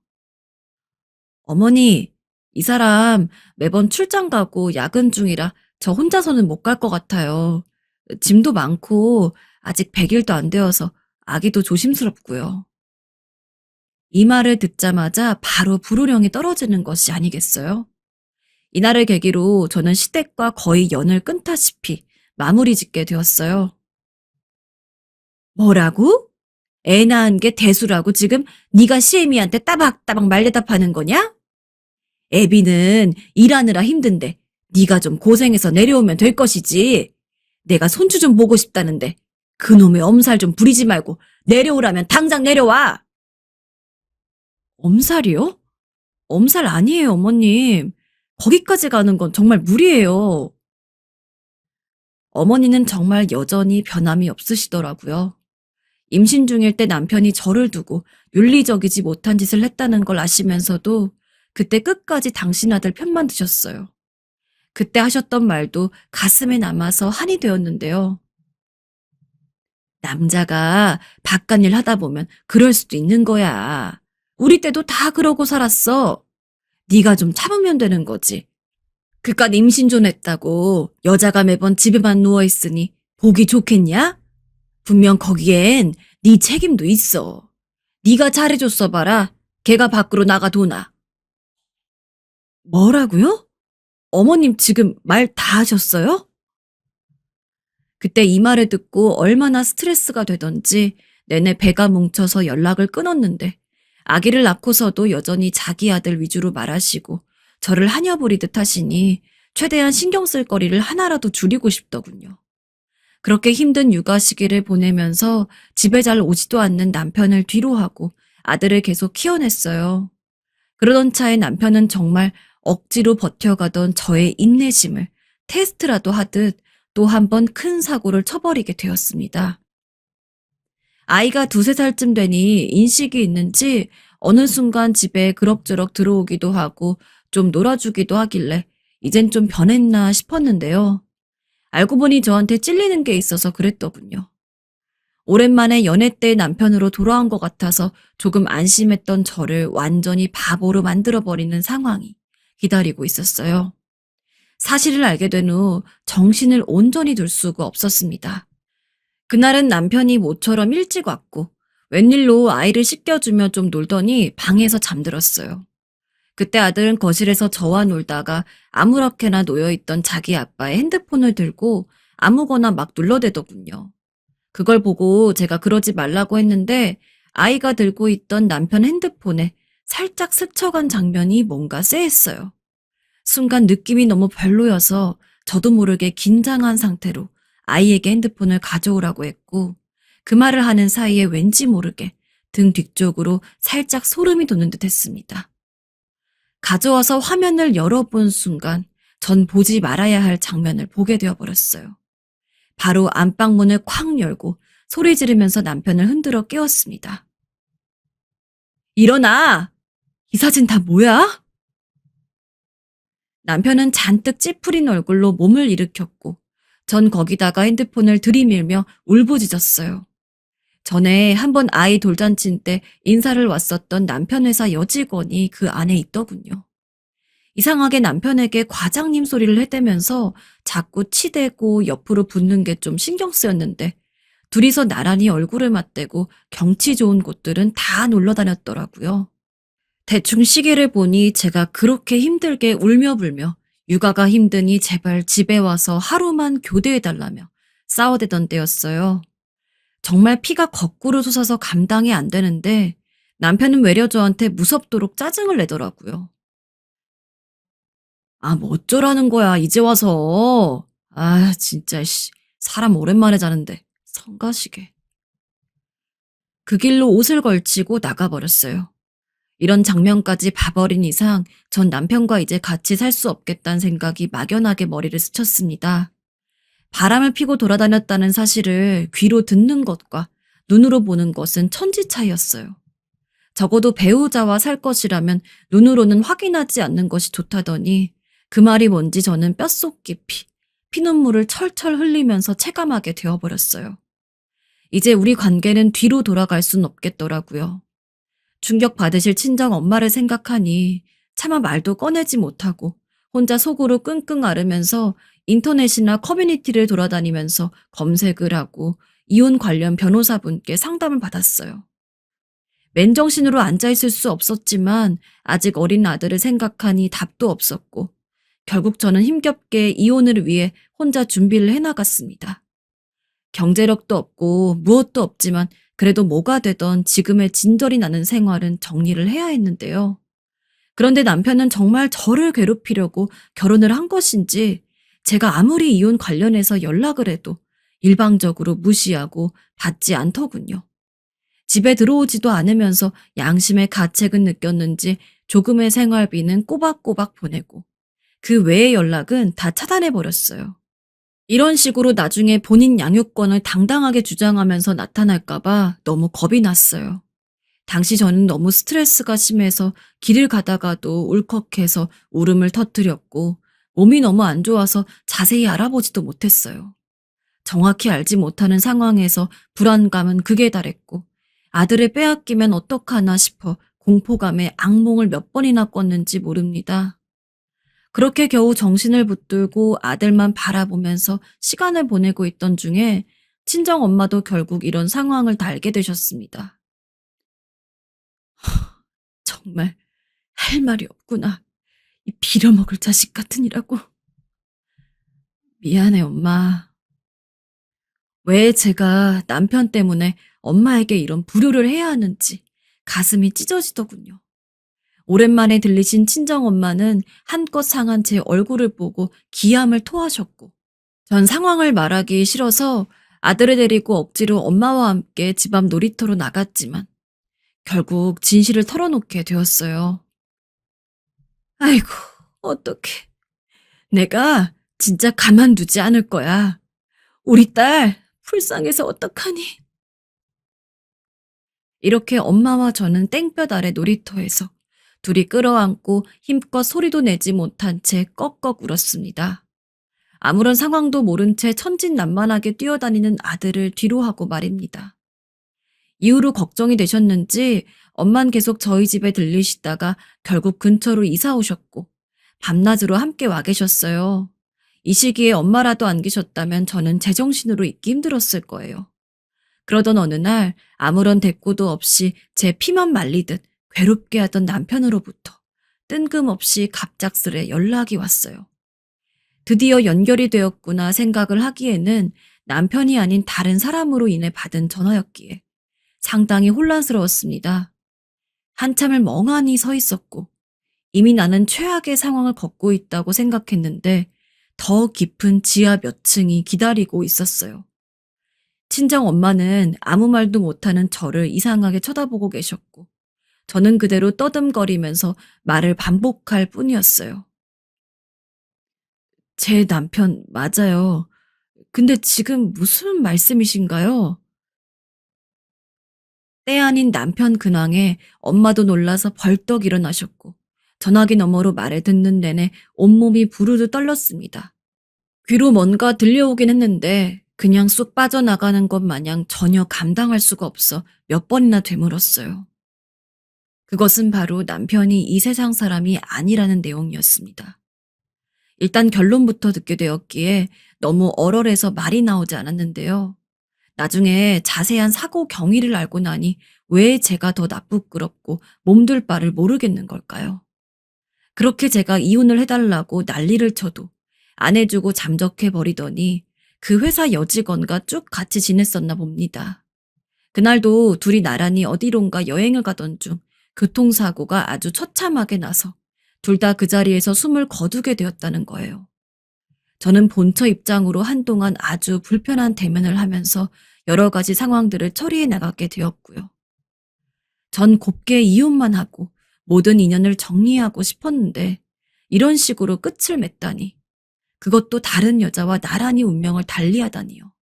어머니, 이 사람 매번 출장 가고 야근 중이라 저 혼자서는 못 갈 것 같아요. 짐도 많고 아직 100일도 안 되어서 아기도 조심스럽고요. 이 말을 듣자마자 바로 불호령이 떨어지는 것이 아니겠어요? 이날을 계기로 저는 시댁과 거의 연을 끊다시피 마무리 짓게 되었어요. 뭐라고? 애 낳은 게 대수라고 지금 네가 시애미한테 따박따박 말대답하는 거냐? 애비는 일하느라 힘든데 네가 좀 고생해서 내려오면 될 것이지. 내가 손주 좀 보고 싶다는데 그놈의 엄살 좀 부리지 말고 내려오라면 당장 내려와. 엄살이요? 엄살 아니에요, 어머님. 거기까지 가는 건 정말 무리예요. 어머니는 정말 여전히 변함이 없으시더라고요. 임신 중일 때 남편이 저를 두고 윤리적이지 못한 짓을 했다는 걸 아시면서도 그때 끝까지 당신 아들 편만 드셨어요. 그때 하셨던 말도 가슴에 남아서 한이 되었는데요. 남자가 바깥일 하다 보면 그럴 수도 있는 거야. 우리 때도 다 그러고 살았어. 네가 좀 참으면 되는 거지. 그깟 임신 좀 했다고 여자가 매번 집에만 누워있으니 보기 좋겠냐? 분명 거기엔 네 책임도 있어. 네가 잘해줬어 봐라. 걔가 밖으로 나가 도나. 뭐라고요? 어머님 지금 말 다 하셨어요? 그때 이 말을 듣고 얼마나 스트레스가 되던지 내내 배가 뭉쳐서 연락을 끊었는데 아기를 낳고서도 여전히 자기 아들 위주로 말하시고 저를 한여부리듯 하시니 최대한 신경 쓸 거리를 하나라도 줄이고 싶더군요. 그렇게 힘든 육아 시기를 보내면서 집에 잘 오지도 않는 남편을 뒤로하고 아들을 계속 키워냈어요. 그러던 차에 남편은 정말 억지로 버텨가던 저의 인내심을 테스트라도 하듯 또 한 번 큰 사고를 쳐버리게 되었습니다. 아이가 2~3살쯤 되니 인식이 있는지 어느 순간 집에 그럭저럭 들어오기도 하고 좀 놀아주기도 하길래 이젠 좀 변했나 싶었는데요. 알고 보니 저한테 찔리는 게 있어서 그랬더군요. 오랜만에 연애 때 남편으로 돌아온 것 같아서 조금 안심했던 저를 완전히 바보로 만들어버리는 상황이 기다리고 있었어요. 사실을 알게 된 후 정신을 온전히 둘 수가 없었습니다. 그날은 남편이 모처럼 일찍 왔고 웬일로 아이를 씻겨주며 좀 놀더니 방에서 잠들었어요. 그때 아들은 거실에서 저와 놀다가 아무렇게나 놓여있던 자기 아빠의 핸드폰을 들고 아무거나 막 눌러대더군요. 그걸 보고 제가 그러지 말라고 했는데 아이가 들고 있던 남편 핸드폰에 살짝 스쳐간 장면이 뭔가 쎄했어요. 순간 느낌이 너무 별로여서 저도 모르게 긴장한 상태로 아이에게 핸드폰을 가져오라고 했고 그 말을 하는 사이에 왠지 모르게 등 뒤쪽으로 살짝 소름이 돋는 듯 했습니다. 가져와서 화면을 열어본 순간 전 보지 말아야 할 장면을 보게 되어버렸어요. 바로 안방문을 쾅 열고 소리 지르면서 남편을 흔들어 깨웠습니다. 일어나! 이 사진 다 뭐야? 남편은 잔뜩 찌푸린 얼굴로 몸을 일으켰고 전 거기다가 핸드폰을 들이밀며 울부짖었어요. 전에 한번 아이 돌잔치 때 인사를 왔었던 남편 회사 여직원이 그 안에 있더군요. 이상하게 남편에게 과장님 소리를 해대면서 자꾸 치대고 옆으로 붙는 게 좀 신경 쓰였는데 둘이서 나란히 얼굴을 맞대고 경치 좋은 곳들은 다 놀러 다녔더라고요. 대충 시계를 보니 제가 그렇게 힘들게 울며 불며 육아가 힘드니 제발 집에 와서 하루만 교대해달라며 싸워대던 때였어요. 정말 피가 거꾸로 솟아서 감당이 안 되는데 남편은 외려 저한테 무섭도록 짜증을 내더라고요. 아, 뭐 어쩌라는 거야, 이제 와서. 아, 진짜, 사람 오랜만에 자는데, 성가시게. 그 길로 옷을 걸치고 나가버렸어요. 이런 장면까지 봐버린 이상 전 남편과 이제 같이 살 수 없겠다는 생각이 막연하게 머리를 스쳤습니다. 바람을 피고 돌아다녔다는 사실을 귀로 듣는 것과 눈으로 보는 것은 천지 차이였어요. 적어도 배우자와 살 것이라면 눈으로는 확인하지 않는 것이 좋다더니 그 말이 뭔지 저는 뼛속 깊이 피눈물을 철철 흘리면서 체감하게 되어버렸어요. 이제 우리 관계는 뒤로 돌아갈 순 없겠더라고요. 충격받으실 친정 엄마를 생각하니 차마 말도 꺼내지 못하고 혼자 속으로 끙끙 앓으면서 인터넷이나 커뮤니티를 돌아다니면서 검색을 하고 이혼 관련 변호사분께 상담을 받았어요. 맨정신으로 앉아있을 수 없었지만 아직 어린 아들을 생각하니 답도 없었고 결국 저는 힘겹게 이혼을 위해 혼자 준비를 해나갔습니다. 경제력도 없고 무엇도 없지만 그래도 뭐가 되던 지금의 진절이 나는 생활은 정리를 해야 했는데요. 그런데 남편은 정말 저를 괴롭히려고 결혼을 한 것인지 제가 아무리 이혼 관련해서 연락을 해도 일방적으로 무시하고 받지 않더군요. 집에 들어오지도 않으면서 양심의 가책은 느꼈는지 조금의 생활비는 꼬박꼬박 보내고 그 외의 연락은 다 차단해버렸어요. 이런 식으로 나중에 본인 양육권을 당당하게 주장하면서 나타날까봐 너무 겁이 났어요. 당시 저는 너무 스트레스가 심해서 길을 가다가도 울컥해서 울음을 터뜨렸고 몸이 너무 안 좋아서 자세히 알아보지도 못했어요. 정확히 알지 못하는 상황에서 불안감은 극에 달했고 아들을 빼앗기면 어떡하나 싶어 공포감에 악몽을 몇 번이나 꿨는지 모릅니다. 그렇게 겨우 정신을 붙들고 아들만 바라보면서 시간을 보내고 있던 중에 친정엄마도 결국 이런 상황을 다 알게 되셨습니다. 정말 할 말이 없구나. 이 빌어먹을 자식 같으니라고. 미안해, 엄마. 왜 제가 남편 때문에 엄마에게 이런 불효를 해야 하는지 가슴이 찢어지더군요. 오랜만에 들리신 친정엄마는 한껏 상한 제 얼굴을 보고 기함을 토하셨고 전 상황을 말하기 싫어서 아들을 데리고 억지로 엄마와 함께 집 앞 놀이터로 나갔지만 결국 진실을 털어놓게 되었어요. 아이고, 어떡해. 내가 진짜 가만두지 않을 거야. 우리 딸 불쌍해서 어떡하니. 이렇게 엄마와 저는 땡볕 아래 놀이터에서 둘이 끌어안고 힘껏 소리도 내지 못한 채 꺽꺽 울었습니다. 아무런 상황도 모른 채 천진난만하게 뛰어다니는 아들을 뒤로하고 말입니다. 이후로 걱정이 되셨는지 엄만 계속 저희 집에 들리시다가 결국 근처로 이사 오셨고 밤낮으로 함께 와 계셨어요. 이 시기에 엄마라도 안 계셨다면 저는 제정신으로 있기 힘들었을 거예요. 그러던 어느 날 아무런 대꾸도 없이 제 피만 말리듯 괴롭게 하던 남편으로부터 뜬금없이 갑작스레 연락이 왔어요. 드디어 연결이 되었구나 생각을 하기에는 남편이 아닌 다른 사람으로 인해 받은 전화였기에 상당히 혼란스러웠습니다. 한참을 멍하니 서 있었고 이미 나는 최악의 상황을 겪고 있다고 생각했는데 더 깊은 지하 몇 층이 기다리고 있었어요. 친정 엄마는 아무 말도 못하는 저를 이상하게 쳐다보고 계셨고 저는 그대로 떠듬거리면서 말을 반복할 뿐이었어요. 제 남편 맞아요. 근데 지금 무슨 말씀이신가요? 때 아닌 남편 근황에 엄마도 놀라서 벌떡 일어나셨고 전화기 너머로 말을 듣는 내내 온몸이 부르르 떨렸습니다. 귀로 뭔가 들려오긴 했는데 그냥 쑥 빠져나가는 것 마냥 전혀 감당할 수가 없어 몇 번이나 되물었어요. 그것은 바로 남편이 이 세상 사람이 아니라는 내용이었습니다. 일단 결론부터 듣게 되었기에 너무 얼얼해서 말이 나오지 않았는데요. 나중에 자세한 사고 경위를 알고 나니 왜 제가 더 나쁘끄럽고 몸둘 바를 모르겠는 걸까요? 그렇게 제가 이혼을 해달라고 난리를 쳐도 안 해주고 잠적해버리더니 그 회사 여직원과 쭉 같이 지냈었나 봅니다. 그날도 둘이 나란히 어디론가 여행을 가던 중 교통사고가 아주 처참하게 나서 둘 다 그 자리에서 숨을 거두게 되었다는 거예요. 저는 본처 입장으로 한동안 아주 불편한 대면을 하면서 여러 가지 상황들을 처리해 나가게 되었고요. 전 곱게 이혼만 하고 모든 인연을 정리하고 싶었는데 이런 식으로 끝을 맺다니, 그것도 다른 여자와 나란히 운명을 달리하다니요.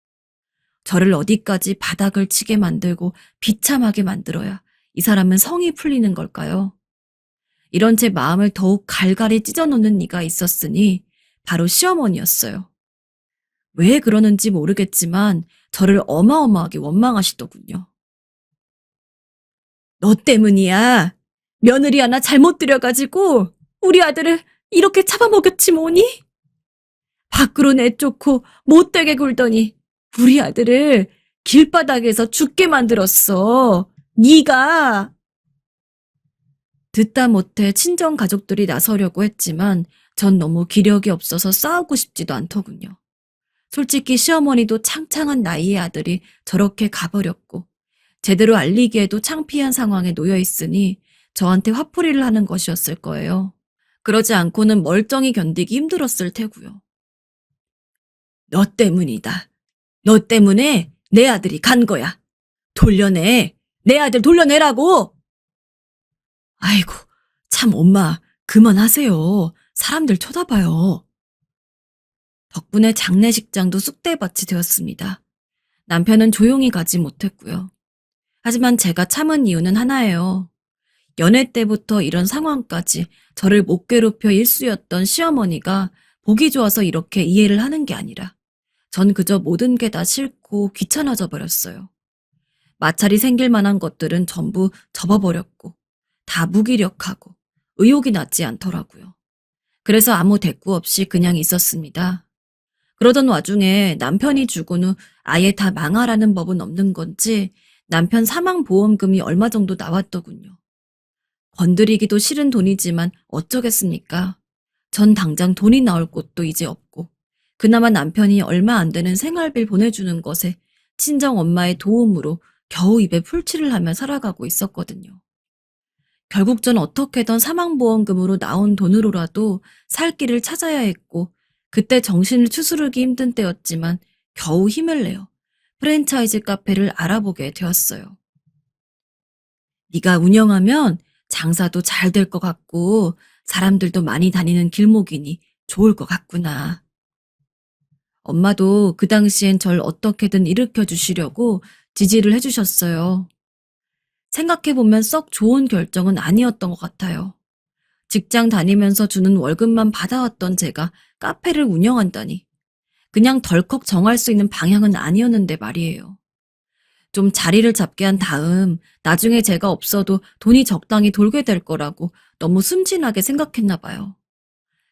저를 어디까지 바닥을 치게 만들고 비참하게 만들어야 이 사람은 성이 풀리는 걸까요? 이런 제 마음을 더욱 갈갈이 찢어놓는 이가 있었으니 바로 시어머니였어요. 왜 그러는지 모르겠지만 저를 어마어마하게 원망하시더군요. 너 때문이야. 며느리 하나 잘못 들여가지고 우리 아들을 이렇게 잡아먹였지 뭐니? 밖으로 내쫓고 못되게 굴더니 우리 아들을 길바닥에서 죽게 만들었어. 네가. 듣다 못해 친정 가족들이 나서려고 했지만 전 너무 기력이 없어서 싸우고 싶지도 않더군요. 솔직히 시어머니도 창창한 나이의 아들이 저렇게 가버렸고 제대로 알리기에도 창피한 상황에 놓여 있으니 저한테 화풀이를 하는 것이었을 거예요. 그러지 않고는 멀쩡히 견디기 힘들었을 테고요. 너 때문이다. 너 때문에 내 아들이 간 거야. 돌려내. 내 아들 돌려내라고. 아이고, 참 엄마 그만하세요. 사람들 쳐다봐요. 덕분에 장례식장도 쑥대밭이 되었습니다. 남편은 조용히 가지 못했고요. 하지만 제가 참은 이유는 하나예요. 연애 때부터 이런 상황까지 저를 못 괴롭혀 일쑤였던 시어머니가 보기 좋아서 이렇게 이해를 하는 게 아니라 전 그저 모든 게 다 싫고 귀찮아져 버렸어요. 마찰이 생길 만한 것들은 전부 접어버렸고 다 무기력하고 의욕이 나지 않더라고요. 그래서 아무 대꾸 없이 그냥 있었습니다. 그러던 와중에 남편이 죽은 후 아예 다 망하라는 법은 없는 건지 남편 사망보험금이 얼마 정도 나왔더군요. 건드리기도 싫은 돈이지만 어쩌겠습니까? 전 당장 돈이 나올 곳도 이제 없고 그나마 남편이 얼마 안 되는 생활비를 보내주는 것에 친정 엄마의 도움으로 겨우 입에 풀칠을 하며 살아가고 있었거든요. 결국 전 어떻게든 사망보험금으로 나온 돈으로라도 살 길을 찾아야 했고 그때 정신을 추스르기 힘든 때였지만 겨우 힘을 내어 프랜차이즈 카페를 알아보게 되었어요. 네가 운영하면 장사도 잘 될 것 같고 사람들도 많이 다니는 길목이니 좋을 것 같구나. 엄마도 그 당시엔 절 어떻게든 일으켜 주시려고 지지를 해주셨어요. 생각해보면 썩 좋은 결정은 아니었던 것 같아요. 직장 다니면서 주는 월급만 받아왔던 제가 카페를 운영한다니. 그냥 덜컥 정할 수 있는 방향은 아니었는데 말이에요. 좀 자리를 잡게 한 다음 나중에 제가 없어도 돈이 적당히 돌게 될 거라고 너무 순진하게 생각했나 봐요.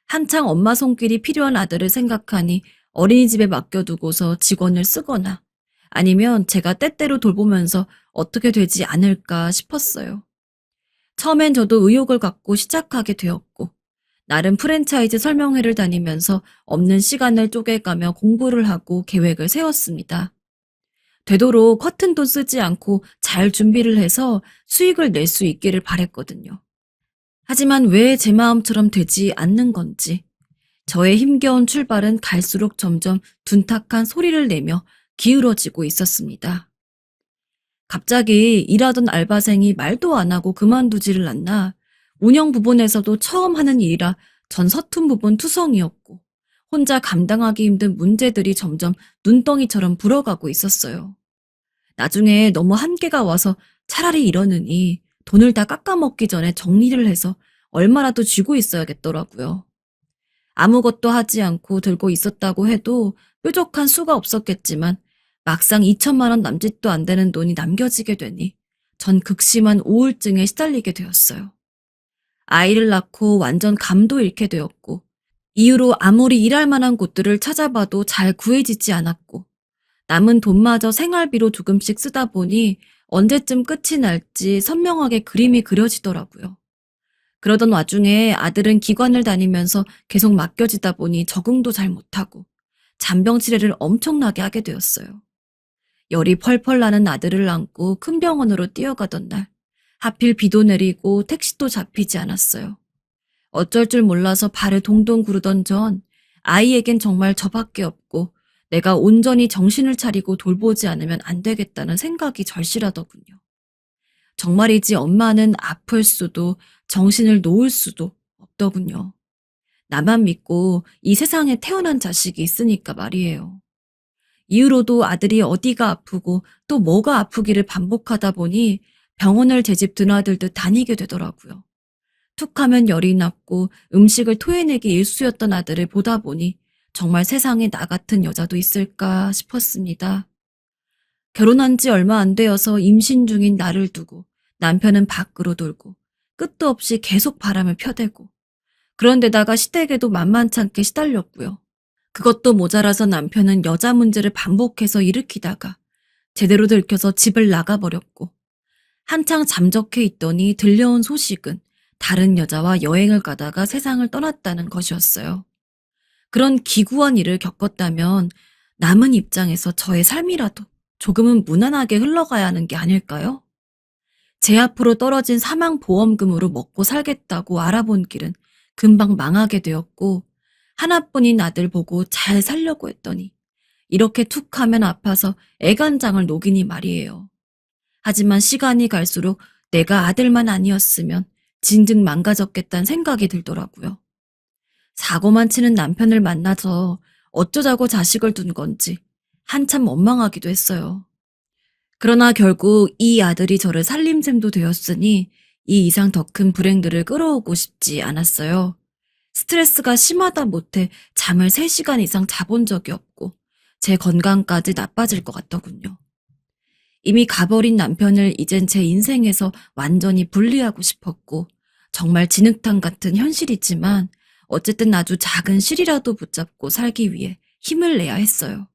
한창 엄마 손길이 필요한 아들을 생각하니 어린이집에 맡겨두고서 직원을 쓰거나 아니면 제가 때때로 돌보면서 어떻게 되지 않을까 싶었어요. 처음엔 저도 의욕을 갖고 시작하게 되었고 나름 프랜차이즈 설명회를 다니면서 없는 시간을 쪼개가며 공부를 하고 계획을 세웠습니다. 되도록 허튼 돈 쓰지 않고 잘 준비를 해서 수익을 낼 수 있기를 바랬거든요. 하지만 왜 제 마음처럼 되지 않는 건지 저의 힘겨운 출발은 갈수록 점점 둔탁한 소리를 내며 기울어지고 있었습니다. 갑자기 일하던 알바생이 말도 안 하고 그만두지를 않나 운영 부분에서도 처음 하는 일이라 전 서툰 부분 투성이었고 혼자 감당하기 힘든 문제들이 점점 눈덩이처럼 불어가고 있었어요. 나중에 너무 한계가 와서 차라리 이러느니 돈을 다 깎아먹기 전에 정리를 해서 얼마라도 쥐고 있어야겠더라고요. 아무것도 하지 않고 들고 있었다고 해도 뾰족한 수가 없었겠지만 막상 2천만 원 남짓도 안 되는 돈이 남겨지게 되니 전 극심한 우울증에 시달리게 되었어요. 아이를 낳고 완전 감도 잃게 되었고 이후로 아무리 일할 만한 곳들을 찾아봐도 잘 구해지지 않았고 남은 돈마저 생활비로 조금씩 쓰다 보니 언제쯤 끝이 날지 선명하게 그림이 그려지더라고요. 그러던 와중에 아들은 기관을 다니면서 계속 맡겨지다 보니 적응도 잘 못하고 잔병 치레를 엄청나게 하게 되었어요. 열이 펄펄 나는 아들을 안고 큰 병원으로 뛰어가던 날, 하필 비도 내리고 택시도 잡히지 않았어요. 어쩔 줄 몰라서 발을 동동 구르던 전 아이에겐 정말 저밖에 없고 내가 온전히 정신을 차리고 돌보지 않으면 안 되겠다는 생각이 절실하더군요. 정말이지 엄마는 아플 수도 정신을 놓을 수도 없더군요. 나만 믿고 이 세상에 태어난 자식이 있으니까 말이에요. 이후로도 아들이 어디가 아프고 또 뭐가 아프기를 반복하다 보니 병원을 제 집 드나들듯 다니게 되더라고요. 툭하면 열이 났고 음식을 토해내기 일쑤였던 아들을 보다 보니 정말 세상에 나 같은 여자도 있을까 싶었습니다. 결혼한 지 얼마 안 되어서 임신 중인 나를 두고 남편은 밖으로 돌고 끝도 없이 계속 바람을 펴대고 그런데다가 시댁에도 만만찮게 시달렸고요. 그것도 모자라서 남편은 여자 문제를 반복해서 일으키다가 제대로 들켜서 집을 나가버렸고 한창 잠적해 있더니 들려온 소식은 다른 여자와 여행을 가다가 세상을 떠났다는 것이었어요. 그런 기구한 일을 겪었다면 남은 입장에서 저의 삶이라도 조금은 무난하게 흘러가야 하는 게 아닐까요? 제 앞으로 떨어진 사망보험금으로 먹고 살겠다고 알아본 길은 금방 망하게 되었고 하나뿐인 아들 보고 잘 살려고 했더니 이렇게 툭 하면 아파서 애간장을 녹이니 말이에요. 하지만 시간이 갈수록 내가 아들만 아니었으면 진즉 망가졌겠다는 생각이 들더라고요. 사고만 치는 남편을 만나서 어쩌자고 자식을 둔 건지 한참 원망하기도 했어요. 그러나 결국 이 아들이 저를 살림 셈도 되었으니 이 이상 더 큰 불행들을 끌어오고 싶지 않았어요. 스트레스가 심하다 못해 잠을 3시간 이상 자본 적이 없고 제 건강까지 나빠질 것 같더군요. 이미 가버린 남편을 이젠 제 인생에서 완전히 분리하고 싶었고 정말 진흙탕 같은 현실이지만 어쨌든 아주 작은 실이라도 붙잡고 살기 위해 힘을 내야 했어요.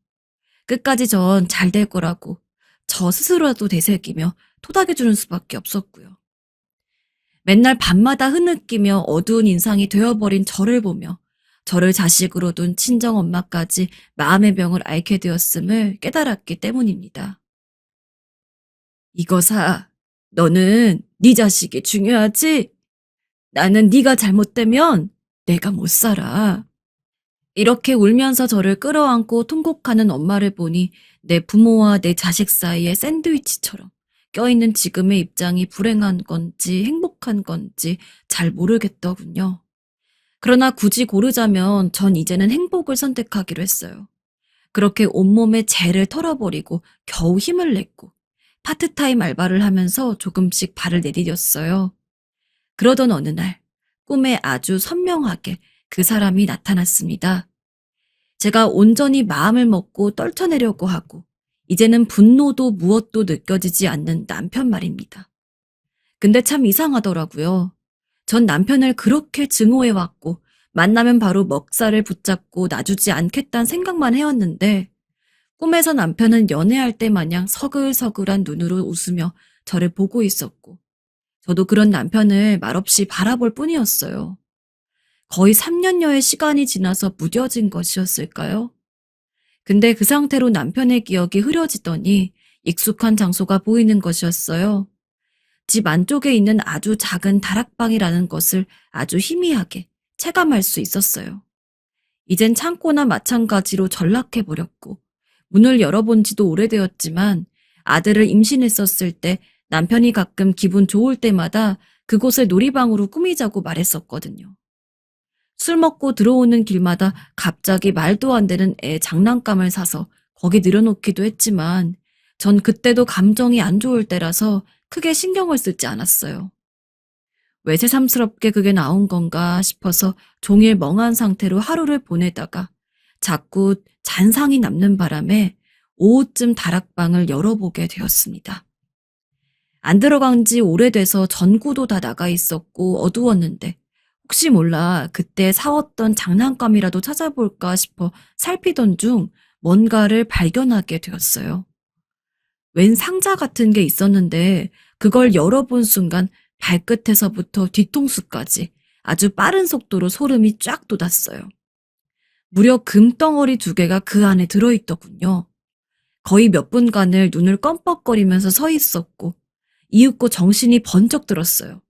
끝까지 전 잘 될 거라고 저 스스로라도 되새기며 토닥여주는 수밖에 없었고요. 맨날 밤마다 흐느끼며 어두운 인상이 되어버린 저를 보며 저를 자식으로 둔 친정엄마까지 마음의 병을 앓게 되었음을 깨달았기 때문입니다. 이거사, 너는 네 자식이 중요하지? 나는 네가 잘못되면 내가 못 살아. 이렇게 울면서 저를 끌어안고 통곡하는 엄마를 보니 내 부모와 내 자식 사이에 샌드위치처럼 껴있는 지금의 입장이 불행한 건지 행복한 건지 잘 모르겠더군요. 그러나 굳이 고르자면 전 이제는 행복을 선택하기로 했어요. 그렇게 온몸에 재를 털어버리고 겨우 힘을 냈고 파트타임 알바를 하면서 조금씩 발을 내디뎠어요. 그러던 어느 날 꿈에 아주 선명하게 그 사람이 나타났습니다. 제가 온전히 마음을 먹고 떨쳐내려고 하고 이제는 분노도 무엇도 느껴지지 않는 남편 말입니다. 근데 참 이상하더라고요. 전 남편을 그렇게 증오해왔고 만나면 바로 먹살을 붙잡고 놔주지 않겠다는 생각만 해왔는데 꿈에서 남편은 연애할 때 마냥 서글서글한 눈으로 웃으며 저를 보고 있었고 저도 그런 남편을 말없이 바라볼 뿐이었어요. 거의 3년여의 시간이 지나서 무뎌진 것이었을까요? 근데 그 상태로 남편의 기억이 흐려지더니 익숙한 장소가 보이는 것이었어요. 집 안쪽에 있는 아주 작은 다락방이라는 것을 아주 희미하게 체감할 수 있었어요. 이젠 창고나 마찬가지로 전락해버렸고 문을 열어본 지도 오래되었지만 아들을 임신했었을 때 남편이 가끔 기분 좋을 때마다 그곳을 놀이방으로 꾸미자고 말했었거든요. 술 먹고 들어오는 길마다 갑자기 말도 안 되는 애 장난감을 사서 거기 늘여놓기도 했지만 전 그때도 감정이 안 좋을 때라서 크게 신경을 쓰지 않았어요. 왜 새삼스럽게 그게 나온 건가 싶어서 종일 멍한 상태로 하루를 보내다가 자꾸 잔상이 남는 바람에 오후쯤 다락방을 열어보게 되었습니다. 안 들어간 지 오래돼서 전구도 다 나가 있었고 어두웠는데 혹시 몰라 그때 사왔던 장난감이라도 찾아볼까 싶어 살피던 중 뭔가를 발견하게 되었어요. 웬 상자 같은 게 있었는데 그걸 열어본 순간 발끝에서부터 뒤통수까지 아주 빠른 속도로 소름이 쫙 돋았어요. 무려 금덩어리 2개가 그 안에 들어있더군요. 거의 몇 분간을 눈을 껌뻑거리면서 서 있었고 이윽고 정신이 번쩍 들었어요.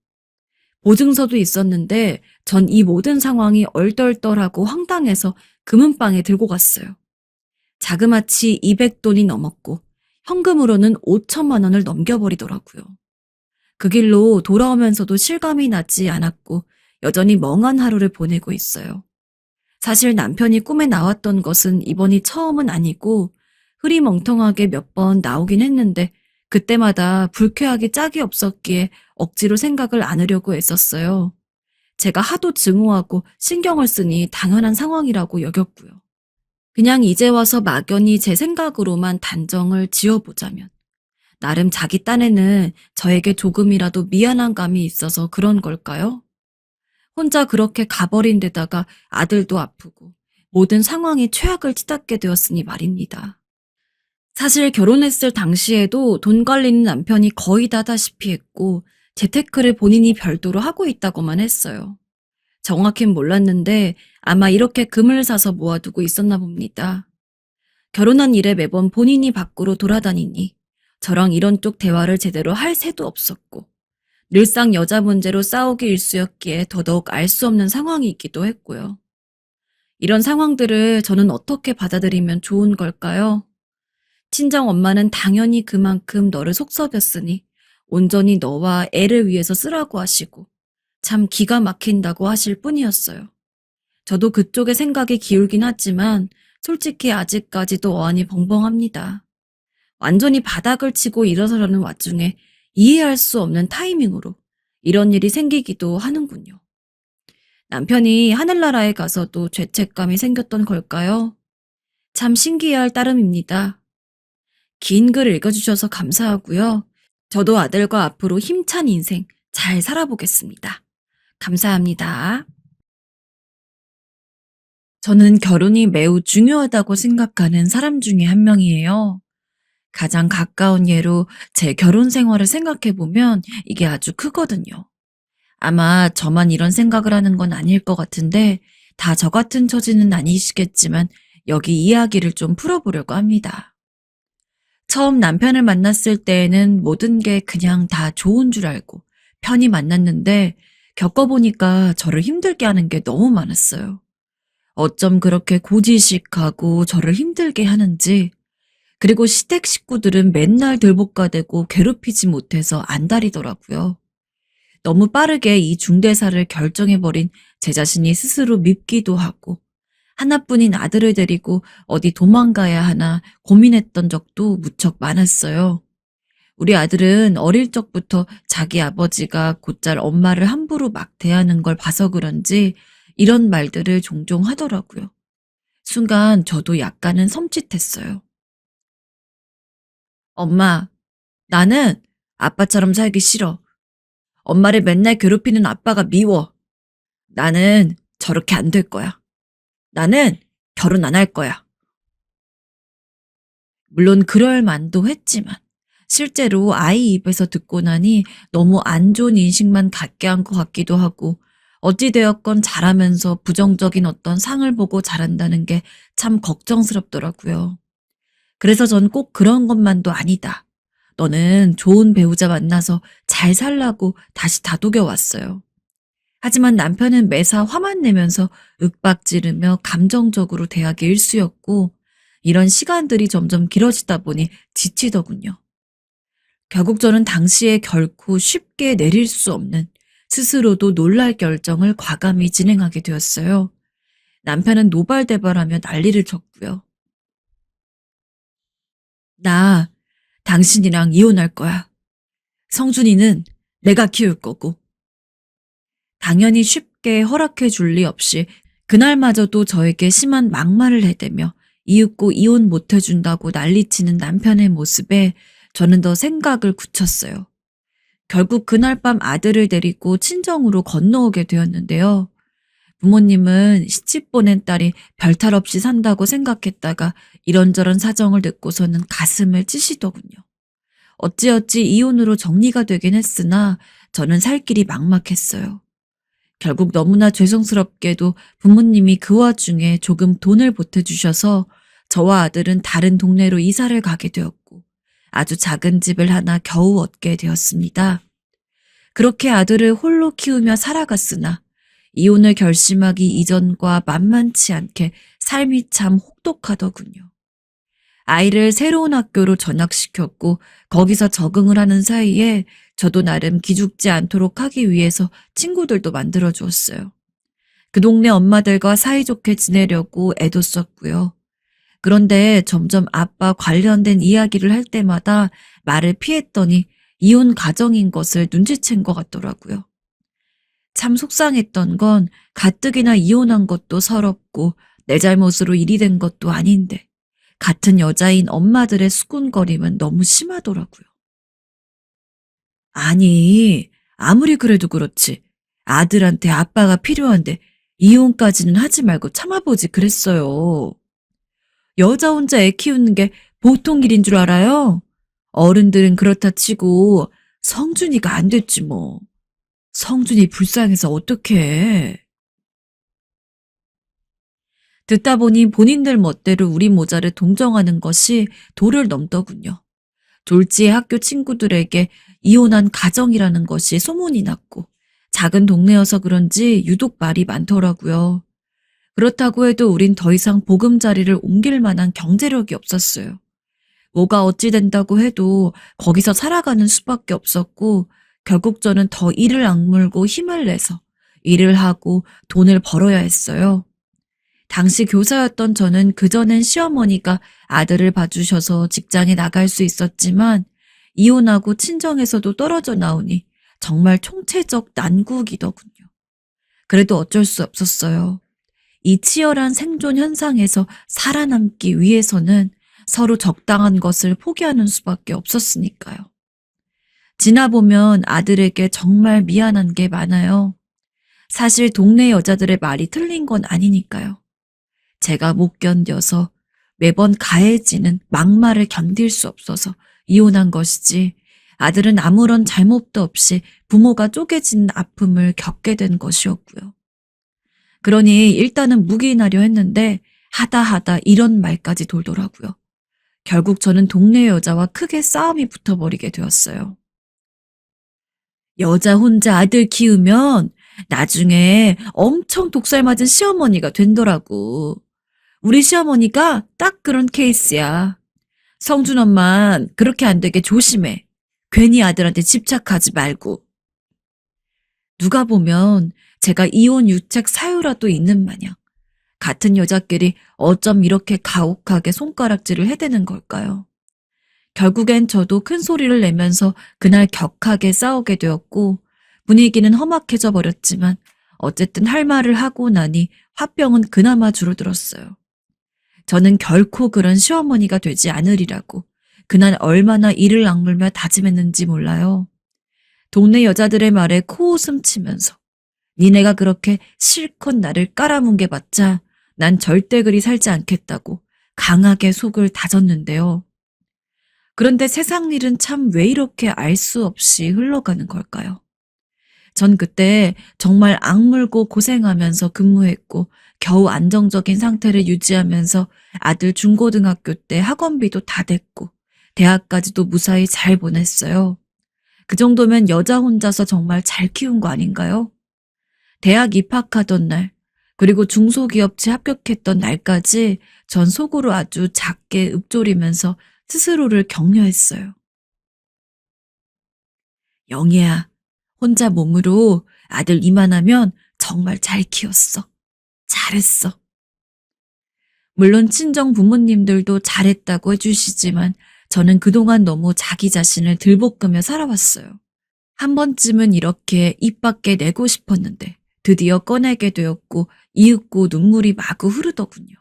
보증서도 있었는데 전 이 모든 상황이 얼떨떨하고 황당해서 금은방에 들고 갔어요. 자그마치 200돈이 넘었고 현금으로는 5천만 원을 넘겨버리더라고요. 그 길로 돌아오면서도 실감이 나지 않았고 여전히 멍한 하루를 보내고 있어요. 사실 남편이 꿈에 나왔던 것은 이번이 처음은 아니고 흐리멍텅하게 몇 번 나오긴 했는데 그때마다 불쾌하기 짝이 없었기에 억지로 생각을 안으려고 애썼어요. 제가 하도 증오하고 신경을 쓰니 당연한 상황이라고 여겼고요. 그냥 이제 와서 막연히 제 생각으로만 단정을 지어보자면 나름 자기 딴에는 저에게 조금이라도 미안한 감이 있어서 그런 걸까요? 혼자 그렇게 가버린 데다가 아들도 아프고 모든 상황이 최악을 치닫게 되었으니 말입니다. 사실 결혼했을 당시에도 돈 관리는 남편이 거의 다다시피 했고 재테크를 본인이 별도로 하고 있다고만 했어요. 정확히는 몰랐는데 아마 이렇게 금을 사서 모아두고 있었나 봅니다. 결혼한 이래 매번 본인이 밖으로 돌아다니니 저랑 이런 쪽 대화를 제대로 할 새도 없었고 늘상 여자 문제로 싸우기 일쑤였기에 더더욱 알 수 없는 상황이기도 했고요. 이런 상황들을 저는 어떻게 받아들이면 좋은 걸까요? 친정 엄마는 당연히 그만큼 너를 속썩였으니 온전히 너와 애를 위해서 쓰라고 하시고 참 기가 막힌다고 하실 뿐이었어요. 저도 그쪽에 생각이 기울긴 하지만 솔직히 아직까지도 어안이 벙벙합니다. 완전히 바닥을 치고 일어서려는 와중에 이해할 수 없는 타이밍으로 이런 일이 생기기도 하는군요. 남편이 하늘나라에 가서도 죄책감이 생겼던 걸까요? 참 신기해할 따름입니다. 긴 글 읽어주셔서 감사하고요. 저도 아들과 앞으로 힘찬 인생 잘 살아보겠습니다. 감사합니다. 저는 결혼이 매우 중요하다고 생각하는 사람 중에 한 명이에요. 가장 가까운 예로 제 결혼 생활을 생각해보면 이게 아주 크거든요. 아마 저만 이런 생각을 하는 건 아닐 것 같은데 다 저 같은 처지는 아니시겠지만 여기 이야기를 좀 풀어보려고 합니다. 처음 남편을 만났을 때에는 모든 게 그냥 다 좋은 줄 알고 편히 만났는데 겪어보니까 저를 힘들게 하는 게 너무 많았어요. 어쩜 그렇게 고지식하고 저를 힘들게 하는지, 그리고 시댁 식구들은 맨날 들볶아대고 괴롭히지 못해서 안달이더라고요. 너무 빠르게 이 중대사를 결정해버린 제 자신이 스스로 밉기도 하고 하나뿐인 아들을 데리고 어디 도망가야 하나 고민했던 적도 무척 많았어요. 우리 아들은 어릴 적부터 자기 아버지가 곧잘 엄마를 함부로 막 대하는 걸 봐서 그런지 이런 말들을 종종 하더라고요. 순간 저도 약간은 섬찟했어요. 엄마, 나는 아빠처럼 살기 싫어. 엄마를 맨날 괴롭히는 아빠가 미워. 나는 저렇게 안 될 거야. 나는 결혼 안 할 거야. 물론 그럴 만도 했지만 실제로 아이 입에서 듣고 나니 너무 안 좋은 인식만 갖게 한 것 같기도 하고 어찌되었건 자라면서 부정적인 어떤 상을 보고 자란다는 게 참 걱정스럽더라고요. 그래서 전 꼭 그런 것만도 아니다. 너는 좋은 배우자 만나서 잘 살라고 다시 다독여왔어요. 하지만 남편은 매사 화만 내면서 윽박지르며 감정적으로 대하기 일쑤였고 이런 시간들이 점점 길어지다 보니 지치더군요. 결국 저는 당시에 결코 쉽게 내릴 수 없는 스스로도 놀랄 결정을 과감히 진행하게 되었어요. 남편은 노발대발하며 난리를 쳤고요. 나 당신이랑 이혼할 거야. 성준이는 내가 키울 거고. 당연히 쉽게 허락해 줄 리 없이 그날마저도 저에게 심한 막말을 해대며 이윽고 이혼 못 해준다고 난리치는 남편의 모습에 저는 더 생각을 굳혔어요. 결국 그날 밤 아들을 데리고 친정으로 건너오게 되었는데요. 부모님은 시집 보낸 딸이 별탈 없이 산다고 생각했다가 이런저런 사정을 듣고서는 가슴을 찌시더군요. 어찌어찌 이혼으로 정리가 되긴 했으나 저는 살 길이 막막했어요. 결국 너무나 죄송스럽게도 부모님이 그 와중에 조금 돈을 보태주셔서 저와 아들은 다른 동네로 이사를 가게 되었고 아주 작은 집을 하나 겨우 얻게 되었습니다. 그렇게 아들을 홀로 키우며 살아갔으나 이혼을 결심하기 이전과 만만치 않게 삶이 참 혹독하더군요. 아이를 새로운 학교로 전학시켰고 거기서 적응을 하는 사이에 저도 나름 기죽지 않도록 하기 위해서 친구들도 만들어 주었어요. 그 동네 엄마들과 사이좋게 지내려고 애도 썼고요. 그런데 점점 아빠 관련된 이야기를 할 때마다 말을 피했더니 이혼 가정인 것을 눈치챈 것 같더라고요. 참 속상했던 건 가뜩이나 이혼한 것도 서럽고 내 잘못으로 일이 된 것도 아닌데 같은 여자인 엄마들의 수군거림은 너무 심하더라고요. 아니, 아무리 그래도 그렇지. 아들한테 아빠가 필요한데 이혼까지는 하지 말고 참아보지 그랬어요. 여자 혼자 애 키우는 게 보통 일인 줄 알아요? 어른들은 그렇다 치고 성준이가 안 됐지 뭐. 성준이 불쌍해서 어떡해. 듣다 보니 본인들 멋대로 우리 모자를 동정하는 것이 도를 넘더군요. 졸지의 학교 친구들에게 이혼한 가정이라는 것이 소문이 났고 작은 동네여서 그런지 유독 말이 많더라고요. 그렇다고 해도 우린 더 이상 보금자리를 옮길 만한 경제력이 없었어요. 뭐가 어찌 된다고 해도 거기서 살아가는 수밖에 없었고 결국 저는 더 이를 악물고 힘을 내서 일을 하고 돈을 벌어야 했어요. 당시 교사였던 저는 그전엔 시어머니가 아들을 봐주셔서 직장에 나갈 수 있었지만 이혼하고 친정에서도 떨어져 나오니 정말 총체적 난국이더군요. 그래도 어쩔 수 없었어요. 이 치열한 생존 현상에서 살아남기 위해서는 서로 적당한 것을 포기하는 수밖에 없었으니까요. 지나보면 아들에게 정말 미안한 게 많아요. 사실 동네 여자들의 말이 틀린 건 아니니까요. 제가 못 견뎌서 매번 가해지는 막말을 견딜 수 없어서 이혼한 것이지 아들은 아무런 잘못도 없이 부모가 쪼개지는 아픔을 겪게 된 것이었고요. 그러니 일단은 묵인하려 했는데 하다 이런 말까지 돌더라고요. 결국 저는 동네 여자와 크게 싸움이 붙어버리게 되었어요. 여자 혼자 아들 키우면 나중에 엄청 독살 맞은 시어머니가 된더라고. 우리 시어머니가 딱 그런 케이스야. 성준 엄만 그렇게 안 되게 조심해. 괜히 아들한테 집착하지 말고. 누가 보면 제가 이혼 유책 사유라도 있는 마냥 같은 여자끼리 어쩜 이렇게 가혹하게 손가락질을 해대는 걸까요? 결국엔 저도 큰 소리를 내면서 그날 격하게 싸우게 되었고 분위기는 험악해져 버렸지만 어쨌든 할 말을 하고 나니 화병은 그나마 줄어들었어요. 저는 결코 그런 시어머니가 되지 않으리라고 그날 얼마나 이를 악물며 다짐했는지 몰라요. 동네 여자들의 말에 코웃음 치면서 니네가 그렇게 실컷 나를 깔아뭉개봤자 난 절대 그리 살지 않겠다고 강하게 속을 다졌는데요. 그런데 세상 일은 참 왜 이렇게 알 수 없이 흘러가는 걸까요? 전 그때 정말 악물고 고생하면서 근무했고 겨우 안정적인 상태를 유지하면서 아들 중고등학교 때 학원비도 다 댔고 대학까지도 무사히 잘 보냈어요. 그 정도면 여자 혼자서 정말 잘 키운 거 아닌가요? 대학 입학하던 날 그리고 중소기업체 합격했던 날까지 전 속으로 아주 작게 읊조리면서 스스로를 격려했어요. 영희야, 혼자 몸으로 아들 이만하면 정말 잘 키웠어. 잘했어. 물론 친정 부모님들도 잘했다고 해주시지만 저는 그동안 너무 자기 자신을 들볶으며 살아왔어요. 한 번쯤은 이렇게 입 밖에 내고 싶었는데 드디어 꺼내게 되었고 이윽고 눈물이 마구 흐르더군요.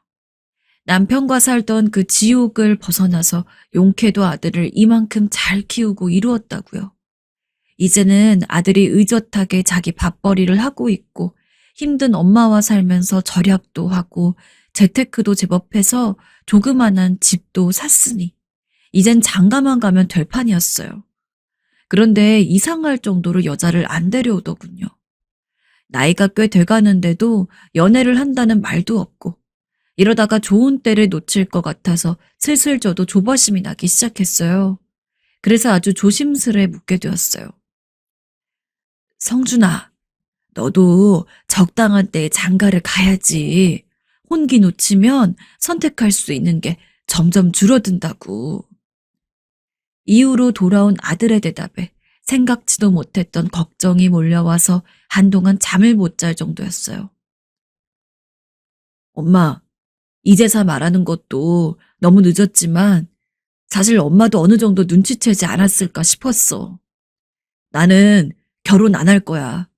남편과 살던 그 지옥을 벗어나서 용케도 아들을 이만큼 잘 키우고 이루었다고요. 이제는 아들이 의젓하게 자기 밥벌이를 하고 있고 힘든 엄마와 살면서 절약도 하고 재테크도 제법 해서 조그만한 집도 샀으니 이젠 장가만 가면 될 판이었어요. 그런데 이상할 정도로 여자를 안 데려오더군요. 나이가 꽤 돼가는데도 연애를 한다는 말도 없고 이러다가 좋은 때를 놓칠 것 같아서 슬슬 저도 조바심이 나기 시작했어요. 그래서 아주 조심스레 묻게 되었어요. 성준아, 너도 적당한 때에 장가를 가야지. 혼기 놓치면 선택할 수 있는 게 점점 줄어든다고. 이후로 돌아온 아들의 대답에 생각지도 못했던 걱정이 몰려와서 한동안 잠을 못 잘 정도였어요. 엄마, 이제서 말하는 것도 너무 늦었지만 사실 엄마도 어느 정도 눈치채지 않았을까 싶었어. 나는 결혼 안 할 거야.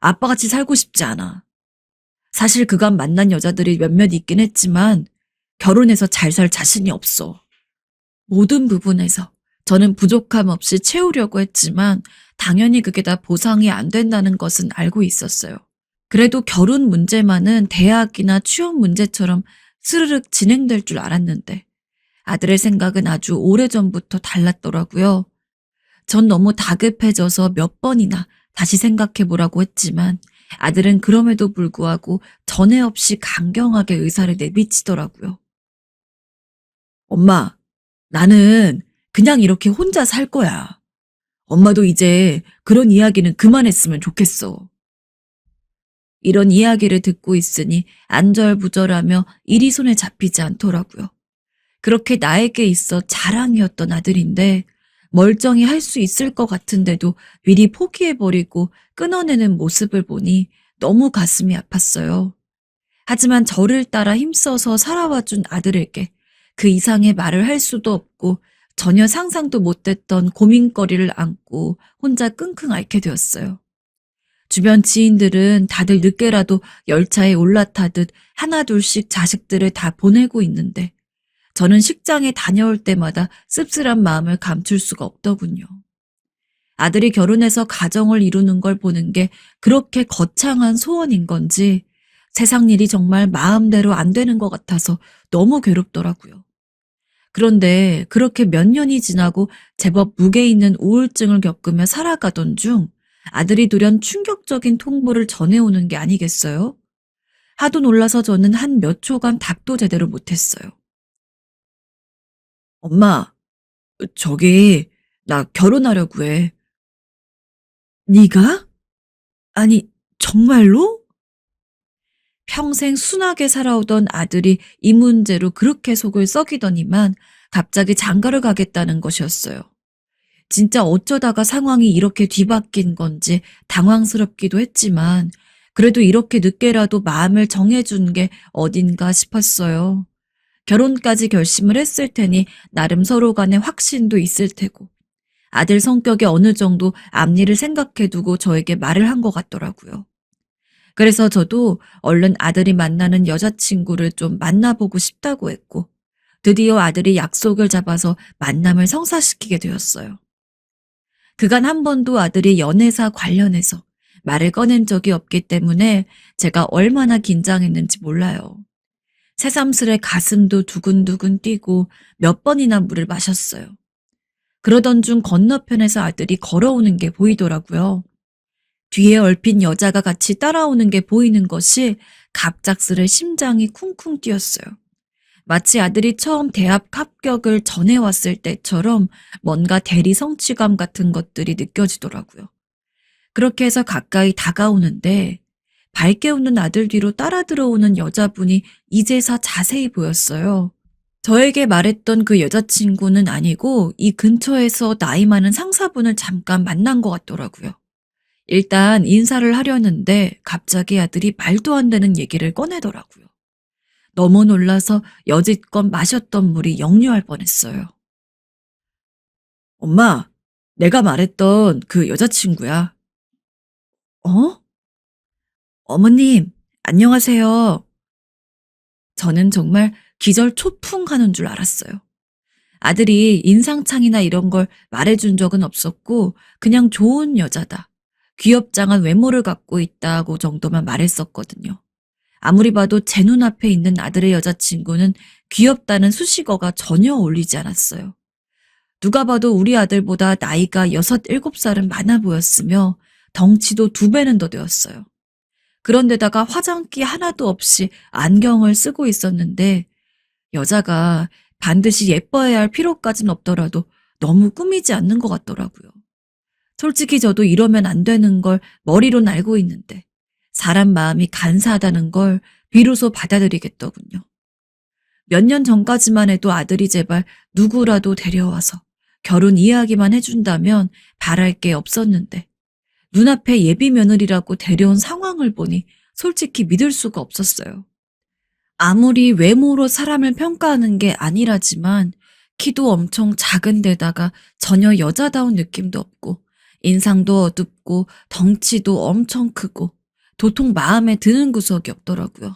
아빠같이 살고 싶지 않아. 사실 그간 만난 여자들이 몇몇 있긴 했지만 결혼해서 잘 살 자신이 없어. 모든 부분에서 저는 부족함 없이 채우려고 했지만 당연히 그게 다 보상이 안 된다는 것은 알고 있었어요. 그래도 결혼 문제만은 대학이나 취업 문제처럼 스르륵 진행될 줄 알았는데 아들의 생각은 아주 오래전부터 달랐더라고요. 전 너무 다급해져서 몇 번이나 다시 생각해보라고 했지만 아들은 그럼에도 불구하고 전에 없이 강경하게 의사를 내비치더라고요. 엄마, 나는 그냥 이렇게 혼자 살 거야. 엄마도 이제 그런 이야기는 그만했으면 좋겠어. 이런 이야기를 듣고 있으니 안절부절하며 일이 손에 잡히지 않더라고요. 그렇게 나에게 있어 자랑이었던 아들인데 멀쩡히 할 수 있을 것 같은데도 미리 포기해버리고 끊어내는 모습을 보니 너무 가슴이 아팠어요. 하지만 저를 따라 힘써서 살아와준 아들에게 그 이상의 말을 할 수도 없고 전혀 상상도 못했던 고민거리를 안고 혼자 끙끙 앓게 되었어요. 주변 지인들은 다들 늦게라도 열차에 올라타듯 하나둘씩 자식들을 다 보내고 있는데 저는 식장에 다녀올 때마다 씁쓸한 마음을 감출 수가 없더군요. 아들이 결혼해서 가정을 이루는 걸 보는 게 그렇게 거창한 소원인 건지 세상 일이 정말 마음대로 안 되는 것 같아서 너무 괴롭더라고요. 그런데 그렇게 몇 년이 지나고 제법 무게 있는 우울증을 겪으며 살아가던 중 아들이 돌연 충격적인 통보를 전해오는 게 아니겠어요? 하도 놀라서 저는 한 몇 초간 답도 제대로 못했어요. 엄마, 저기 나 결혼하려고 해. 네가? 아니, 정말로? 평생 순하게 살아오던 아들이 이 문제로 그렇게 속을 썩이더니만 갑자기 장가를 가겠다는 것이었어요. 진짜 어쩌다가 상황이 이렇게 뒤바뀐 건지 당황스럽기도 했지만 그래도 이렇게 늦게라도 마음을 정해준 게 어딘가 싶었어요. 결혼까지 결심을 했을 테니 나름 서로 간에 확신도 있을 테고 아들 성격이 어느 정도 앞일을 생각해두고 저에게 말을 한 것 같더라고요. 그래서 저도 얼른 아들이 만나는 여자친구를 좀 만나보고 싶다고 했고 드디어 아들이 약속을 잡아서 만남을 성사시키게 되었어요. 그간 한 번도 아들이 연애사 관련해서 말을 꺼낸 적이 없기 때문에 제가 얼마나 긴장했는지 몰라요. 새삼스레 가슴도 두근두근 뛰고 몇 번이나 물을 마셨어요. 그러던 중 건너편에서 아들이 걸어오는 게 보이더라고요. 뒤에 얼핏 여자가 같이 따라오는 게 보이는 것이 갑작스레 심장이 쿵쿵 뛰었어요. 마치 아들이 처음 대학 합격을 전해왔을 때처럼 뭔가 대리 성취감 같은 것들이 느껴지더라고요. 그렇게 해서 가까이 다가오는데 밝게 웃는 아들 뒤로 따라 들어오는 여자분이 이제서 자세히 보였어요. 저에게 말했던 그 여자친구는 아니고 이 근처에서 나이 많은 상사분을 잠깐 만난 것 같더라고요. 일단 인사를 하려는데 갑자기 아들이 말도 안 되는 얘기를 꺼내더라고요. 너무 놀라서 여지껏 마셨던 물이 역류할 뻔했어요. 엄마, 내가 말했던 그 여자친구야. 어? 어머님, 안녕하세요. 저는 정말 기절 초풍하는 줄 알았어요. 아들이 인상창이나 이런 걸 말해준 적은 없었고 그냥 좋은 여자다. 귀엽장한 외모를 갖고 있다고 정도만 말했었거든요. 아무리 봐도 제 눈앞에 있는 아들의 여자친구는 귀엽다는 수식어가 전혀 어울리지 않았어요. 누가 봐도 우리 아들보다 나이가 6, 7살은 많아 보였으며 덩치도 2배는 더 되었어요. 그런데다가 화장기 하나도 없이 안경을 쓰고 있었는데 여자가 반드시 예뻐야 할 필요까지는 없더라도 너무 꾸미지 않는 것 같더라고요. 솔직히 저도 이러면 안 되는 걸 머리로는 알고 있는데 사람 마음이 간사하다는 걸 비로소 받아들이겠더군요. 몇 년 전까지만 해도 아들이 제발 누구라도 데려와서 결혼 이야기만 해준다면 바랄 게 없었는데 눈앞에 예비 며느리라고 데려온 상황을 보니 솔직히 믿을 수가 없었어요. 아무리 외모로 사람을 평가하는 게 아니라지만 키도 엄청 작은 데다가 전혀 여자다운 느낌도 없고 인상도 어둡고 덩치도 엄청 크고 도통 마음에 드는 구석이 없더라고요.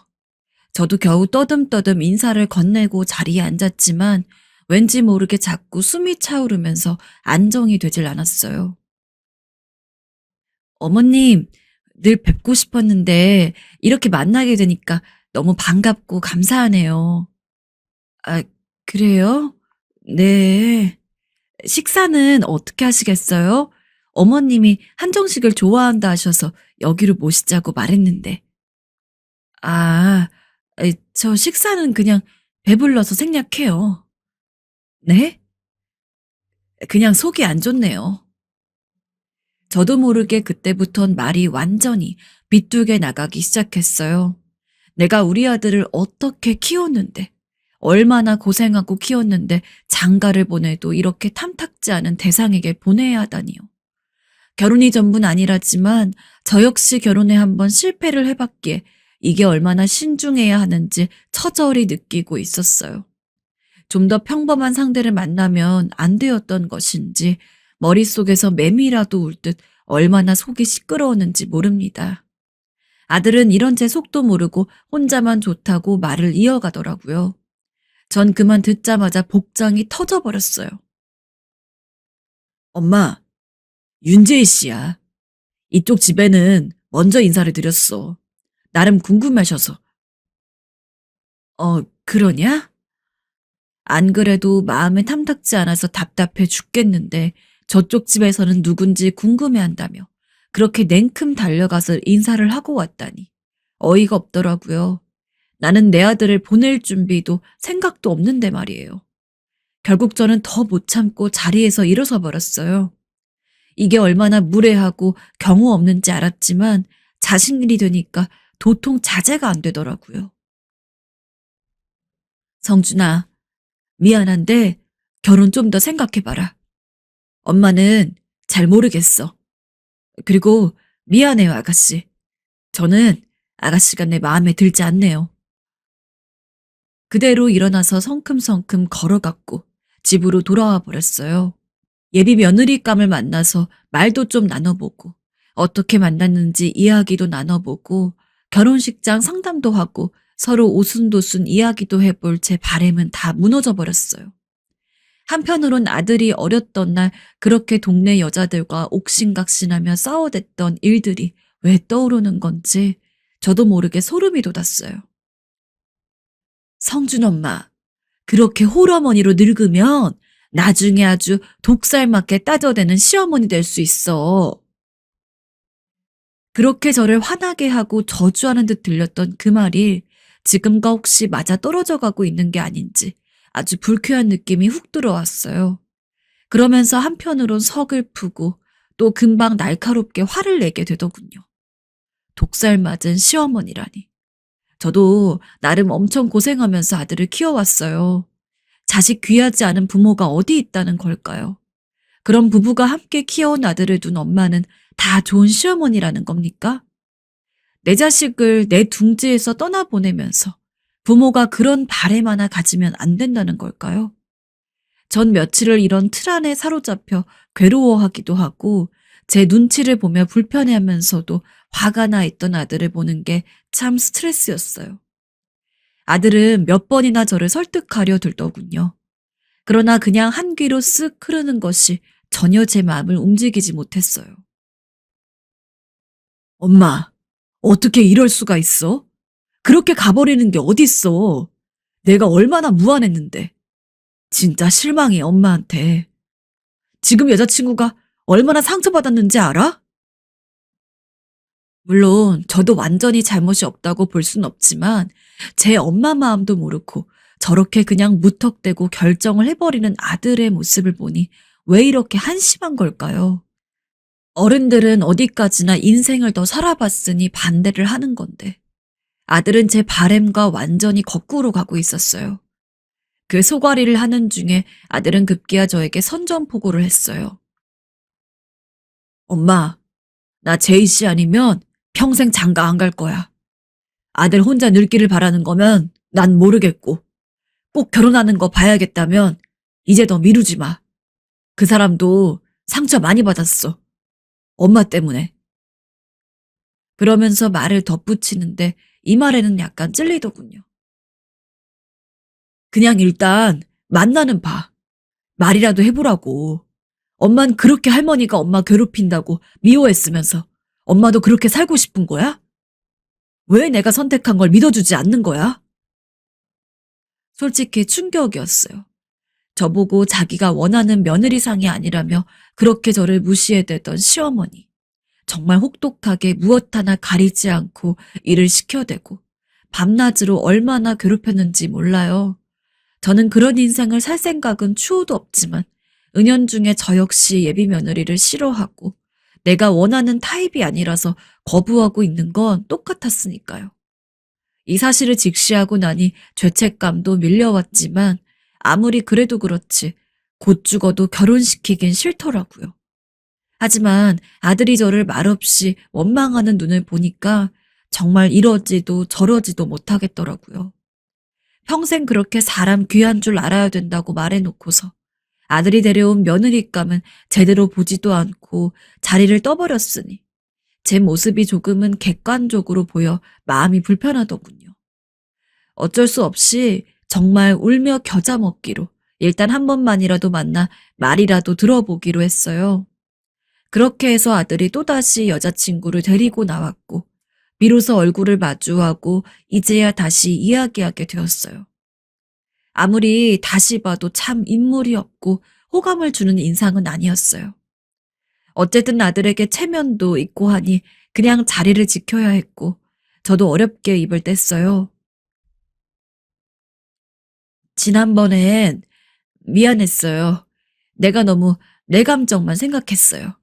저도 겨우 떠듬떠듬 인사를 건네고 자리에 앉았지만 왠지 모르게 자꾸 숨이 차오르면서 안정이 되질 않았어요. 어머님, 늘 뵙고 싶었는데 이렇게 만나게 되니까 너무 반갑고 감사하네요. 아, 그래요? 네. 식사는 어떻게 하시겠어요? 어머님이 한정식을 좋아한다 하셔서 여기로 모시자고 말했는데. 저 식사는 그냥 배불러서 생략해요. 네? 그냥 속이 안 좋네요. 저도 모르게 그때부턴 말이 완전히 비뚤게 나가기 시작했어요. 내가 우리 아들을 어떻게 키웠는데, 얼마나 고생하고 키웠는데 장가를 보내도 이렇게 탐탁지 않은 대상에게 보내야 하다니요. 결혼이 전부는 아니라지만 저 역시 결혼에 한번 실패를 해봤기에 이게 얼마나 신중해야 하는지 처절히 느끼고 있었어요. 좀 더 평범한 상대를 만나면 안 되었던 것인지 머릿속에서 매미라도 울 듯 얼마나 속이 시끄러웠는지 모릅니다. 아들은 이런 제 속도 모르고 혼자만 좋다고 말을 이어가더라고요. 전 그만 듣자마자 복장이 터져버렸어요. 엄마, 윤재희 씨야. 이쪽 집에는 먼저 인사를 드렸어. 나름 궁금하셔서. 그러냐? 안 그래도 마음에 탐탁지 않아서 답답해 죽겠는데 저쪽 집에서는 누군지 궁금해한다며 그렇게 냉큼 달려가서 인사를 하고 왔다니 어이가 없더라고요. 나는 내 아들을 보낼 준비도 생각도 없는데 말이에요. 결국 저는 더 못 참고 자리에서 일어서 버렸어요. 이게 얼마나 무례하고 경우 없는지 알았지만 자식일이 되니까 도통 자제가 안 되더라고요. 성준아, 미안한데 결혼 좀 더 생각해봐라. 엄마는 잘 모르겠어. 그리고 미안해요, 아가씨. 저는 아가씨가 내 마음에 들지 않네요. 그대로 일어나서 성큼성큼 걸어갔고 집으로 돌아와 버렸어요. 예비 며느리감을 만나서 말도 좀 나눠보고 어떻게 만났는지 이야기도 나눠보고 결혼식장 상담도 하고 서로 오순도순 이야기도 해볼 제 바람은 다 무너져 버렸어요. 한편으론 아들이 어렸던 날 그렇게 동네 여자들과 옥신각신하며 싸워댔던 일들이 왜 떠오르는 건지 저도 모르게 소름이 돋았어요. 성준 엄마, 그렇게 홀어머니로 늙으면 나중에 아주 독살맞게 따져대는 시어머니 될 수 있어. 그렇게 저를 화나게 하고 저주하는 듯 들렸던 그 말이 지금과 혹시 맞아 떨어져 가고 있는 게 아닌지 아주 불쾌한 느낌이 훅 들어왔어요. 그러면서 한편으론 서글프고 또 금방 날카롭게 화를 내게 되더군요. 독살 맞은 시어머니라니. 저도 나름 엄청 고생하면서 아들을 키워왔어요. 자식 귀하지 않은 부모가 어디 있다는 걸까요? 그런 부부가 함께 키워온 아들을 둔 엄마는 다 좋은 시어머니라는 겁니까? 내 자식을 내 둥지에서 떠나보내면서 부모가 그런 바램 하나 가지면 안 된다는 걸까요? 전 며칠을 이런 틀 안에 사로잡혀 괴로워하기도 하고 제 눈치를 보며 불편해하면서도 화가 나 있던 아들을 보는 게 참 스트레스였어요. 아들은 몇 번이나 저를 설득하려 들더군요. 그러나 그냥 한 귀로 쓱 흐르는 것이 전혀 제 마음을 움직이지 못했어요. 엄마, 어떻게 이럴 수가 있어? 그렇게 가버리는 게 어딨어? 내가 얼마나 무안했는데. 진짜 실망해, 엄마한테. 지금 여자친구가 얼마나 상처받았는지 알아? 물론 저도 완전히 잘못이 없다고 볼 순 없지만 제 엄마 마음도 모르고 저렇게 그냥 무턱대고 결정을 해버리는 아들의 모습을 보니 왜 이렇게 한심한 걸까요? 어른들은 어디까지나 인생을 더 살아봤으니 반대를 하는 건데 아들은 제 바램과 완전히 거꾸로 가고 있었어요. 그 소가리를 하는 중에 아들은 급기야 저에게 선전포고를 했어요. 엄마, 나 제이 씨 아니면 평생 장가 안 갈 거야. 아들 혼자 늙기를 바라는 거면 난 모르겠고 꼭 결혼하는 거 봐야겠다면 이제 더 미루지 마. 그 사람도 상처 많이 받았어. 엄마 때문에. 그러면서 말을 덧붙이는데 이 말에는 약간 찔리더군요. 그냥 일단 만나는 봐. 말이라도 해보라고. 엄만 그렇게 할머니가 엄마 괴롭힌다고 미워했으면서 엄마도 그렇게 살고 싶은 거야? 왜 내가 선택한 걸 믿어주지 않는 거야? 솔직히 충격이었어요. 저보고 자기가 원하는 며느리상이 아니라며 그렇게 저를 무시해대던 시어머니. 정말 혹독하게 무엇 하나 가리지 않고 일을 시켜대고 밤낮으로 얼마나 괴롭혔는지 몰라요. 저는 그런 인생을 살 생각은 추호도 없지만 은연중에 저 역시 예비 며느리를 싫어하고 내가 원하는 타입이 아니라서 거부하고 있는 건 똑같았으니까요. 이 사실을 직시하고 나니 죄책감도 밀려왔지만 아무리 그래도 그렇지 곧 죽어도 결혼시키긴 싫더라고요. 하지만 아들이 저를 말없이 원망하는 눈을 보니까 정말 이러지도 저러지도 못하겠더라고요. 평생 그렇게 사람 귀한 줄 알아야 된다고 말해놓고서 아들이 데려온 며느리감은 제대로 보지도 않고 자리를 떠버렸으니 제 모습이 조금은 객관적으로 보여 마음이 불편하더군요. 어쩔 수 없이 정말 울며 겨자 먹기로 일단 한 번만이라도 만나 말이라도 들어보기로 했어요. 그렇게 해서 아들이 또다시 여자친구를 데리고 나왔고 비로소 얼굴을 마주하고 이제야 다시 이야기하게 되었어요. 아무리 다시 봐도 참 인물이 없고 호감을 주는 인상은 아니었어요. 어쨌든 아들에게 체면도 있고 하니 그냥 자리를 지켜야 했고 저도 어렵게 입을 뗐어요. 지난번엔 미안했어요. 내가 너무 내 감정만 생각했어요.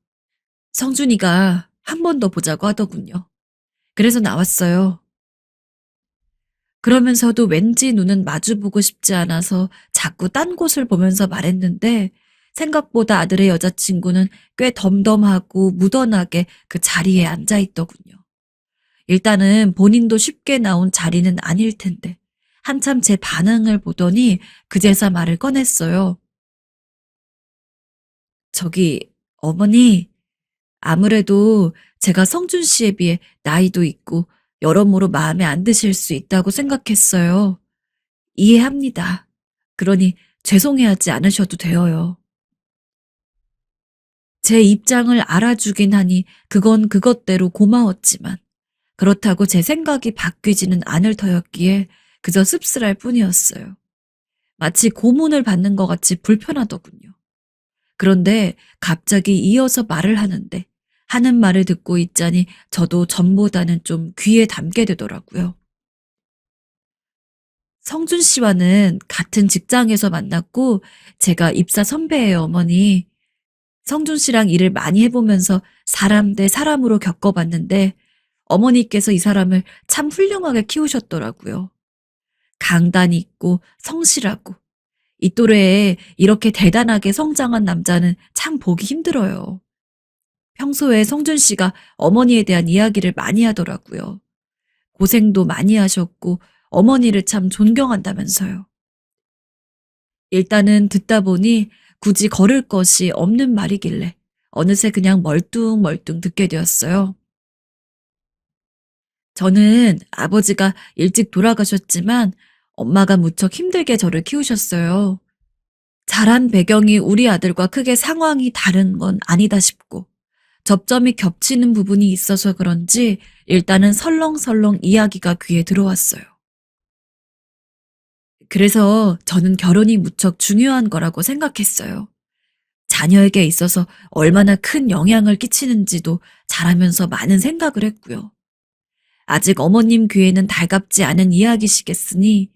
성준이가 한 번 더 보자고 하더군요. 그래서 나왔어요. 그러면서도 왠지 눈은 마주보고 싶지 않아서 자꾸 딴 곳을 보면서 말했는데 생각보다 아들의 여자친구는 꽤 덤덤하고 무던하게 그 자리에 앉아 있더군요. 일단은 본인도 쉽게 나온 자리는 아닐 텐데 한참 제 반응을 보더니 그제서 말을 꺼냈어요. 저기 어머니, 아무래도 제가 성준 씨에 비해 나이도 있고 여러모로 마음에 안 드실 수 있다고 생각했어요. 이해합니다. 그러니 죄송해하지 않으셔도 돼요. 제 입장을 알아주긴 하니 그건 그것대로 고마웠지만 그렇다고 제 생각이 바뀌지는 않을 터였기에 그저 씁쓸할 뿐이었어요. 마치 고문을 받는 것 같이 불편하더군요. 그런데 갑자기 이어서 말을 하는데 하는 말을 듣고 있자니 저도 전보다는 좀 귀에 담게 되더라고요. 성준 씨와는 같은 직장에서 만났고 제가 입사 선배예요, 어머니. 성준 씨랑 일을 많이 해보면서 사람 대 사람으로 겪어봤는데 어머니께서 이 사람을 참 훌륭하게 키우셨더라고요. 강단이 있고 성실하고 이 또래에 이렇게 대단하게 성장한 남자는 참 보기 힘들어요. 평소에 성준 씨가 어머니에 대한 이야기를 많이 하더라고요. 고생도 많이 하셨고 어머니를 참 존경한다면서요. 일단은 듣다 보니 굳이 걸을 것이 없는 말이길래 어느새 그냥 멀뚱멀뚱 듣게 되었어요. 저는 아버지가 일찍 돌아가셨지만 엄마가 무척 힘들게 저를 키우셨어요. 자란 배경이 우리 아들과 크게 상황이 다른 건 아니다 싶고 접점이 겹치는 부분이 있어서 그런지 일단은 설렁설렁 이야기가 귀에 들어왔어요. 그래서 저는 결혼이 무척 중요한 거라고 생각했어요. 자녀에게 있어서 얼마나 큰 영향을 끼치는지도 잘하면서 많은 생각을 했고요. 아직 어머님 귀에는 달갑지 않은 이야기시겠으니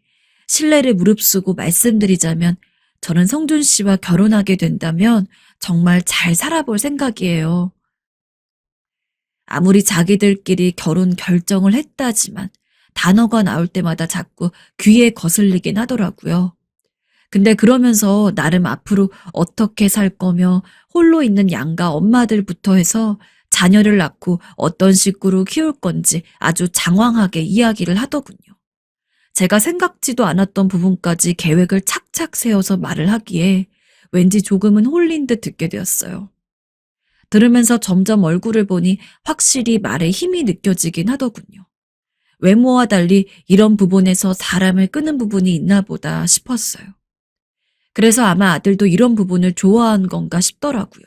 신뢰를 무릅쓰고 말씀드리자면 저는 성준 씨와 결혼하게 된다면 정말 잘 살아볼 생각이에요. 아무리 자기들끼리 결혼 결정을 했다지만 단어가 나올 때마다 자꾸 귀에 거슬리긴 하더라고요. 근데 그러면서 나름 앞으로 어떻게 살 거며 홀로 있는 양가 엄마들부터 해서 자녀를 낳고 어떤 식구로 키울 건지 아주 장황하게 이야기를 하더군요. 제가 생각지도 않았던 부분까지 계획을 착착 세워서 말을 하기에 왠지 조금은 홀린 듯 듣게 되었어요. 들으면서 점점 얼굴을 보니 확실히 말에 힘이 느껴지긴 하더군요. 외모와 달리 이런 부분에서 사람을 끄는 부분이 있나 보다 싶었어요. 그래서 아마 아들도 이런 부분을 좋아한 건가 싶더라고요.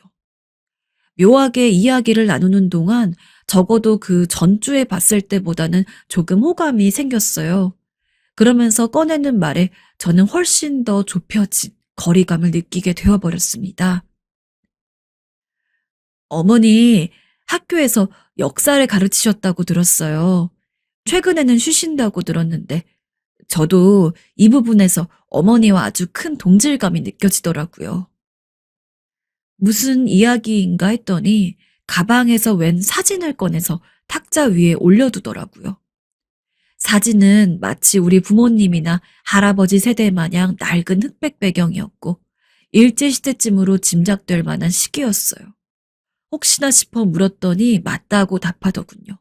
묘하게 이야기를 나누는 동안 적어도 그 전주에 봤을 때보다는 조금 호감이 생겼어요. 그러면서 꺼내는 말에 저는 훨씬 더 좁혀진 거리감을 느끼게 되어버렸습니다. 어머니 학교에서 역사를 가르치셨다고 들었어요. 최근에는 쉬신다고 들었는데 저도 이 부분에서 어머니와 아주 큰 동질감이 느껴지더라고요. 무슨 이야기인가 했더니 가방에서 웬 사진을 꺼내서 탁자 위에 올려두더라고요. 사진은 마치 우리 부모님이나 할아버지 세대 마냥 낡은 흑백 배경이었고 일제시대쯤으로 짐작될 만한 시기였어요. 혹시나 싶어 물었더니 맞다고 답하더군요.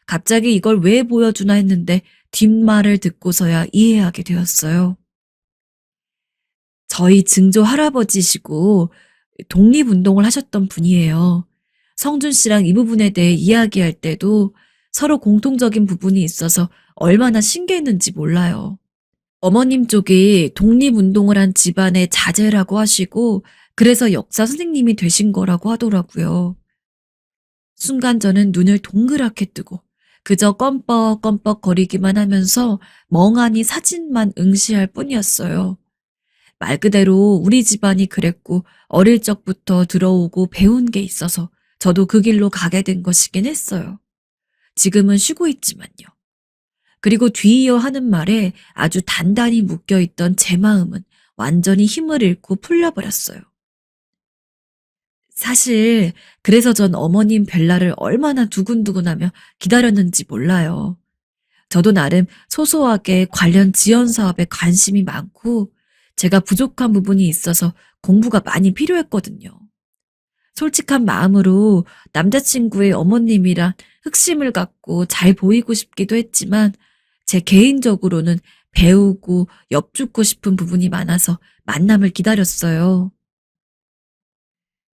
갑자기 이걸 왜 보여주나 했는데 뒷말을 듣고서야 이해하게 되었어요. 저희 증조 할아버지시고 독립운동을 하셨던 분이에요. 성준 씨랑 이 부분에 대해 이야기할 때도 서로 공통적인 부분이 있어서 얼마나 신기했는지 몰라요. 어머님 쪽이 독립운동을 한 집안의 자제라고 하시고 그래서 역사 선생님이 되신 거라고 하더라고요. 순간 저는 눈을 동그랗게 뜨고 그저 껌뻑껌뻑 거리기만 하면서 멍하니 사진만 응시할 뿐이었어요. 말 그대로 우리 집안이 그랬고 어릴 적부터 들어오고 배운 게 있어서 저도 그 길로 가게 된 것이긴 했어요. 지금은 쉬고 있지만요. 그리고 뒤이어 하는 말에 아주 단단히 묶여있던 제 마음은 완전히 힘을 잃고 풀려버렸어요. 사실 그래서 전 어머님 벨라를 얼마나 두근두근하며 기다렸는지 몰라요. 저도 나름 소소하게 관련 지원 사업에 관심이 많고 제가 부족한 부분이 있어서 공부가 많이 필요했거든요. 솔직한 마음으로 남자친구의 어머님이란 흑심을 갖고 잘 보이고 싶기도 했지만 제 개인적으로는 배우고 엿죽고 싶은 부분이 많아서 만남을 기다렸어요.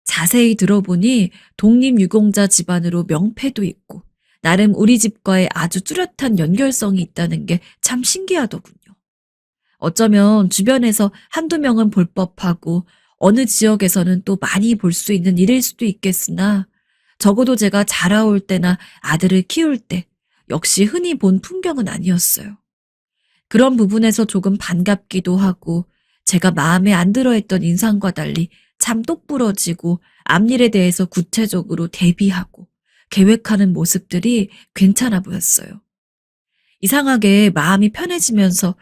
자세히 들어보니 독립유공자 집안으로 명패도 있고 나름 우리 집과의 아주 뚜렷한 연결성이 있다는 게 참 신기하더군요. 어쩌면 주변에서 한두 명은 볼 법하고 어느 지역에서는 또 많이 볼 수 있는 일일 수도 있겠으나 적어도 제가 자라올 때나 아들을 키울 때 역시 흔히 본 풍경은 아니었어요. 그런 부분에서 조금 반갑기도 하고 제가 마음에 안 들어했던 인상과 달리 참 똑부러지고 앞일에 대해서 구체적으로 대비하고 계획하는 모습들이 괜찮아 보였어요. 이상하게 마음이 편해지면서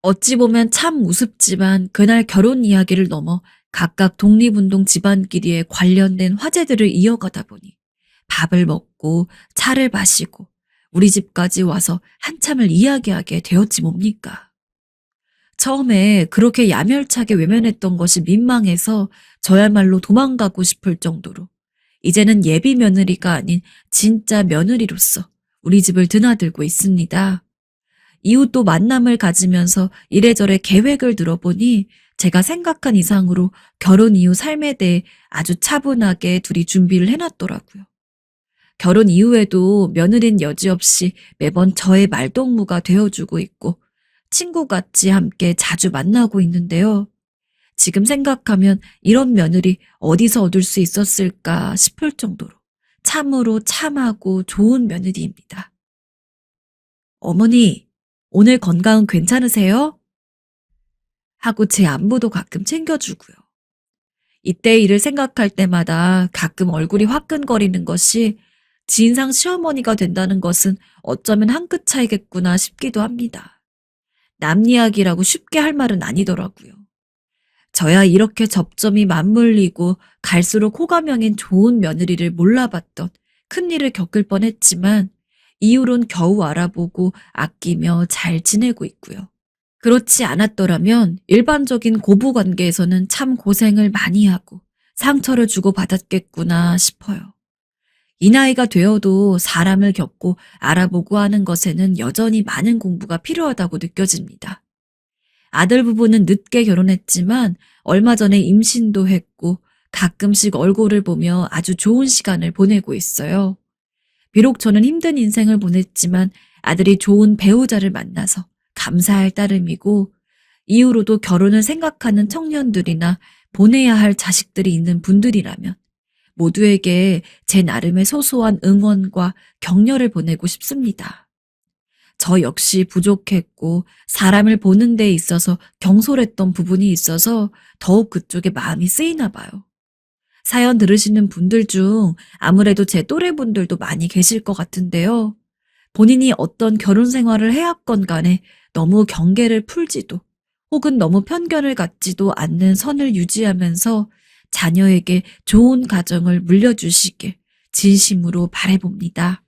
어찌 보면 참 우습지만 그날 결혼 이야기를 넘어 각각 독립운동 집안끼리에 관련된 화제들을 이어가다 보니 밥을 먹고 차를 마시고 우리 집까지 와서 한참을 이야기하게 되었지 뭡니까. 처음에 그렇게 야멸차게 외면했던 것이 민망해서 저야말로 도망가고 싶을 정도로 이제는 예비 며느리가 아닌 진짜 며느리로서 우리 집을 드나들고 있습니다. 이웃도 만남을 가지면서 이래저래 계획을 들어보니 제가 생각한 이상으로 결혼 이후 삶에 대해 아주 차분하게 둘이 준비를 해놨더라고요. 결혼 이후에도 며느린 여지없이 매번 저의 말동무가 되어주고 있고 친구같이 함께 자주 만나고 있는데요. 지금 생각하면 이런 며느리 어디서 얻을 수 있었을까 싶을 정도로 참으로 참하고 좋은 며느리입니다. 어머니, 오늘 건강은 괜찮으세요? 하고 제 안부도 가끔 챙겨주고요. 이때 일을 생각할 때마다 가끔 얼굴이 화끈거리는 것이 지인상 시어머니가 된다는 것은 어쩌면 한 끗 차이겠구나 싶기도 합니다. 남 이야기라고 쉽게 할 말은 아니더라고요. 저야 이렇게 접점이 맞물리고 갈수록 호감형인 좋은 며느리를 몰라봤던 큰일을 겪을 뻔했지만 이후론 겨우 알아보고 아끼며 잘 지내고 있고요. 그렇지 않았더라면 일반적인 고부관계에서는 참 고생을 많이 하고 상처를 주고받았겠구나 싶어요. 이 나이가 되어도 사람을 겪고 알아보고 하는 것에는 여전히 많은 공부가 필요하다고 느껴집니다. 아들 부부는 늦게 결혼했지만 얼마 전에 임신도 했고 가끔씩 얼굴을 보며 아주 좋은 시간을 보내고 있어요. 비록 저는 힘든 인생을 보냈지만 아들이 좋은 배우자를 만나서 감사할 따름이고 이후로도 결혼을 생각하는 청년들이나 보내야 할 자식들이 있는 분들이라면 모두에게 제 나름의 소소한 응원과 격려를 보내고 싶습니다. 저 역시 부족했고 사람을 보는 데 있어서 경솔했던 부분이 있어서 더욱 그쪽에 마음이 쓰이나 봐요. 사연 들으시는 분들 중 아무래도 제 또래분들도 많이 계실 것 같은데요. 본인이 어떤 결혼 생활을 해왔건 간에 너무 경계를 풀지도 혹은 너무 편견을 갖지도 않는 선을 유지하면서 자녀에게 좋은 가정을 물려주시길 진심으로 바라봅니다.